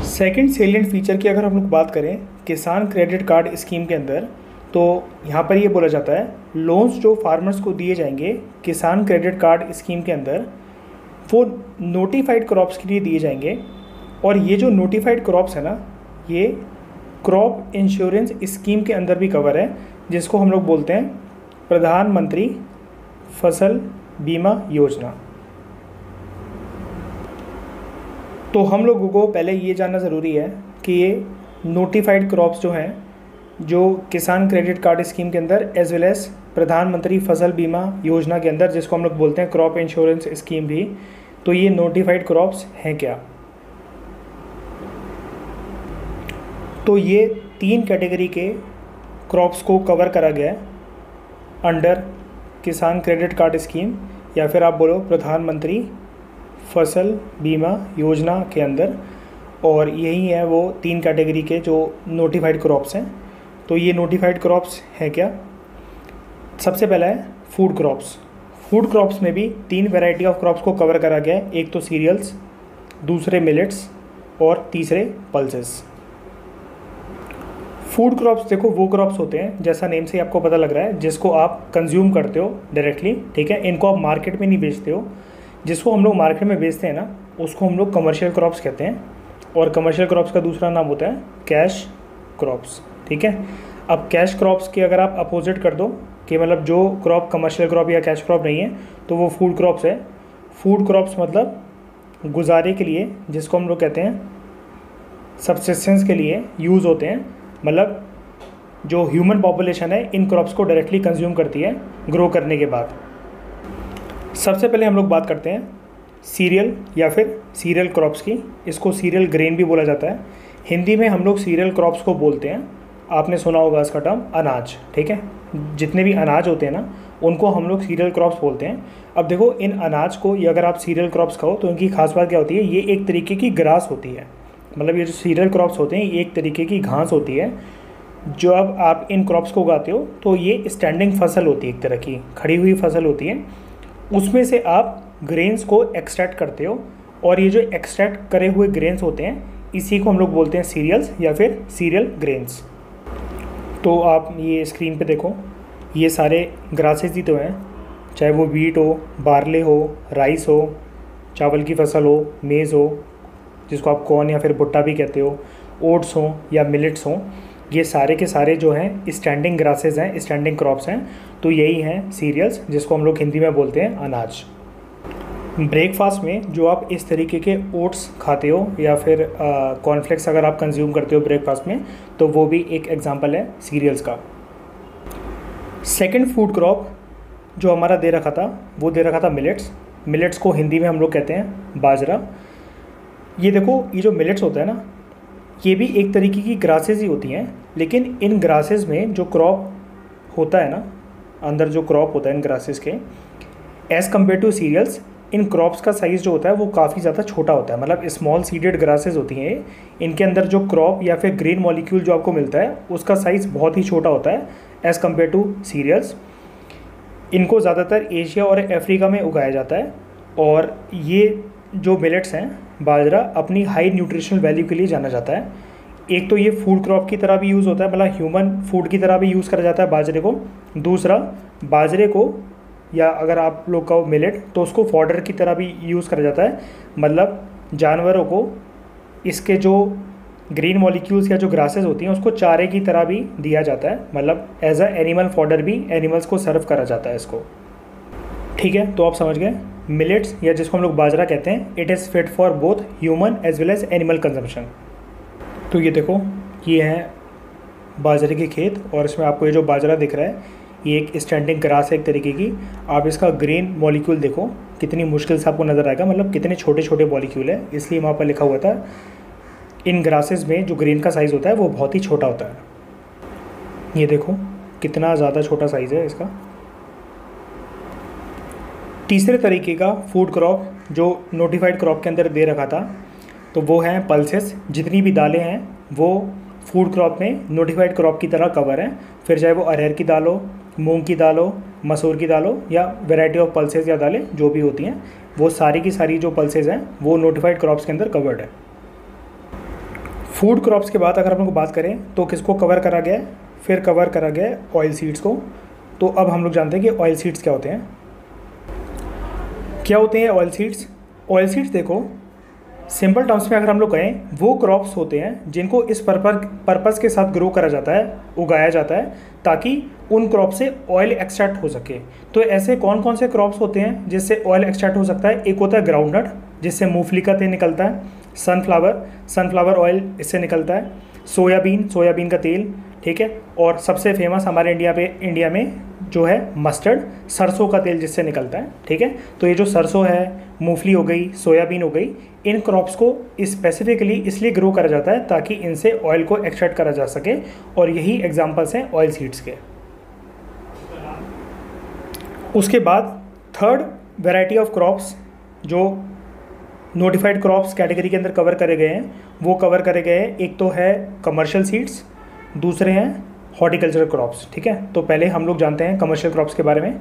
सेकंड सेलिएंट फीचर की अगर हम लोग बात करें किसान क्रेडिट कार्ड स्कीम के अंदर, तो यहाँ पर ये बोला जाता है लोन्स जो फार्मर्स को दिए जाएंगे किसान क्रेडिट कार्ड स्कीम के अंदर, वो नोटिफाइड क्रॉप्स के लिए दिए जाएंगे। और ये जो नोटिफाइड क्रॉप्स है ना, ये क्रॉप इंश्योरेंस स्कीम के अंदर भी कवर है, जिसको हम लोग बोलते हैं प्रधानमंत्री फसल बीमा योजना। तो हम लोगों को पहले ये जानना ज़रूरी है कि ये नोटिफाइड क्रॉप्स जो हैं, जो किसान क्रेडिट कार्ड स्कीम के अंदर एज वेल एज प्रधानमंत्री फसल बीमा योजना के अंदर, जिसको हम लोग बोलते हैं क्रॉप इंश्योरेंस स्कीम भी, तो ये नोटिफाइड क्रॉप्स हैं क्या। तो ये 3 कैटेगरी के क्रॉप्स को कवर करा गया है अंडर किसान क्रेडिट कार्ड स्कीम, या फिर आप बोलो प्रधानमंत्री फसल बीमा योजना के अंदर। और यही है वो 3 कैटेगरी के जो नोटिफाइड क्रॉप्स हैं। तो ये नोटिफाइड क्रॉप्स हैं क्या। सबसे पहला है फूड क्रॉप्स। फूड क्रॉप्स में भी 3 वैरायटी ऑफ क्रॉप्स को कवर करा गया है। एक तो सीरियल्स, दूसरे मिलेट्स और तीसरे पल्सेस। फूड क्रॉप्स देखो वो क्रॉप्स होते हैं, जैसा नेम से आपको पता लग रहा है, जिसको आप कंज्यूम करते हो डायरेक्टली, ठीक है। इनको आप मार्केट में नहीं बेचते हो। जिसको हम लोग मार्केट में बेचते हैं ना, उसको हम लोग कमर्शियल क्रॉप्स कहते हैं। और कमर्शियल क्रॉप्स का दूसरा नाम होता है कैश क्रॉप्स, ठीक है। अब कैश क्रॉप्स की अगर आप अपोजिट कर दो कि मतलब जो क्रॉप कमर्शियल क्रॉप या कैश क्रॉप नहीं है, तो वो फूड क्रॉप्स है। फूड क्रॉप्स मतलब गुजारे के लिए, जिसको हम लोग कहते हैं सब्सिस्टेंस के लिए यूज़ होते हैं। मतलब जो ह्यूमन पॉपुलेशन है इन क्रॉप्स को डायरेक्टली कंज्यूम करती है ग्रो करने के बाद। सबसे पहले हम लोग बात करते हैं सीरियल या फिर सीरियल क्रॉप्स की। इसको सीरियल ग्रेन भी बोला जाता है। हिंदी में हम लोग सीरियल क्रॉप्स को बोलते हैं। आपने सुना होगा इसका टर्म अनाज, ठीक है। जितने भी अनाज होते हैं ना, उनको हम लोग सीरियल क्रॉप्स बोलते हैं। अब देखो इन अनाज को ये अगर आप सीरियल क्रॉप्स कहो तो इनकी खास बात क्या होती है, ये एक तरीके की ग्रास होती है। मतलब ये जो सीरियल क्रॉप्स होते हैं ये एक तरीके की घास होती है। जो अब आप इन क्रॉप्स को उगाते हो तो ये स्टैंडिंग फसल होती है, एक तरह की खड़ी हुई फसल होती है। उसमें से आप ग्रेन्स को एक्सट्रैक्ट करते हो और ये जो एक्सट्रैक्ट करे हुए ग्रेन्स होते हैं इसी को हम लोग बोलते हैं सीरियल्स या फिर सीरियल ग्रेन्स। तो आप ये स्क्रीन पे देखो, ये सारे ग्रासेस ही तो हैं, चाहे वो वीट हो, बार्ले हो, राइस हो, चावल की फसल हो, मेज़ हो जिसको आप कॉर्न या फिर भुट्टा भी कहते हो, ओट्स हो या मिलेट्स हो, ये सारे के सारे जो हैं स्टैंडिंग ग्रासेस हैं, स्टैंडिंग क्रॉप्स हैं। तो यही हैं सीरियल्स जिसको हम लोग हिंदी में बोलते हैं अनाज। ब्रेकफास्ट में जो आप इस तरीके के ओट्स खाते हो या फिर कॉर्नफ्लेक्स अगर आप कंज्यूम करते हो ब्रेकफास्ट में, तो वो भी एक एग्जांपल है सीरियल्स का। सेकंड फूड क्रॉप जो हमारा दे रखा था वो दे रखा था मिलेट्स। मिलेट्स को हिंदी में हम लोग कहते हैं बाजरा। ये देखो, ये जो मिलेट्स होता है ना, ये भी एक तरीके की ग्रासेस ही होती हैं, लेकिन इन ग्रासेस में जो क्रॉप होता है ना, अंदर जो क्रॉप होता है इन ग्रासेस के, एज़ कम्पेयर टू सीरियल्स, इन क्रॉप्स का साइज़ जो होता है वो काफ़ी ज़्यादा छोटा होता है। मतलब स्मॉल सीडेड ग्रासेस होती हैं, इनके अंदर जो क्रॉप या फिर ग्रीन मॉलिक्यूल जो आपको मिलता है उसका साइज़ बहुत ही छोटा होता है एज़ कम्पेयर टू सीरियल्स। इनको ज़्यादातर एशिया और अफ्रीका में उगाया जाता है। और ये जो मिलेट्स हैं, बाजरा, अपनी हाई न्यूट्रिशनल वैल्यू के लिए जाना जाता है। एक तो ये फूड क्रॉप की तरह भी यूज़ होता है, मतलब ह्यूमन फूड की तरह भी यूज़ करा जाता है बाजरे को। दूसरा, बाजरे को या अगर आप लोग कहो मिलेट तो उसको फॉडर की तरह भी यूज़ करा जाता है। मतलब जानवरों को इसके जो ग्रीन मॉलिक्यूल्स या जो ग्रासेस होती हैं उसको चारे की तरह भी दिया जाता है। मतलब एज अ एनिमल फॉडर भी एनिमल्स को सर्व करा जाता है इसको। ठीक है, तो आप समझ गए मिलेट्स या जिसको हम लोग बाजरा कहते हैं, it is fit for both human as well as animal consumption. तो ये देखो, ये है बाजरे के खेत और इसमें आपको ये जो बाजरा दिख रहा है ये एक स्टैंडिंग ग्रास है एक तरीके की। आप इसका ग्रीन मॉलिक्यूल देखो, कितनी मुश्किल से आपको नज़र आएगा, मतलब कितने छोटे छोटे मॉलिक्यूल है, इसलिए वहाँ पर लिखा हुआ था इन ग्रासेस में जो ग्रीन का साइज़ होता है वो बहुत ही छोटा होता है। ये देखो कितना ज़्यादा छोटा साइज़ है इसका। तीसरे तरीके का फूड क्रॉप जो नोटिफाइड क्रॉप के अंदर दे रखा था तो वो है पल्सेस। जितनी भी दालें हैं वो फूड क्रॉप में नोटिफाइड क्रॉप की तरह कवर हैं, फिर चाहे वो अरहर की दाल हो, मूंग की दाल हो, मसूर की दाल हो या वैरायटी ऑफ पल्सेस या दालें जो भी होती हैं, वो सारी की सारी जो पल्सेस हैं वो नोटिफाइड क्रॉप्स के अंदर कवर्ड है। फूड क्रॉप्स के बाद अगर हम लोग बात करें तो किसको कवर करा गया है, फिर कवर करा गया है ऑयल सीड्स को। तो अब हम लोग जानते हैं कि ऑयल सीड्स क्या होते हैं। क्या होते हैं ऑयल सीड्स? ऑयल सीड्स देखो, सिंपल टर्म्स में अगर हम लोग कहें वो क्रॉप्स होते हैं जिनको इस पर्पस के साथ ग्रो करा जाता है, उगाया जाता है, ताकि उन क्रॉप से ऑयल एक्सट्रैक्ट हो सके। तो ऐसे कौन कौन से क्रॉप्स होते हैं जिससे ऑयल एक्सट्रैक्ट हो सकता है? एक होता है ग्राउंडनट, जिससे मूंगफली का तेल निकलता है। सनफ्लावर ऑयल इससे निकलता है। सोयाबीन का तेल, ठीक है। और सबसे फेमस हमारे इंडिया में जो है मस्टर्ड, सरसों का तेल जिससे निकलता है, ठीक है। तो ये जो सरसों है, मूंगफली हो गई, सोयाबीन हो गई, इन क्रॉप्स को स्पेसिफिकली इसलिए ग्रो करा जाता है ताकि इनसे ऑयल को एक्सट्रैक्ट करा जा सके, और यही एग्जांपल्स हैं ऑयल सीड्स के। उसके बाद थर्ड वैरायटी ऑफ क्रॉप्स जो नोटिफाइड क्रॉप्स कैटेगरी के अंदर कवर करे गए हैं वो कवर करे गए हैं, एक तो है कमर्शियल सीड्स, दूसरे हैं हॉर्टिकल्चरल क्रॉप्स, ठीक है। तो पहले हम लोग जानते हैं कमर्शियल क्रॉप्स के बारे में।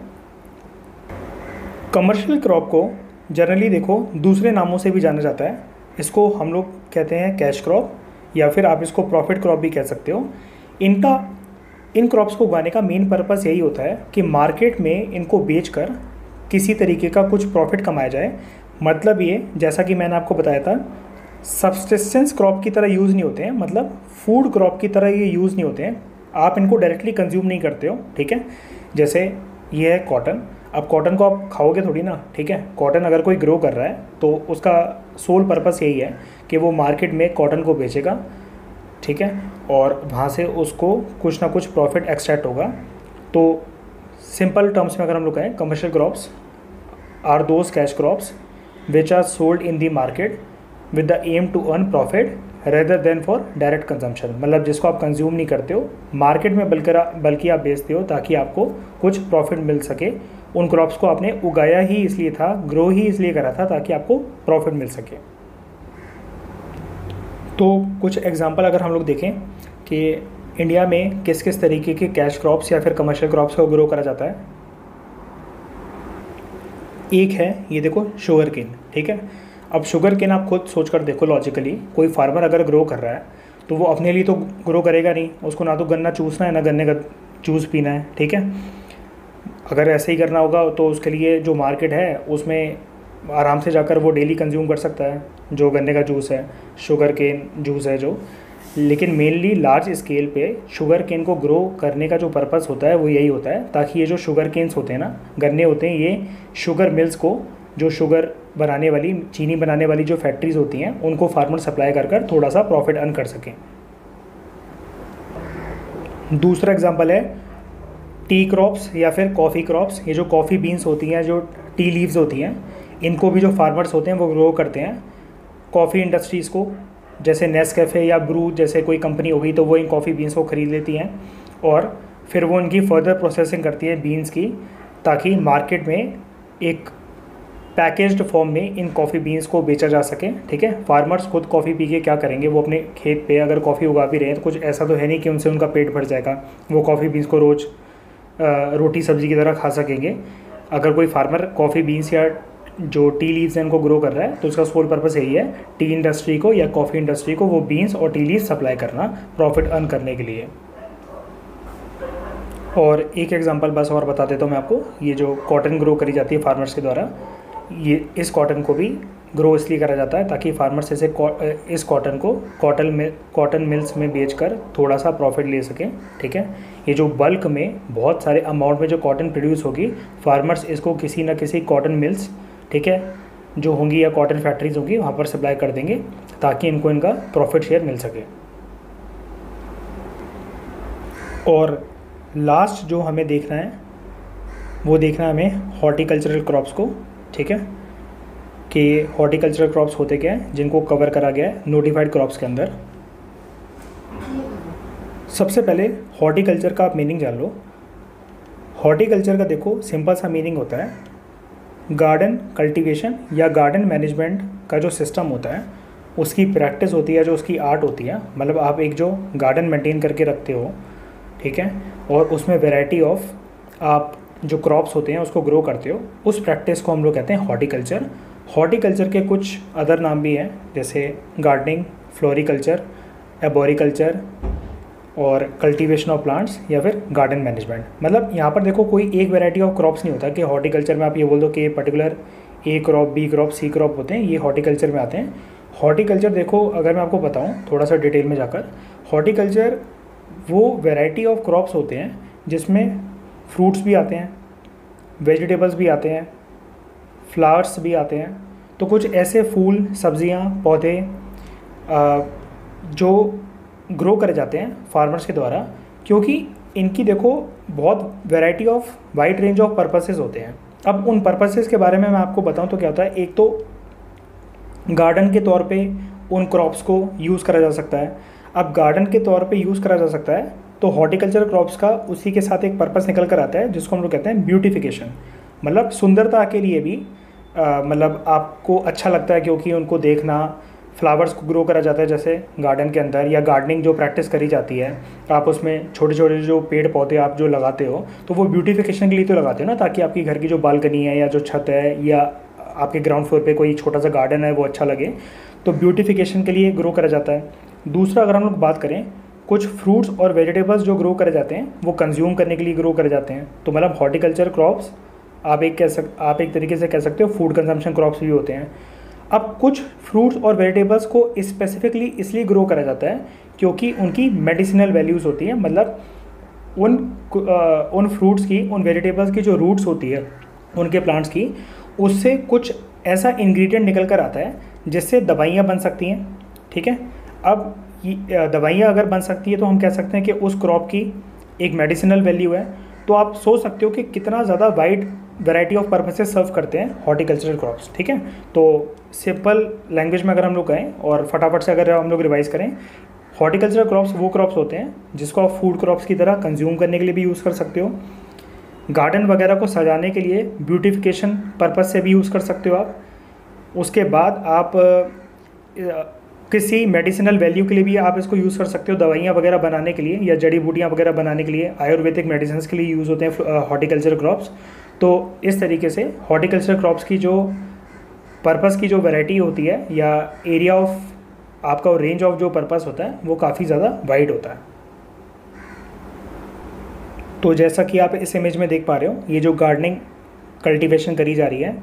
कमर्शियल क्रॉप को जनरली देखो दूसरे नामों से भी जाना जाता है। इसको हम लोग कहते हैं कैश क्रॉप या फिर आप इसको प्रॉफिट क्रॉप भी कह सकते हो। इन क्रॉप्स को उगाने का मेन पर्पस यही होता है कि मार्केट में इनको बेचकर किसी तरीके का कुछ प्रॉफिट कमाया जाए। मतलब ये, जैसा कि मैंने आपको बताया था, सब्सिस्टेंस क्रॉप की तरह यूज़ नहीं होते हैं, मतलब फूड क्रॉप की तरह ये यूज़ नहीं होते हैं। आप इनको डायरेक्टली कंज्यूम नहीं करते हो, ठीक है। जैसे ये है कॉटन, अब कॉटन को आप खाओगे थोड़ी ना, ठीक है। कॉटन अगर कोई ग्रो कर रहा है तो उसका सोल पर्पस यही है कि वो मार्केट में कॉटन को बेचेगा, ठीक है, और वहाँ से उसको कुछ ना कुछ प्रॉफिट एक्सट्रैक्ट होगा। तो सिंपल टर्म्स में अगर हम लोग कहें, commercial crops are those cash crops which are sold in the market with the aim to earn profit rather than for direct consumption, मतलब जिसको आप कंज्यूम नहीं करते हो, मार्केट में बल्कि आप बेचते हो ताकि आपको कुछ प्रॉफिट मिल सके। उन क्रॉप्स को आपने उगाया ही इसलिए था, ग्रो ही इसलिए करा था ताकि आपको प्रॉफिट मिल सके। तो कुछ एग्जांपल अगर हम लोग देखें कि इंडिया में किस किस तरीके के कैश क्रॉप्स या फिर कमर्शियल क्रॉप्स को ग्रो करा जाता है। एक है, ये देखो, शुगर केन, ठीक है। अब शुगर केन आप खुद सोच कर देखो लॉजिकली, कोई फार्मर अगर ग्रो कर रहा है तो वो अपने लिए तो ग्रो करेगा नहीं, उसको ना तो गन्ना चूसना है ना गन्ने का जूस पीना है, ठीक है। अगर ऐसे ही करना होगा तो उसके लिए जो मार्केट है उसमें आराम से जाकर वो डेली कंज्यूम कर सकता है जो गन्ने का जूस है, शुगर केन जूस है जो। लेकिन मेनली लार्ज स्केल पे शुगर केन को ग्रो करने का जो पर्पस होता है वो यही होता है ताकि ये जो शुगर केन्स होते हैं ना, गन्ने होते हैं, ये शुगर मिल्स को, जो शुगर बनाने वाली, चीनी बनाने वाली जो फैक्ट्रीज होती हैं, उनको फार्मर सप्लाई कर कर थोड़ा सा प्रॉफिट अर्न कर सकें। दूसरा एग्जांपल है टी क्रॉप्स या फिर कॉफ़ी क्रॉप्स। ये जो कॉफ़ी बीन्स होती हैं, जो टी लीव्स होती हैं, इनको भी जो फार्मर्स होते हैं वो ग्रो करते हैं। कॉफ़ी इंडस्ट्रीज़ को, जैसे नेस्कैफ़े या ब्रू जैसे कोई कंपनी होगी, तो वो इन कॉफ़ी बीन्स को ख़रीद लेती हैं और फिर वो इनकी फर्दर प्रोसेसिंग करती है बीन्स की, ताकि मार्केट में एक पैकेज्ड फॉर्म में इन कॉफ़ी बीन्स को बेचा जा सके, ठीक है। फार्मर्स खुद कॉफ़ी पी के क्या करेंगे, वो अपने खेत पे अगर कॉफ़ी उगा भी रहे हैं तो कुछ ऐसा तो है नहीं कि उनसे उनका पेट भर जाएगा, वो कॉफ़ी बीन्स को रोज़ रोटी सब्जी की तरह खा सकेंगे। अगर कोई फार्मर कॉफ़ी बीन्स या जो टी लीव्स हैं उनको ग्रो कर रहा है तो उसका सोल पर्पस यही है, टी इंडस्ट्री को या कॉफ़ी इंडस्ट्री को वो बीन्स और टी लीव्स सप्लाई करना प्रॉफिट अर्न करने के लिए। और एक एग्जांपल बस और बता देता हूँ मैं आपको, ये जो कॉटन ग्रो करी जाती है फार्मर्स के द्वारा, ये इस कॉटन को भी ग्रो इसलिए करा जाता है ताकि फार्मर्स इस कॉटन को कॉटन मिल्स में बेचकर थोड़ा सा प्रॉफिट ले सकें, ठीक है। ये जो बल्क में बहुत सारे अमाउंट में जो कॉटन प्रोड्यूस होगी, फार्मर्स इसको किसी न किसी कॉटन मिल्स, ठीक है, जो होंगी या कॉटन फैक्ट्रीज होंगी, वहाँ पर सप्लाई कर देंगे ताकि इनको इनका प्रॉफिट शेयर मिल सके। और लास्ट जो हमें देखना है वो देखना है हमें हॉर्टिकल्चरल क्रॉप्स को, ठीक है, कि हॉर्टिकल्चरल क्रॉप्स होते क्या हैं जिनको कवर करा गया है नोटिफाइड क्रॉप्स के अंदर। सबसे पहले हॉर्टिकल्चर का आप मीनिंग जान लो। हॉर्टिकल्चर का देखो सिंपल सा मीनिंग होता है, गार्डन कल्टीवेशन या गार्डन मैनेजमेंट का जो सिस्टम होता है उसकी प्रैक्टिस होती है, जो उसकी आर्ट होती है। मतलब आप एक जो गार्डन मेंटेन करके रखते हो, ठीक है, और उसमें वैरायटी ऑफ आप जो क्रॉप्स होते हैं उसको ग्रो करते हो, उस प्रैक्टिस को हम लोग कहते हैं हॉर्टिकल्चर। हॉर्टिकल्चर के कुछ अदर नाम भी हैं, जैसे गार्डनिंग, फ्लोरिकल्चर, एबोरिकल्चर और कल्टीवेशन ऑफ प्लांट्स या फिर गार्डन मैनेजमेंट। मतलब यहाँ पर देखो कोई एक वैरायटी ऑफ क्रॉप्स नहीं होता कि हॉर्टिकल्चर में आप ये बोल दो कि पर्टिकुलर ए क्रॉप, बी क्रॉप, सी क्रॉप होते हैं, ये हॉर्टिकल्चर में आते हैं। हॉर्टिकल्चर देखो, अगर मैं आपको बताऊँ थोड़ा सा डिटेल में जाकर, हॉर्टिकल्चर वो वैरायटी ऑफ क्रॉप्स होते हैं जिसमें फ्रूट्स भी आते हैं, वेजिटेबल्स भी आते हैं, फ्लावर्स भी आते हैं। तो कुछ ऐसे फूल, सब्जियां, पौधे जो ग्रो करे जाते हैं फार्मर्स के द्वारा, क्योंकि इनकी देखो बहुत variety of wide range of purposes होते हैं। अब उन पर्पसेस के बारे में मैं आपको बताऊं तो क्या होता है, एक तो गार्डन के तौर पे उन क्रॉप्स को यूज़ करा जा सकता है। अब गार्डन के तौर पे यूज़ करा जा सकता है तो हॉर्टिकल्चर क्रॉप्स का उसी के साथ एक पर्पस निकल कर आता है जिसको हम लोग कहते हैं ब्यूटिफिकेशन। मतलब सुंदरता के लिए भी मतलब आपको अच्छा लगता है क्योंकि उनको देखना, फ्लावर्स को ग्रो करा जाता है जैसे गार्डन के अंदर, या गार्डनिंग जो प्रैक्टिस करी जाती है, आप उसमें छोटे छोटे जो पेड़ पौधे आप जो लगाते हो तो वो ब्यूटिफिकेशन के लिए तो लगाते हो ना, ताकि आपकी घर की जो बालकनी है या जो छत है या आपके ग्राउंड फ्लोर पे कोई छोटा सा गार्डन है वो अच्छा लगे, तो ब्यूटिफिकेशन के लिए ग्रो करा जाता है। दूसरा अगर हम लोग बात करें, कुछ फ्रूट्स और वेजिटेबल्स जो ग्रो करे जाते हैं वो कंज्यूम करने के लिए ग्रो करे जाते हैं। तो मतलब हॉर्टिकल्चर क्रॉप्स आप एक तरीके से कह सकते हो फूड कंजम्पशन क्रॉप्स भी होते हैं। अब कुछ फ्रूट्स और वेजिटेबल्स को स्पेसिफिकली इसलिए ग्रो करा जाता है क्योंकि उनकी मेडिसिनल वैल्यूज़ होती हैं। मतलब उन फ्रूट्स की, उन वेजिटेबल्स की जो रूट्स होती है उनके प्लांट्स की, उससे कुछ ऐसा इंग्रेडिएंट निकल कर आता है जिससे दवाइयाँ बन सकती हैं, ठीक है। अब दवाइयाँ अगर बन सकती है तो हम कह सकते हैं कि उस क्रॉप की एक मेडिसिनल वैल्यू है। तो आप सोच सकते हो कि कितना ज़्यादा वाइड वैरायटी ऑफ पर्पस से सर्व करते हैं हॉर्टिकल्चरल क्रॉप्स, ठीक है। तो सिंपल लैंग्वेज में अगर हम लोग कहें और फटाफट से अगर हम लोग रिवाइज करें, हॉर्टिकल्चरल क्रॉप्स वो क्रॉप्स होते हैं जिसको आप फूड क्रॉप्स की तरह कंज्यूम करने के लिए भी यूज़ कर सकते हो, गार्डन वगैरह को सजाने के लिए ब्यूटिफिकेशन पर्पस से भी यूज़ कर सकते हो आप। उसके बाद आप किसी मेडिसिनल वैल्यू के लिए भी आप इसको यूज़ कर सकते हो, दवाइयाँ वगैरह बनाने के लिए या जड़ी बूटियाँ वगैरह बनाने के लिए, आयुर्वेदिक मेडिसिन के लिए यूज़ होते हैं हॉर्टिकल्चर क्रॉप्स। तो इस तरीके से हॉर्टिकल्चर क्रॉप्स की जो पर्पस की जो वैरायटी होती है या एरिया ऑफ आपका रेंज ऑफ जो पर्पस होता है वो काफ़ी ज़्यादा वाइड होता है। तो जैसा कि आप इस इमेज में देख पा रहे हो, ये जो गार्डनिंग कल्टीवेशन करी जा रही है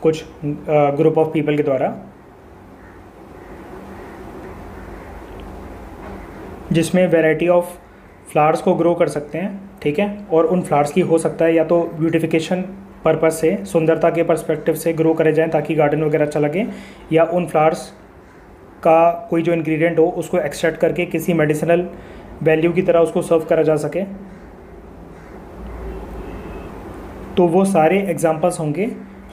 कुछ ग्रुप ऑफ पीपल के द्वारा, जिसमें वैरायटी ऑफ फ्लावर्स को ग्रो कर सकते हैं, ठीक है। और उन फ्लावर्स की हो सकता है या तो ब्यूटिफिकेशन पर्पस से, सुंदरता के पर्सपेक्टिव से ग्रो करे जाएं ताकि गार्डन वगैरह अच्छा लगे, या उन फ्लावर्स का कोई जो इंग्रेडिएंट हो उसको एक्सट्रैक्ट करके किसी मेडिसिनल वैल्यू की तरह उसको सर्व करा जा सके। तो वो सारे एग्जांपल्स होंगे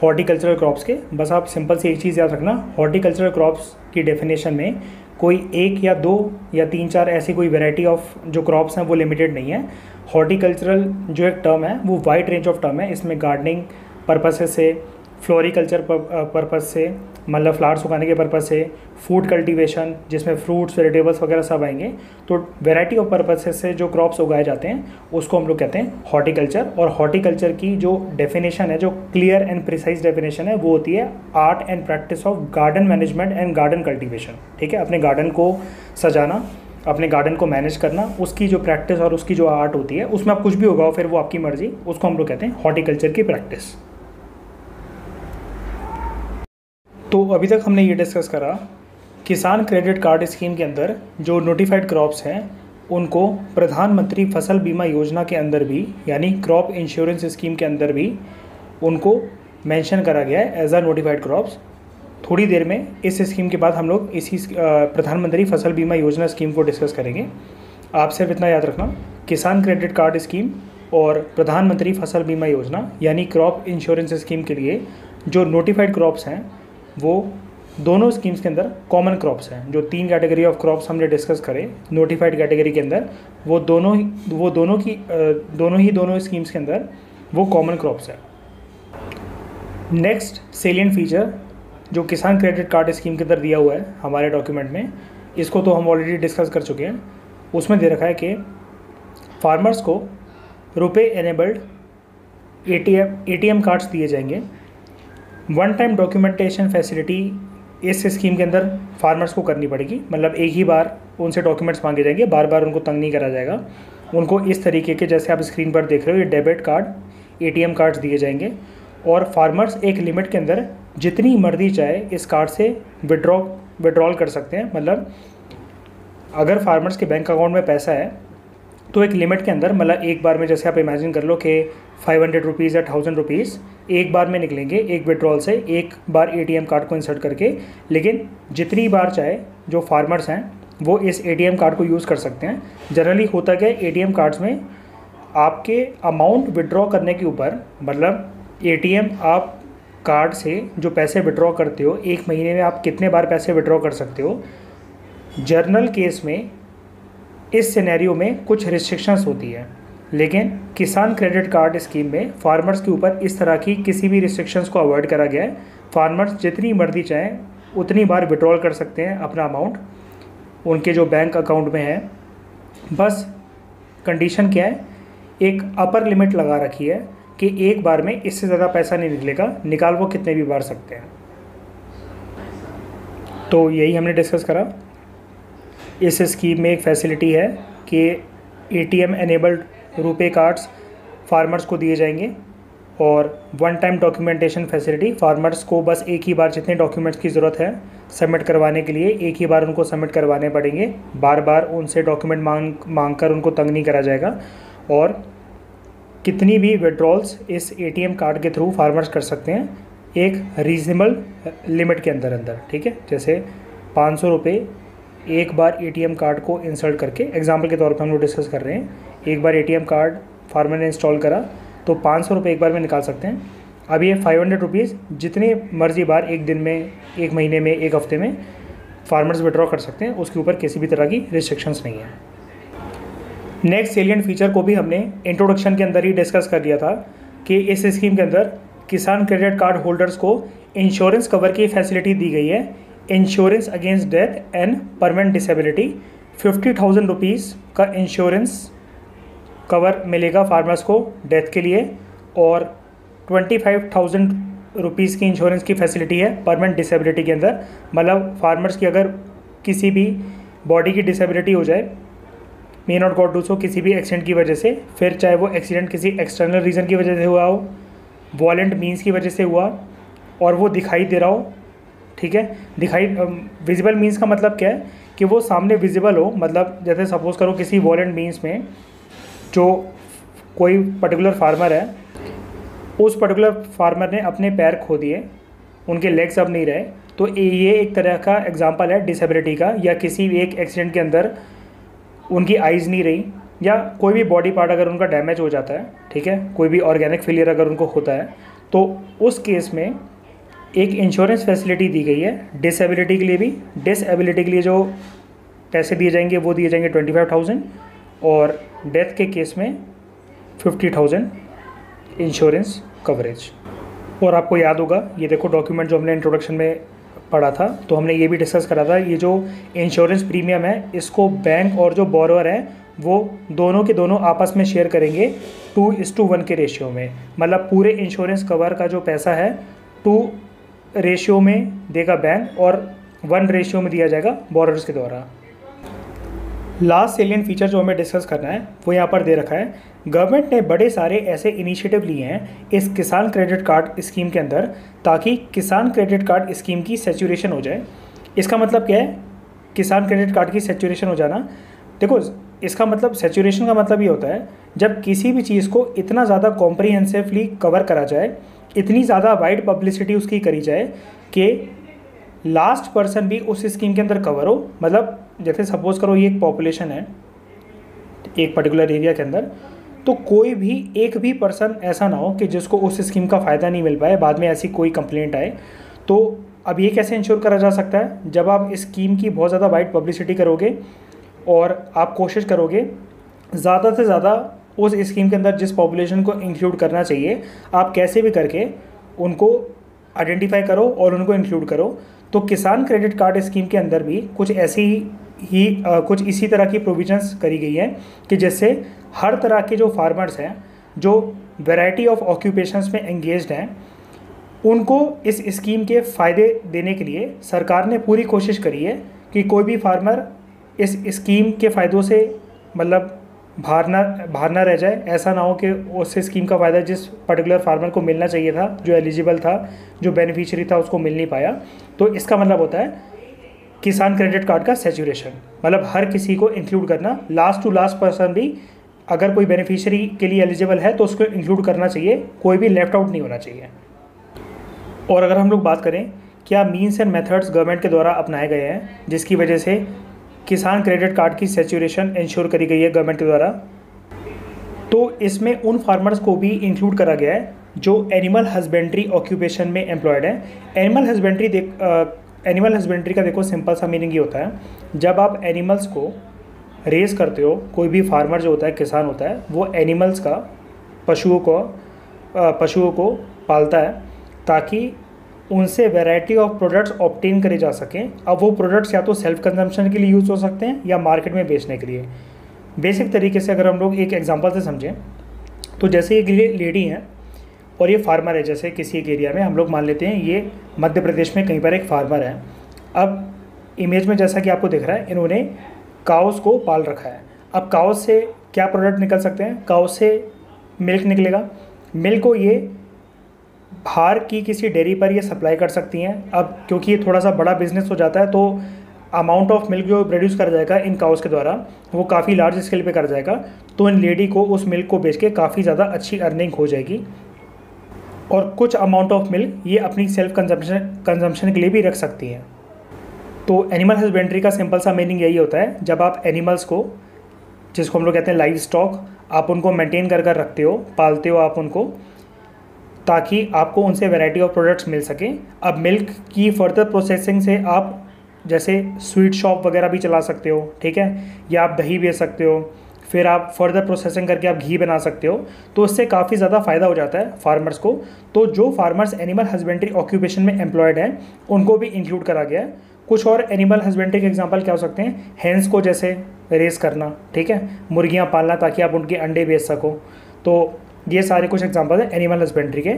हॉर्टिकल्चरल क्रॉप्स के। बस आप सिंपल से एक चीज़ याद रखना, हॉर्टिकल्चरल क्रॉप्स की डेफिनेशन में कोई एक या दो या तीन चार ऐसी कोई वैरायटी ऑफ जो क्रॉप्स हैं वो लिमिटेड नहीं है। हॉर्टिकल्चरल जो एक टर्म है वो वाइड रेंज ऑफ टर्म है। इसमें गार्डनिंग पर्पसेस से, फ्लोरिकल्चर पर्पस से, मतलब फ्लावर्स उगाने के पर्पस से, फूड कल्टीवेशन जिसमें फ्रूट्स वेजिटेबल्स वगैरह सब आएंगे। तो वैरायटी ऑफ पर्पसेस से जो क्रॉप्स उगाए जाते हैं उसको हम लोग कहते हैं हॉर्टिकल्चर। और हॉर्टिकल्चर की जो डेफिनेशन है, जो क्लियर एंड प्रिसाइज डेफिनेशन है, वो होती है art and practice of garden management and garden cultivation, ठीक है। अपने गार्डन को सजाना, अपने गार्डन को मैनेज करना, उसकी जो प्रैक्टिस और उसकी जो आर्ट होती है, उसमें आप कुछ भी उगाओ फिर वो आपकी मर्जी, उसको हम लोग कहते हैं हॉर्टिकल्चर की प्रैक्टिस। तो अभी तक हमने ये डिस्कस करा, किसान क्रेडिट कार्ड स्कीम के अंदर जो नोटिफाइड क्रॉप्स हैं उनको प्रधानमंत्री फसल बीमा योजना के अंदर भी, यानी क्रॉप इंश्योरेंस स्कीम के अंदर भी उनको मेंशन करा गया है एज अ नोटिफाइड क्रॉप्स। थोड़ी देर में इस स्कीम के बाद हम लोग इसी प्रधानमंत्री फसल बीमा योजना स्कीम को डिस्कस करेंगे। आप सिर्फ इतना याद रखना, किसान क्रेडिट कार्ड स्कीम और प्रधानमंत्री फसल बीमा योजना यानी क्रॉप इंश्योरेंस स्कीम के लिए जो नोटिफाइड क्रॉप्स हैं वो दोनों स्कीम्स के अंदर कॉमन क्रॉप्स हैं। जो तीन कैटेगरी ऑफ क्रॉप्स हमने डिस्कस करे नोटिफाइड कैटेगरी के अंदर, वो दोनों स्कीम्स के अंदर वो कॉमन क्रॉप्स हैं। नेक्स्ट सेलिएंट फीचर जो किसान क्रेडिट कार्ड स्कीम के अंदर दिया हुआ है हमारे डॉक्यूमेंट में, इसको तो हम ऑलरेडी डिस्कस कर चुके हैं। उसमें दे रखा है कि फार्मर्स को रुपए एनेबल्ड ATM कार्ड्स दिए जाएंगे। वन टाइम डॉक्यूमेंटेशन फैसिलिटी इस स्कीम के अंदर फार्मर्स को करनी पड़ेगी, मतलब एक ही बार उनसे डॉक्यूमेंट्स मांगे जाएंगे, बार बार उनको तंग नहीं करा जाएगा। उनको इस तरीके के जैसे आप स्क्रीन पर देख रहे हो, ये डेबिट कार्ड, ATM कार्ड्स दिए जाएंगे और फार्मर्स एक लिमिट के अंदर जितनी मर्जी चाहे इस कार्ड से विड्रॉल कर सकते हैं। मतलब अगर फार्मर्स के बैंक अकाउंट में पैसा है तो एक लिमिट के अंदर, मतलब एक बार में, जैसे आप इमेजिन कर लो कि 500 रुपीज़ या 1000 रुपीज़ एक बार में निकलेंगे एक विड्रॉल से, एक बार ATM कार्ड को इंसर्ट करके। लेकिन जितनी बार चाहे जो फार्मर्स हैं वो इस ATM कार्ड को यूज़ कर सकते हैं। जनरली होता क्या है, ATM कार्ड्स में आपके अमाउंट विड्रॉ करने के ऊपर, मतलब ATM आप कार्ड से जो पैसे विड्रॉ करते हो, एक महीने में आप कितने बार पैसे विड्रॉ कर सकते हो, जर्नल केस में इस सिनेरियो में कुछ रिस्ट्रिक्शंस होती है। लेकिन किसान क्रेडिट कार्ड स्कीम में फार्मर्स के ऊपर इस तरह की किसी भी रिस्ट्रिक्शंस को अवॉइड करा गया है। फार्मर्स जितनी मर्जी चाहें उतनी बार विड्रॉल कर सकते हैं अपना अमाउंट उनके जो बैंक अकाउंट में है। बस कंडीशन क्या है, एक अपर लिमिट लगा रखी है कि एक बार में इससे ज़्यादा पैसा नहीं निकलेगा, निकाल वो कितने भी बार सकते हैं। तो यही हमने डिस्कस करा। इस स्कीम में एक फैसिलिटी है कि ATM एनेबल्ड रुपए कार्ड्स फार्मर्स को दिए जाएंगे और one time documentation facility, farmers को बस एक ही बार जितने डॉक्यूमेंट्स की ज़रूरत है सबमिट करवाने के लिए एक ही बार उनको सबमिट करवाने पड़ेंगे, बार बार उनसे डॉक्यूमेंट मांग कर उनको तंग नहीं करा जाएगा। और कितनी भी विड्रॉल्स इस ATM कार्ड के थ्रू फार्मर्स कर सकते हैं एक रीजनेबल लिमिट के अंदर, ठीक है। जैसे 500 रुपये एक बार ATM कार्ड को इंसर्ट करके, एग्जाम्पल के तौर पर हम लोग डिस्कस कर रहे हैं, एक बार ATM कार्ड फार्मर ने इंस्टॉल करा तो 500 रुपये एक बार में निकाल सकते हैं। अब ये 500 रुपीज़ जितने मर्जी बार एक दिन में, एक महीने में, एक हफ्ते में फार्मर्स विड्रॉ कर सकते हैं, उसके ऊपर किसी भी तरह की रिस्ट्रिक्शंस नहीं है। नेक्स्ट सेलिएंट फीचर को भी हमने इंट्रोडक्शन के अंदर ही डिस्कस कर दिया था कि इस स्कीम के अंदर किसान क्रेडिट कार्ड होल्डर्स को इंश्योरेंस कवर की फैसिलिटी दी गई है। Insurance against death and permanent disability, 50,000 rupees का इंश्योरेंस कवर मिलेगा फार्मर्स को डेथ के लिए, और 25,000 रुपीज़ की इंश्योरेंस की फैसिलिटी है परमानेंट डिसेबिलिटी के अंदर। मतलब फार्मर्स की अगर किसी भी बॉडी की डिसेबिलिटी हो जाए, may not God do so, किसी भी एक्सीडेंट की वजह से, फिर चाहे वो एक्सीडेंट किसी एक्सटर्नल रीज़न की वजह से हुआ हो, वॉलेंट मीन्स की वजह से हुआ, और वो दिखाई दे रहा हो, ठीक है। दिखाई विजिबल मीन्स का मतलब क्या है कि वो सामने विजिबल हो। मतलब जैसे सपोज़ करो किसी वॉलेंट मीन्स में जो कोई पर्टिकुलर फार्मर है, उस पर्टिकुलर फार्मर ने अपने पैर खो दिए, उनके लेग्स अब नहीं रहे, तो ये एक तरह का एग्जांपल है डिसेबिलिटी का। या किसी एक एक्सीडेंट के अंदर उनकी आइज़ नहीं रही, या कोई भी बॉडी पार्ट अगर उनका डैमेज हो जाता है, ठीक है, कोई भी ऑर्गेनिक फेलियर अगर उनको होता है, तो उस केस में एक इंश्योरेंस फैसिलिटी दी गई है डिसेबिलिटी के लिए भी। डिसेबिलिटी के लिए जो पैसे दिए जाएंगे वो दिए जाएंगे 25,000, और डेथ के केस में 50,000 इंश्योरेंस कवरेज। और आपको याद होगा, ये देखो डॉक्यूमेंट जो हमने इंट्रोडक्शन में पढ़ा था, तो हमने ये भी डिस्कस करा था, ये जो इंश्योरेंस प्रीमियम है इसको बैंक और जो बोरोवर है वो दोनों के दोनों आपस में शेयर करेंगे 2:1 के रेशियो में। मतलब पूरे इंश्योरेंस कवर का जो पैसा है 2 रेशियो में देगा बैंक, और 1 रेशियो में दिया जाएगा बोरोवर्स के द्वारा। लास्ट सेलिएंट फीचर जो हमें डिस्कस करना है वो यहाँ पर दे रखा है। गवर्नमेंट ने बड़े सारे ऐसे इनिशिएटिव लिए हैं इस किसान क्रेडिट कार्ड स्कीम के अंदर, ताकि किसान क्रेडिट कार्ड स्कीम की सैचुरेशन हो जाए। इसका मतलब क्या है किसान क्रेडिट कार्ड की सैचुरेशन हो जाना? देखो, इसका मतलब सैचुरेशन का मतलब ये होता है जब किसी भी चीज़ को इतना ज़्यादा कॉम्प्रिहेंसिवली कवर करा जाए, इतनी ज़्यादा वाइड पब्लिसिटी उसकी करी जाए कि लास्ट पर्सन भी उस स्कीम के अंदर कवर हो। मतलब जैसे सपोज़ करो ये एक पॉपुलेशन है एक पर्टिकुलर एरिया के अंदर, तो कोई भी एक भी पर्सन ऐसा ना हो कि जिसको उस स्कीम का फ़ायदा नहीं मिल पाए, बाद में ऐसी कोई कंप्लेंट आए। तो अब ये कैसे इंश्योर करा जा सकता है? जब आप इस स्कीम की बहुत ज़्यादा वाइड पब्लिसिटी करोगे और आप कोशिश करोगे ज़्यादा से ज़्यादा उस स्कीम के अंदर जिस पॉपुलेशन को इंक्लूड करना चाहिए, आप कैसे भी करके उनको आइडेंटिफाई करो और उनको इंक्लूड करो। तो किसान क्रेडिट कार्ड स्कीम के अंदर भी कुछ ऐसी ही कुछ इसी तरह की प्रोविजंस करी गई हैं कि जिससे हर तरह के जो फार्मर्स हैं, जो वैरायटी ऑफ ऑक्यूपेशंस में एंगेज्ड हैं, उनको इस स्कीम के फ़ायदे देने के लिए सरकार ने पूरी कोशिश करी है कि कोई भी फार्मर इस स्कीम के फ़ायदों से मतलब बाहर ना रह जाए। ऐसा ना हो कि उस स्कीम का फ़ायदा जिस पर्टिकुलर फार्मर को मिलना चाहिए था, जो एलिजिबल था, जो बेनिफिशियरी था, उसको मिल नहीं पाया। तो इसका मतलब होता है किसान क्रेडिट कार्ड का सैचुरेशन, मतलब हर किसी को इंक्लूड करना, लास्ट टू लास्ट पर्सन भी अगर कोई बेनिफिशियरी के लिए एलिजिबल है तो उसको इंक्लूड करना चाहिए, कोई भी लेफ्ट आउट नहीं होना चाहिए। और अगर हम लोग बात करें क्या मीन्स एंड मेथड्स गवर्नमेंट के द्वारा अपनाए गए हैं जिसकी वजह से किसान क्रेडिट कार्ड की सैचुरेशन इंश्योर करी गई है गवर्नमेंट के द्वारा, तो इसमें उन फार्मर्स को भी इंक्लूड करा गया है जो एनिमल हस्बेंड्री ऑक्यूपेशन में एम्प्लॉयड है। एनिमल हस्बेंड्री का देखो सिंपल सा मीनिंग ये होता है, जब आप एनिमल्स को रेस करते हो, कोई भी फार्मर जो होता है, किसान होता है, वो एनिमल्स का पशुओं को पालता है ताकि उनसे वैरायटी ऑफ प्रोडक्ट्स ऑब्टेन करे जा सकें। अब वो प्रोडक्ट्स या तो सेल्फ कंजम्पशन के लिए यूज़ हो सकते हैं या मार्केट में बेचने के लिए। बेसिक तरीके से अगर हम लोग एक एग्जांपल से समझें तो जैसे एक लेडी हैं और ये फार्मर है, जैसे किसी एक एरिया में हम लोग मान लेते हैं ये मध्य प्रदेश में कहीं पर एक फार्मर है। अब इमेज में जैसा कि आपको दिख रहा है, इन्होंने काउस को पाल रखा है। अब काउस से क्या प्रोडक्ट निकल सकते हैं? काउस से मिल्क निकलेगा। मिल्क को ये बाहर की किसी डेयरी पर ये सप्लाई कर सकती हैं। अब क्योंकि ये थोड़ा सा बड़ा बिजनेस हो जाता है तो अमाउंट ऑफ मिल्क जो प्रोड्यूस कर जाएगा इन काउस के द्वारा वो काफ़ी लार्ज स्केल पे कर जाएगा, तो इन लेडी को उस मिल्क को बेच के काफ़ी ज़्यादा अच्छी अर्निंग हो जाएगी। और कुछ अमाउंट ऑफ मिल्क ये अपनी सेल्फ कंजम्पशन के लिए भी रख सकती हैं। तो एनिमल हस्बेंड्री का सिंपल सा मीनिंग यही होता है, जब आप एनिमल्स को, जिसको हम लोग कहते हैं लाइव स्टॉक, आप उनको मेंटेन कर रखते हो, पालते हो आप उनको, ताकि आपको उनसे वैरायटी ऑफ प्रोडक्ट्स मिल सके। अब मिल्क की फर्दर प्रोसेसिंग से आप जैसे स्वीट शॉप वगैरह भी चला सकते हो, ठीक है, या आप दही बेच सकते हो, फिर आप फर्दर प्रोसेसिंग करके आप घी बना सकते हो। तो इससे काफ़ी ज़्यादा फ़ायदा हो जाता है फार्मर्स को। तो जो फार्मर्स एनिमल हस्बेंड्री ऑक्यूपेशन में एम्प्लॉयड हैं उनको भी इंक्लूड करा गया है। कुछ और एनिमल हस्बेंड्री के एग्जांपल क्या हो सकते हैं, हैंस को जैसे रेस करना, ठीक है, मुर्गियां पालना ताकि आप उनके अंडे बेच सको। तो ये सारे कुछ एग्जांपल हैं एनिमल हस्बेंड्री के।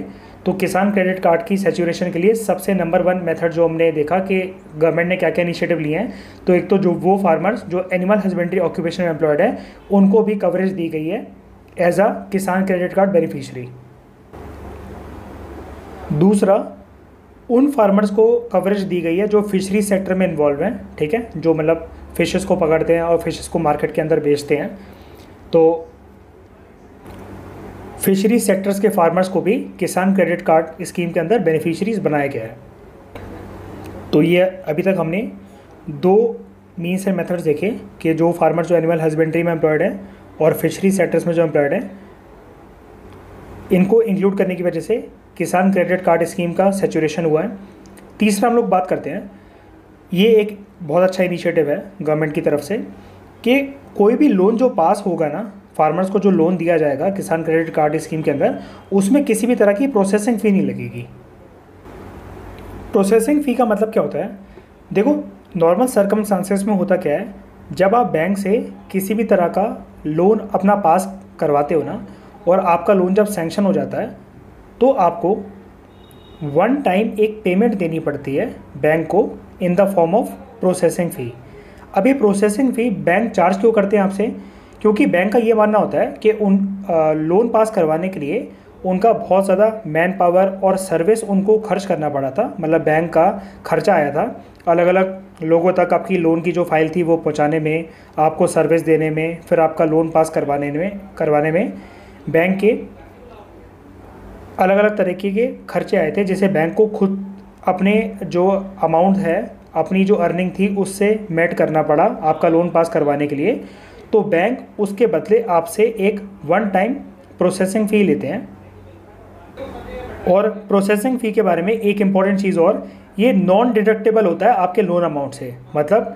तो किसान क्रेडिट कार्ड की सैचुरेशन के लिए सबसे नंबर 1 मेथड जो हमने देखा कि गवर्नमेंट ने क्या क्या इनिशिएटिव लिए हैं, तो एक तो जो वो फार्मर्स जो एनिमल हस्बेंड्री ऑक्यूपेशन में एम्प्लॉयड है उनको भी कवरेज दी गई है एज अ किसान क्रेडिट कार्ड बेनिफिशियरी। दूसरा, उन फार्मर्स को कवरेज दी गई है जो फिशरी सेक्टर में इन्वॉल्व हैं, ठीक है, जो मतलब फिशेस को पकड़ते हैं और फिशेस को मार्केट के अंदर बेचते हैं। तो फिशरी सेक्टर्स के फार्मर्स को भी किसान क्रेडिट कार्ड स्कीम के अंदर बेनिफिशरीज बनाया गया है। तो ये अभी तक हमने 2 मीन्स एंड मेथड्स देखे कि जो फार्मर्स जो एनिमल हस्बेंड्री में एम्प्लॉयड हैं और फिशरी सेक्टर्स में जो एम्प्लॉयड हैं, इनको इंक्लूड करने की वजह से किसान क्रेडिट कार्ड स्कीम का सैचुरेशन हुआ है। तीसरा हम लोग बात करते हैं, ये एक बहुत अच्छा इनिशिएटिव है गवर्नमेंट की तरफ से कि कोई भी लोन जो पास होगा ना, फार्मर्स को जो लोन दिया जाएगा किसान क्रेडिट कार्ड स्कीम के अंदर, उसमें किसी भी तरह की प्रोसेसिंग फ़ी नहीं लगेगी। प्रोसेसिंग फ़ी का मतलब क्या होता है, देखो नॉर्मल सर्कमस्टांसेस में होता क्या है, जब आप बैंक से किसी भी तरह का लोन अपना पास करवाते हो ना और आपका लोन जब सैंक्शन हो जाता है तो आपको वन टाइम एक पेमेंट देनी पड़ती है बैंक को in the form of processing fee. अभी प्रोसेसिंग फ़ी बैंक चार्ज क्यों करते हैं आपसे, क्योंकि बैंक का ये मानना होता है कि उन लोन पास करवाने के लिए उनका बहुत ज़्यादा मैन पावर और सर्विस उनको खर्च करना पड़ा था। मतलब बैंक का खर्चा आया था अलग अलग लोगों तक आपकी लोन की जो फाइल थी वो पहुंचाने में, आपको सर्विस देने में, फिर आपका लोन पास करवाने में बैंक के अलग अलग तरीके के खर्चे आए थे, जिसे बैंक को खुद अपने जो अमाउंट है, अपनी जो अर्निंग थी उससे मेट करना पड़ा आपका लोन पास करवाने के लिए। तो बैंक उसके बदले आपसे एक वन टाइम प्रोसेसिंग फ़ी लेते हैं। और प्रोसेसिंग फ़ी के बारे में एक इम्पॉर्टेंट चीज़ और, ये नॉन डिडक्टेबल होता है आपके लोन अमाउंट से। मतलब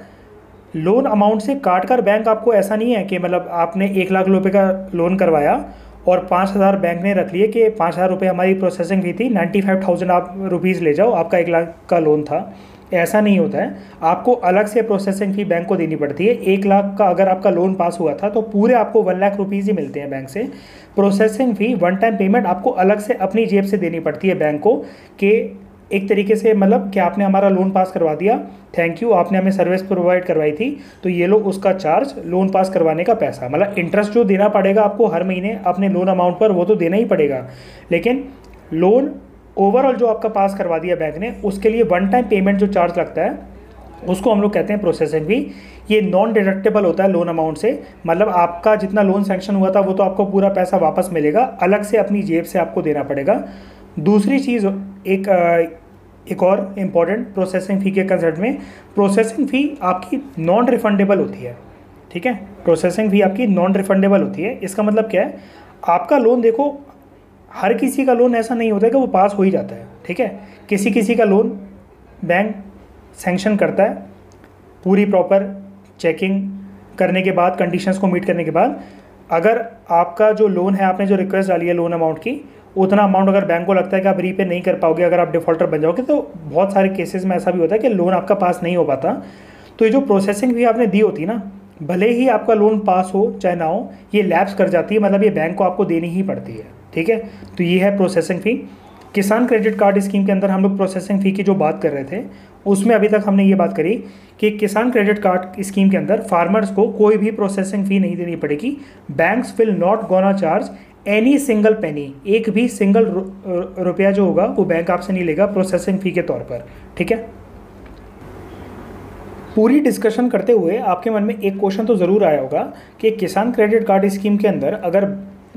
लोन अमाउंट से काट कर बैंक आपको, ऐसा नहीं है कि मतलब आपने 1 लाख रुपए का लोन करवाया और 5,000 बैंक ने रख लिए कि 5,000 रुपये हमारी प्रोसेसिंग फ़ी थी, 95,000 आप रुपीज़ ले जाओ, आपका 1 लाख का लोन था। ऐसा नहीं होता है, आपको अलग से प्रोसेसिंग फ़ी बैंक को देनी पड़ती है। 1 लाख का अगर आपका लोन पास हुआ था तो पूरे आपको 1 लाख रुपीज़ ही मिलते हैं बैंक से। Processing fee one time payment आपको अलग से अपनी जेब से देनी पड़ती है बैंक को, कि एक तरीके से मतलब कि आपने हमारा लोन पास करवा दिया, थैंक यू, आपने हमें सर्विस प्रोवाइड करवाई थी, तो ये लो उसका चार्ज, लोन पास करवाने का पैसा। मतलब इंटरेस्ट जो देना पड़ेगा आपको हर महीने अपने लोन अमाउंट पर, वो तो देना ही पड़ेगा, लेकिन लोन ओवरऑल जो आपका पास करवा दिया बैंक ने, उसके लिए वन टाइम पेमेंट जो चार्ज लगता है उसको हम लोग कहते हैं प्रोसेसिंग फ़ी। ये नॉन डिडक्टेबल होता है लोन अमाउंट से। मतलब आपका जितना लोन सैंक्शन हुआ था वो तो आपको पूरा पैसा वापस मिलेगा, अलग से अपनी जेब से आपको देना पड़ेगा। दूसरी चीज़, एक और इम्पॉर्टेंट प्रोसेसिंग फ़ी के कंसेप्ट में, प्रोसेसिंग फ़ी आपकी नॉन रिफंडेबल होती है, ठीक है। प्रोसेसिंग फ़ी आपकी नॉन रिफंडेबल होती है। इसका मतलब क्या है, आपका लोन, देखो हर किसी का लोन ऐसा नहीं होता है कि वो पास हो ही जाता है, ठीक है। किसी किसी का लोन बैंक सैंक्शन करता है, पूरी प्रॉपर चेकिंग करने के बाद, कंडीशंस को मीट करने के बाद, अगर आपका जो लोन है, आपने जो रिक्वेस्ट डाली है लोन अमाउंट की, उतना अमाउंट अगर बैंक को लगता है कि आप रीपे नहीं कर पाओगे, अगर आप डिफ़ॉल्टर बन जाओगे, तो बहुत सारे केसेस में ऐसा भी होता है कि लोन आपका पास नहीं हो पाता। तो ये जो प्रोसेसिंग फ़ी आपने दी होती ना, भले ही आपका लोन पास हो चाहे ना हो, ये लैप्स कर जाती है, मतलब ये बैंक को आपको देनी ही पड़ती है, ठीक है। तो ये है प्रोसेसिंग फ़ी। किसान क्रेडिट कार्ड स्कीम के अंदर हम लोग प्रोसेसिंग फ़ी की जो बात कर रहे थे, उसमें अभी तक हमने ये बात करी कि किसान क्रेडिट कार्ड स्कीम के अंदर फार्मर्स को कोई भी प्रोसेसिंग फ़ी नहीं देनी पड़ेगी। Banks will not gonna charge any single penny, एक भी सिंगल रुपया जो होगा वो बैंक आपसे नहीं लेगा प्रोसेसिंग फ़ी के तौर पर, ठीक है। पूरी डिस्कशन करते हुए आपके मन में एक क्वेश्चन तो ज़रूर आया होगा कि किसान क्रेडिट कार्ड स्कीम के अंदर अगर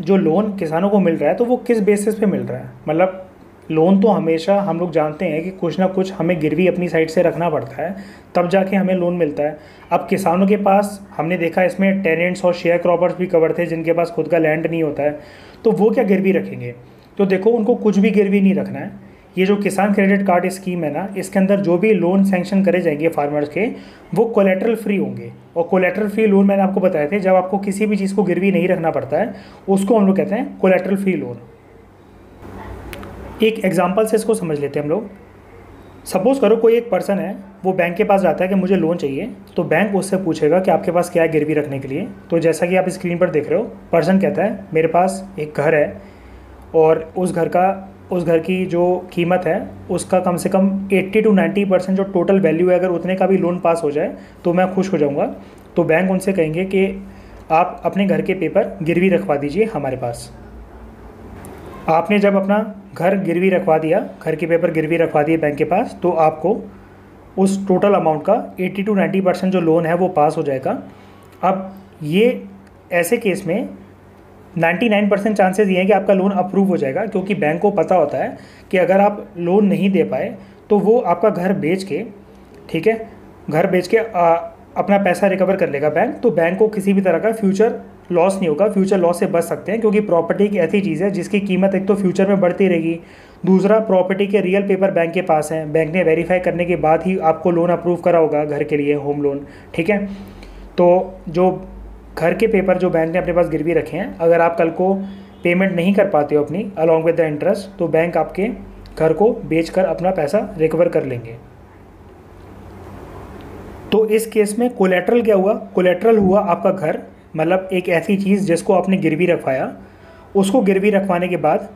जो लोन किसानों को मिल रहा है तो वो किस बेसिस पे मिल रहा है। मतलब लोन तो हमेशा हम लोग जानते हैं कि कुछ ना कुछ हमें गिरवी अपनी साइड से रखना पड़ता है, तब जाके हमें लोन मिलता है। अब किसानों के पास हमने देखा इसमें टेनेंट्स और शेयर क्रॉपर्स भी कवर थे जिनके पास खुद का लैंड नहीं होता है, तो वो क्या गिरवी रखेंगे। तो देखो उनको कुछ भी गिरवी नहीं रखना है। ये जो किसान क्रेडिट कार्ड स्कीम है ना, इसके अंदर जो भी लोन सैंक्शन करे जाएंगे फार्मर्स के, वो कोलेट्रल फ्री होंगे। और कोलेट्रल फ्री लोन मैंने आपको बताए थे, जब आपको किसी भी चीज़ को गिरवी नहीं रखना पड़ता है, उसको हम लोग कहते हैं कोलेट्रल फ्री लोन। एक एग्जाम्पल से इसको समझ लेते हैं हम लोग। सपोज़ करो कोई एक पर्सन है, वो बैंक के पास जाता है कि मुझे लोन चाहिए, तो बैंक उससे पूछेगा कि आपके पास क्या है गिरवी रखने के लिए। तो जैसा कि आप स्क्रीन पर देख रहे हो, पर्सन कहता है मेरे पास एक घर है और उस घर की जो कीमत है उसका कम से कम 80 to 90% जो टोटल वैल्यू है, अगर उतने का भी लोन पास हो जाए तो मैं खुश हो जाऊंगा। तो बैंक उनसे कहेंगे कि आप अपने घर के पेपर गिरवी रखवा दीजिए हमारे पास। आपने जब अपना घर गिरवी रखवा दिया, घर के पेपर गिरवी रखवा दिए बैंक के पास, तो आपको उस टोटल अमाउंट का 80 to 90% जो लोन है वो पास हो जाएगा। अब ये ऐसे केस में 99% चांसेस ये हैं कि आपका लोन अप्रूव हो जाएगा, क्योंकि बैंक को पता होता है कि अगर आप लोन नहीं दे पाए तो वो आपका घर बेच के, ठीक है, घर बेच के अपना पैसा रिकवर कर लेगा बैंक। तो बैंक को किसी भी तरह का फ्यूचर लॉस नहीं होगा, फ्यूचर लॉस से बच सकते हैं, क्योंकि प्रॉपर्टी एक ऐसी चीज़ है जिसकी कीमत एक तो फ्यूचर में बढ़ती रहेगी, दूसरा प्रॉपर्टी के रियल पेपर बैंक के पास हैं, बैंक ने वेरीफाई करने के बाद ही आपको लोन अप्रूव करा होगा घर के लिए, होम लोन, ठीक है। तो जो घर के पेपर जो बैंक ने अपने पास गिरवी रखे हैं, अगर आप कल को पेमेंट नहीं कर पाते हो अपनी अलॉन्ग विद द इंटरेस्ट, तो बैंक आपके घर को बेचकर अपना पैसा रिकवर कर लेंगे। तो इस केस में कोलेट्रल क्या हुआ? कोलेट्रल हुआ आपका घर, मतलब एक ऐसी चीज़ जिसको आपने गिरवी रखवाया, उसको गिरवी रखवाने के बाद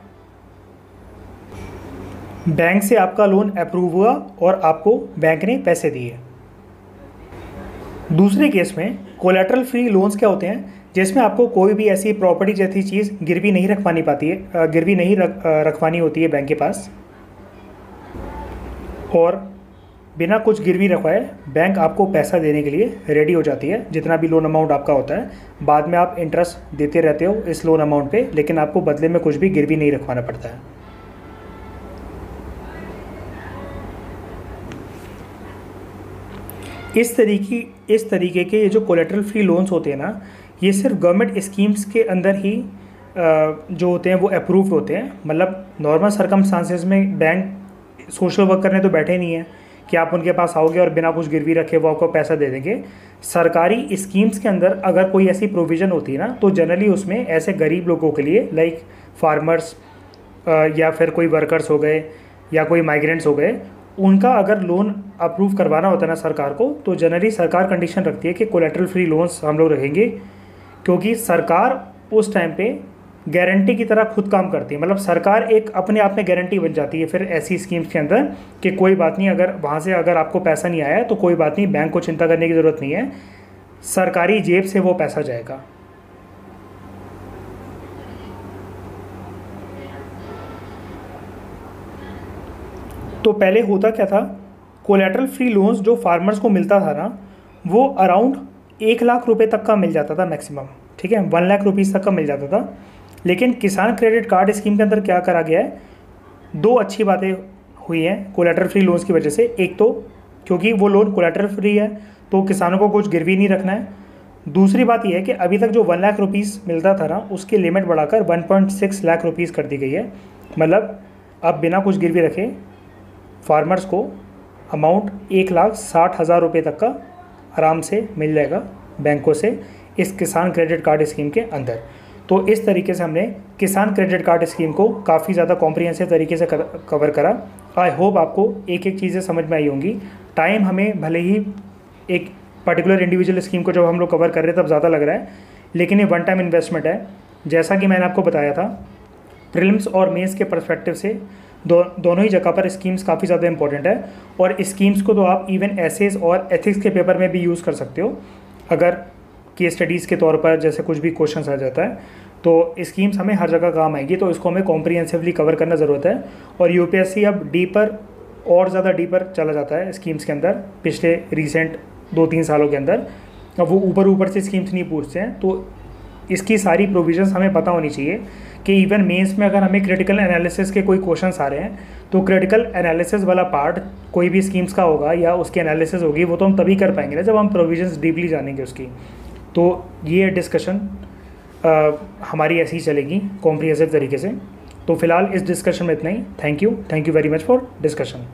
बैंक से आपका लोन अप्रूव हुआ और आपको बैंक ने पैसे दिए। दूसरे केस में कोलेट्रल फ्री लोन्स क्या होते हैं, जिसमें आपको कोई भी ऐसी प्रॉपर्टी जैसी चीज़ गिरवी नहीं रखवानी पाती है, गिरवी नहीं रखवानी होती है बैंक के पास, और बिना कुछ गिरवी रखवाए बैंक आपको पैसा देने के लिए रेडी हो जाती है। जितना भी लोन अमाउंट आपका होता है, बाद में आप इंटरेस्ट देते रहते हो इस लोन अमाउंट पे, लेकिन आपको बदले में कुछ भी गिरवी नहीं रखवाना पड़ता है। इस तरीके के ये जो कोलेट्रल फ्री लोन्स होते हैं ना, ये सिर्फ गवर्नमेंट स्कीम्स के अंदर ही जो होते हैं वो अप्रूव्ड होते हैं। मतलब नॉर्मल सर्कमस्टांसेस में बैंक सोशल वर्क करने तो बैठे नहीं हैं कि आप उनके पास आओगे और बिना कुछ गिरवी रखे वो आपको पैसा दे देंगे। सरकारी स्कीम्स के अंदर अगर कोई ऐसी प्रोविज़न होती है ना, तो जनरली उसमें ऐसे गरीब लोगों के लिए, लाइक फार्मर्स या फिर कोई वर्कर्स हो गए या कोई माइग्रेंट्स हो गए, उनका अगर लोन अप्रूव करवाना होता है ना सरकार को, तो जनरली सरकार कंडीशन रखती है कि कोलेट्रल फ्री लोन्स हम लोग रखेंगे, क्योंकि सरकार उस टाइम पे गारंटी की तरह खुद काम करती है। मतलब सरकार एक अपने आप में गारंटी बन जाती है फिर ऐसी स्कीम्स के अंदर कि कोई बात नहीं, अगर वहाँ से अगर आपको पैसा नहीं आया तो कोई बात नहीं, बैंक को चिंता करने की ज़रूरत नहीं है, सरकारी जेब से वो पैसा जाएगा। तो पहले होता क्या था, कोलेट्रल फ्री लोन्स जो फार्मर्स को मिलता था ना, वो अराउंड 1 लाख रुपए तक का मिल जाता था मैक्सिमम, ठीक है, 1 लाख रुपीज़ तक का मिल जाता था। लेकिन किसान क्रेडिट कार्ड स्कीम के अंदर क्या करा गया है, 2 अच्छी बातें हुई हैं कोलेट्रल फ्री लोन्स की वजह से। एक तो क्योंकि वो लोन कोलेट्रल फ्री है तो किसानों को कुछ गिरवी नहीं रखना है। दूसरी बात यह है कि अभी तक जो 1 लाख रुपीज़ मिलता था ना, उसकी लिमिट बढ़ाकर 1.6 लाख रुपीज़ कर दी गई है। मतलब अब बिना कुछ गिरवी रखे फार्मर्स को अमाउंट 1,60,000 रुपये तक का आराम से मिल जाएगा बैंकों से इस किसान क्रेडिट कार्ड स्कीम के अंदर। तो इस तरीके से हमने किसान क्रेडिट कार्ड स्कीम को काफ़ी ज़्यादा कॉम्प्रिहेंसिव तरीके से कवर करा। आई होप आपको एक एक चीज़ें समझ में आई होंगी। टाइम हमें भले ही एक पर्टिकुलर इंडिविजुअल स्कीम को जब हम लोग कवर कर रहे हैं तब ज़्यादा लग रहा है, लेकिन ये वन टाइम इन्वेस्टमेंट है। जैसा कि मैंने आपको बताया था, प्रीलिम्स और मेंस के पर्सपेक्टिव से दोनों ही जगह पर स्कीम्स काफ़ी ज़्यादा इंपॉर्टेंट है, और स्कीम्स को तो आप इवन एसेस और एथिक्स के पेपर में भी यूज़ कर सकते हो। अगर केस स्टडीज़ के तौर पर जैसे कुछ भी क्वेश्चन आ जाता है तो स्कीम्स हमें हर जगह काम आएगी, तो इसको हमें कॉम्प्रिहेंसिवली कवर करना ज़रूरत है। और यूपीएससी अब डीपर और ज़्यादा डीपर चला जाता है स्कीम्स के अंदर पिछले रिसेंट 2-3 सालों के अंदर। अब वो ऊपर से स्कीम्स नहीं पूछते हैं, तो इसकी सारी प्रोविजंस हमें पता होनी चाहिए कि इवन मेंस में अगर हमें क्रिटिकल एनालिसिस के कोई क्वेश्चंस आ रहे हैं तो क्रिटिकल एनालिसिस वाला पार्ट कोई भी स्कीम्स का होगा या उसकी एनालिसिस होगी, वो तो हम तभी कर पाएंगे ना जब हम प्रोविजंस डीपली जानेंगे उसकी। तो ये डिस्कशन हमारी ऐसी ही चलेगी कॉम्प्रिहेंसिव तरीके से। तो फिलहाल इस डिस्कशन में इतना ही। Thank you very much for discussion.